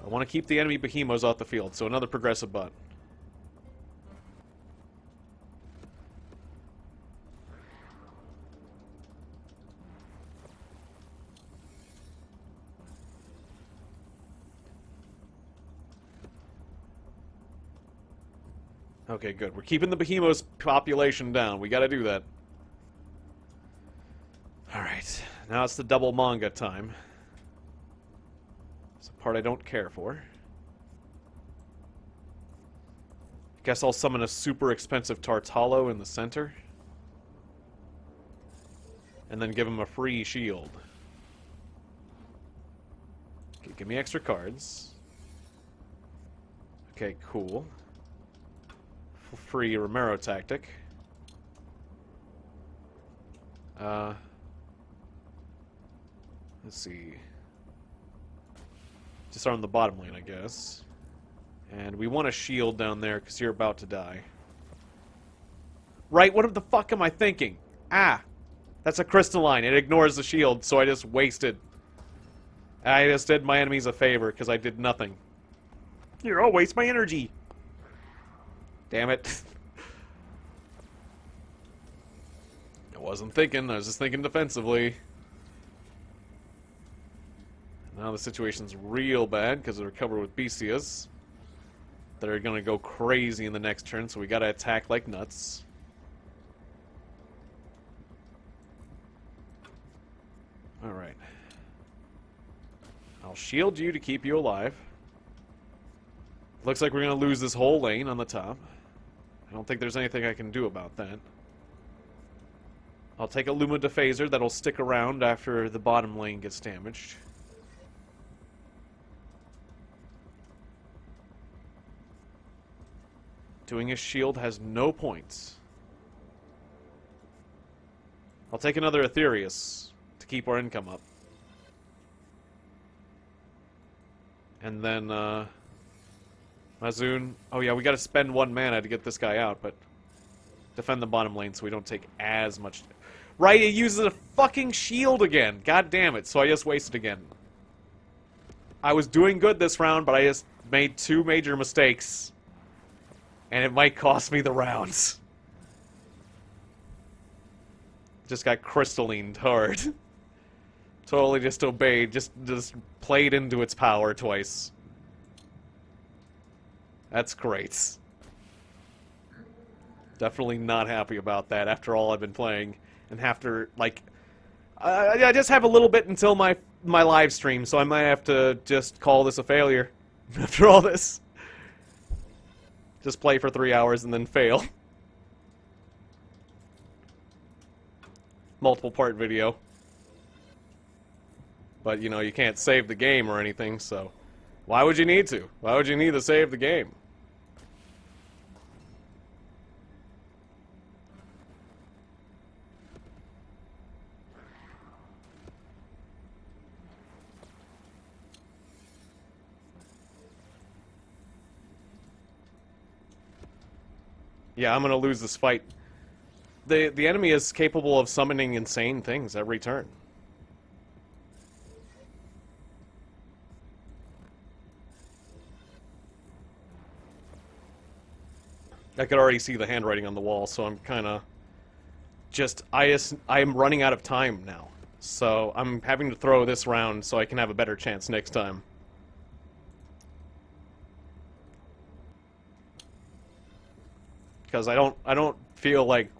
I want to keep the enemy behemoths off the field, so another progressive bot. Okay, good. We're keeping the behemoths population down. We gotta do that. Alright, now it's the double manga time. It's a part I don't care for. Guess I'll summon a super expensive Tartalo in the center. And then give him a free shield. Okay, give me extra cards. Okay, cool. Free Romero tactic. Let's see. Disarm the bottom lane, I guess. And we want a shield down there because you're about to die. Right, what the fuck am I thinking? Ah! That's a crystalline. It ignores the shield, so I just wasted. I just did my enemies a favor because I did nothing. Here, I'll waste my energy. Damn it. I wasn't thinking. I was just thinking defensively. Now the situation's real bad because they're covered with bestias that are going to go crazy in the next turn, so we got to attack like nuts. Alright. I'll shield you to keep you alive. Looks like we're going to lose this whole lane on the top. I don't think there's anything I can do about that. I'll take a Luma Dephaser that'll stick around after the bottom lane gets damaged. Doing a shield has no points. I'll take another Aetherius to keep our income up. And then, Mazoon. Oh yeah, we gotta spend 1 mana to get this guy out, but defend the bottom lane so we don't take as much. Right, it uses a fucking shield again. God damn it, so I just wasted again. I was doing good this round, but I just made 2 major mistakes. And it might cost me the rounds. Just got crystallined hard. Totally just obeyed. Just played into its power twice. That's great. Definitely not happy about that after all I've been playing. And after, like... I just have a little bit until my live stream, so I might have to just call this a failure. After all this. Just play for 3 hours and then fail. Multiple part video. But, you know, you can't save the game or anything, so... Why would you need to? Why would you need to save the game? Yeah, I'm gonna lose this fight. The enemy is capable of summoning insane things every turn. I could already see the handwriting on the wall, so I'm kind of just I am running out of time now. So I'm having to throw this round so I can have a better chance next time. Because I don't feel like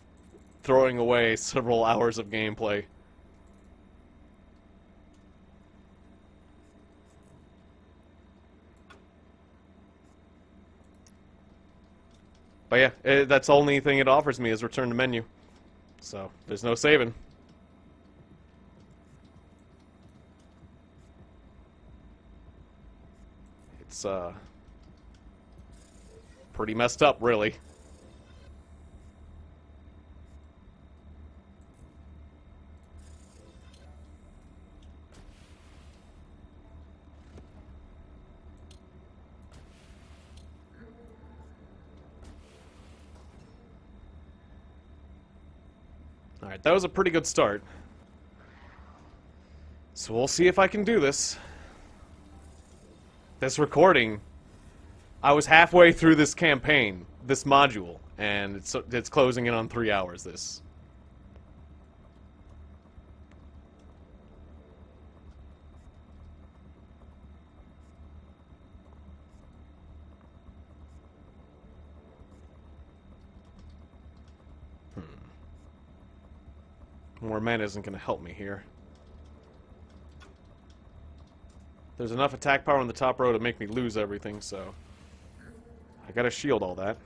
throwing away several hours of gameplay. But yeah, that's the only thing it offers me is return to menu. So, there's no saving. It's, pretty messed up, really. Alright, that was a pretty good start. So we'll see if I can do this. This recording, I was halfway through this campaign, this module, and it's closing in on 3 hours, this. More mana isn't going to help me here. There's enough attack power on the top row to make me lose everything, so... I gotta shield all that.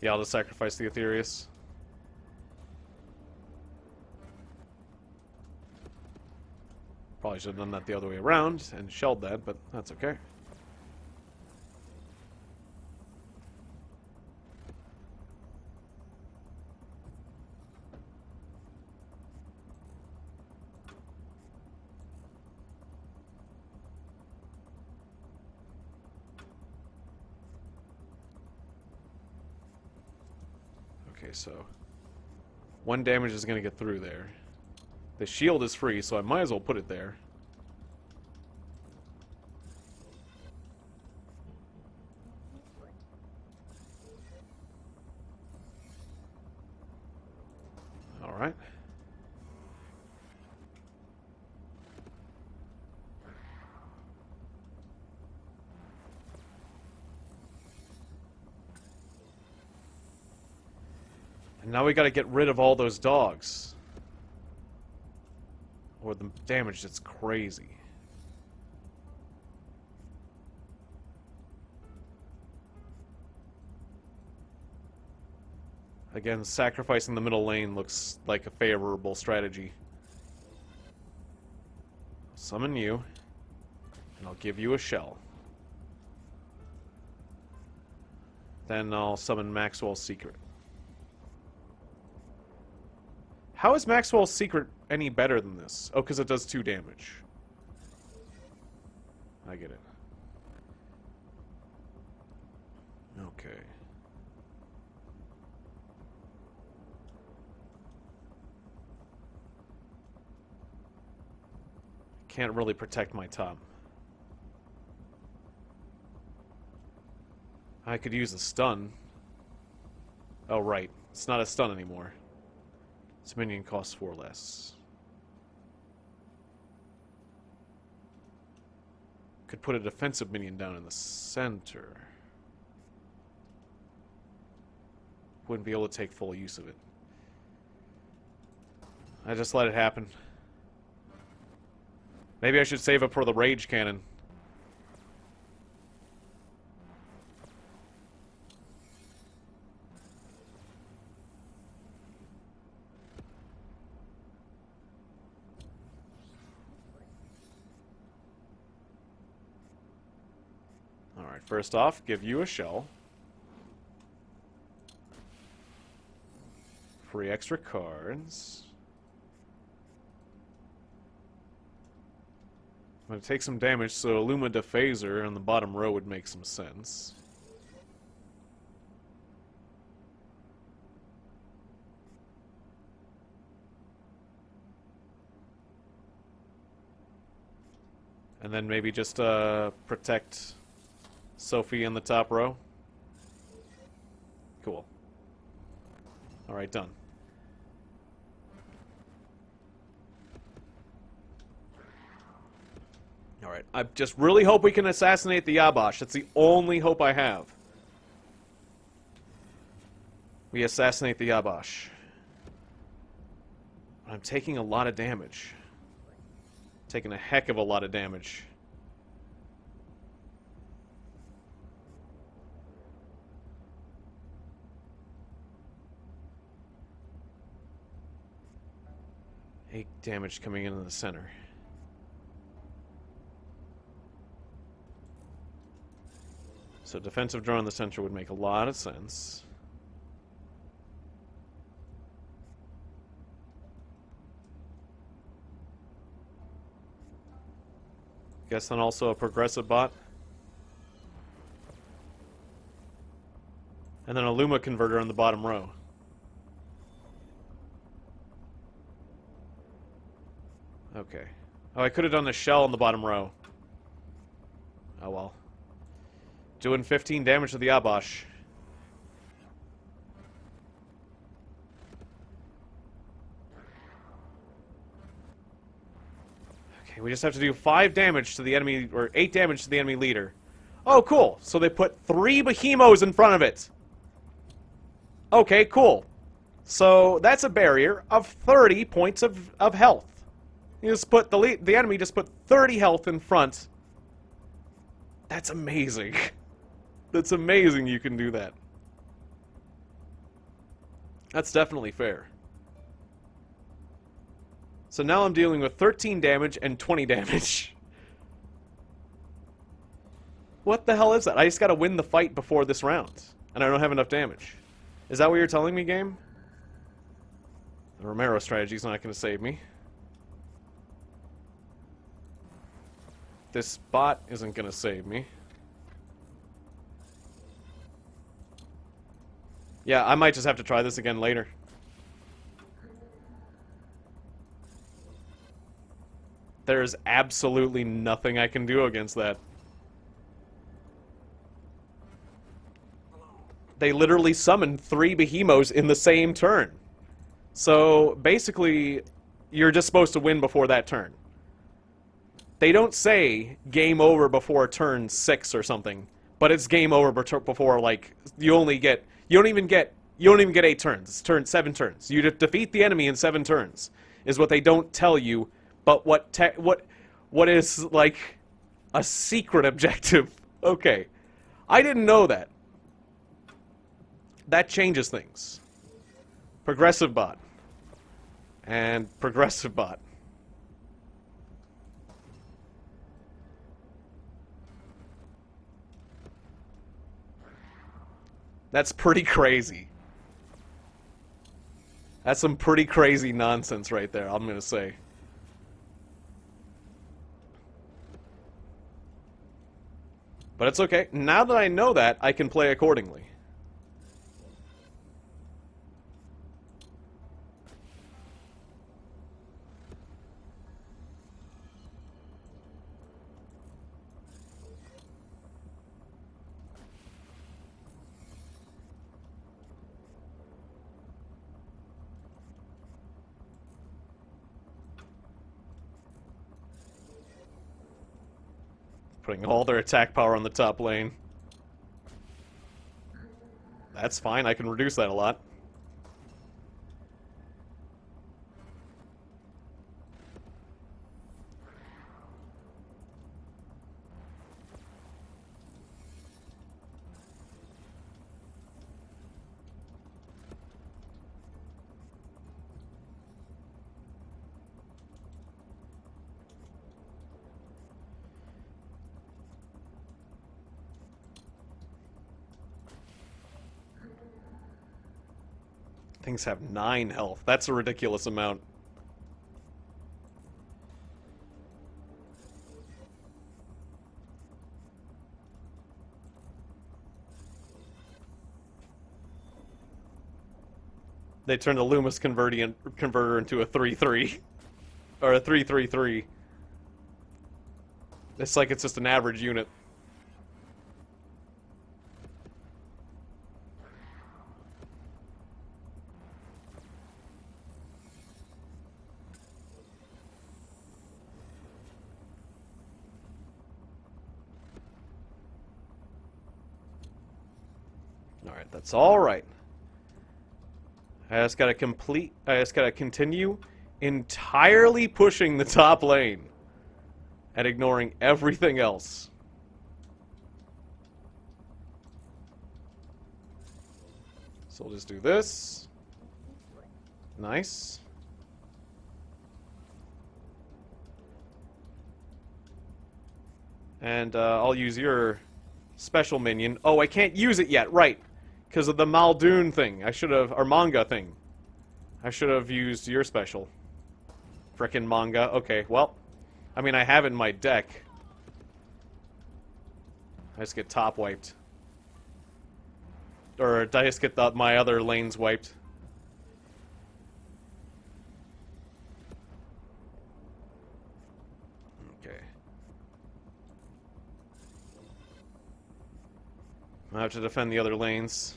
Yeah, I'll just sacrifice the Aetherius. Probably should have done that the other way around and shelled that, but that's okay. Okay, so 1 damage is going to get through there. The shield is free, so I might as well put it there. Alright. And now we gotta get rid of all those dogs. Or the damage that's crazy. Again, sacrificing the middle lane looks like a favorable strategy. Summon you, and I'll give you a shell. Then I'll summon Maxwell's Secret. How is Maxwell's Secret any better than this? Oh, because it does 2 damage. I get it. Okay. Can't really protect my top. I could use a stun. Oh, right. It's not a stun anymore. This minion costs 4 less. Could put a defensive minion down in the center. Wouldn't be able to take full use of it. I just let it happen. Maybe I should save up for the rage cannon. Alright, first off, give you a shell. Free extra cards. I'm going to take some damage, so Illuma Dephaser on the bottom row would make some sense. And then maybe just protect Sophie in the top row. Cool. Alright, done. Alright, I just really hope we can assassinate the Yabash. That's the only hope I have. We assassinate the Yabash. I'm taking a lot of damage. Taking a heck of a lot of damage. Eight damage coming into the center. So defensive draw in the center would make a lot of sense. Guess then also a progressive bot. And then a Luma converter on the bottom row. Okay. Oh, I could have done the shell on the bottom row. Oh well. Doing 15 damage to the Yabash. Okay, we just have to do 5 damage to the enemy, or 8 damage to the enemy leader. Oh, cool. So they put 3 Behemoths in front of it. Okay, cool. So that's a barrier of 30 points of health. You just put the enemy just put 30 health in front. That's amazing. That's amazing you can do that. That's definitely fair. So now I'm dealing with 13 damage and 20 damage. What the hell is that? I just gotta win the fight before this round. And I don't have enough damage. Is that what you're telling me, game? The Romero strategy's not gonna save me. This bot isn't gonna save me. Yeah, I might just have to try this again later. There's absolutely nothing I can do against that. They literally summoned 3 behemoths in the same turn. So, basically, you're just supposed to win before that turn. They don't say game over before turn 6 or something, but it's game over before, like, you don't even get 8 turns. It's 7 turns. You defeat the enemy in 7 turns, is what they don't tell you, but what is, like, a secret objective. Okay. I didn't know that. That changes things. Progressive bot. And progressive bot. That's pretty crazy. That's some pretty crazy nonsense right there, I'm gonna say. But it's okay. Now that I know that, I can play accordingly. Putting all their attack power on the top lane. That's fine, I can reduce that a lot. Things have 9 health. That's a ridiculous amount. They turned a Loomis converter into a 3-3. Or a 3-3-3. It's like it's just an average unit. Alright, that's alright. I just gotta continue entirely pushing the top lane and ignoring everything else. So we'll just do this. Nice. And I'll use your special minion. Oh, I can't use it yet, right. Because of the Muldoon thing. I should have... Or manga thing. I should have used your special. Frickin' manga. Okay, well. I mean, I have it in my deck. I just get top wiped. Or I just get my other lanes wiped. Okay. I have to defend the other lanes.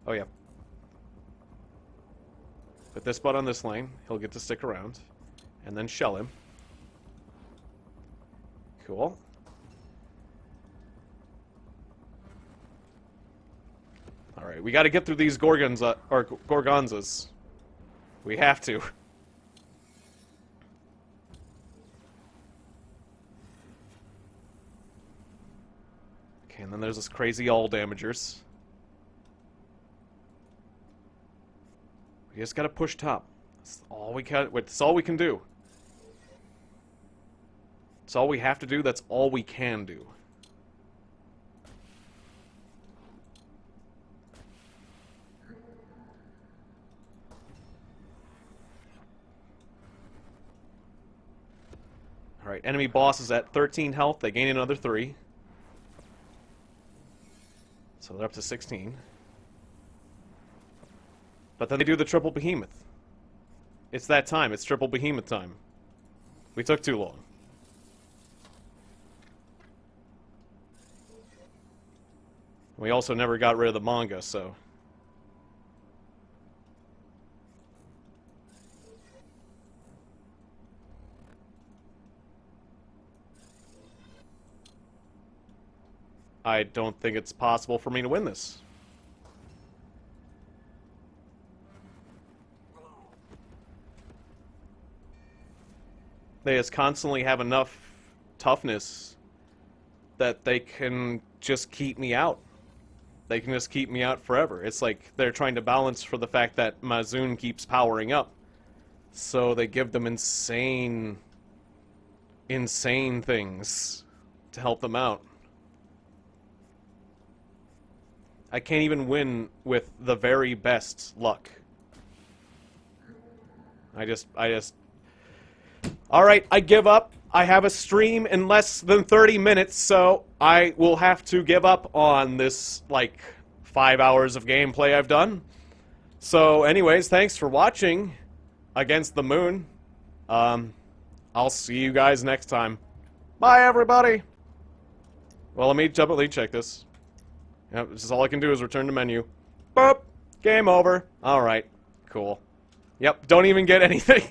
Oh, yeah. Put this bot on this lane. He'll get to stick around. And then shell him. Cool. Alright, we gotta get through these Gorgonzas. We have to. Okay, and then there's this crazy all-damagers. We just gotta push top. That's all we can. That's all we can do. That's all we have to do. That's all we can do. All right, enemy boss is at 13 health. They gain another 3. So they're up to 16. But then they do the triple behemoth. It's that time. It's triple behemoth time. We took too long. We also never got rid of the manga, so... I don't think it's possible for me to win this. They just constantly have enough toughness that they can just keep me out. They can just keep me out forever. It's like they're trying to balance for the fact that Mazun keeps powering up. So they give them insane things to help them out. I can't even win with the very best luck. I just... Alright, I give up. I have a stream in less than 30 minutes, so I will have to give up on this, like, 5 hours of gameplay I've done. So, anyways, thanks for watching Against the Moon. I'll see you guys next time. Bye, everybody! Well, let me check this. Yep, this is all I can do is return to menu. Boop! Game over. Alright, cool. Yep, don't even get anything.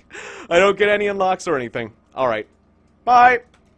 I don't get any unlocks or anything. Alright. Bye!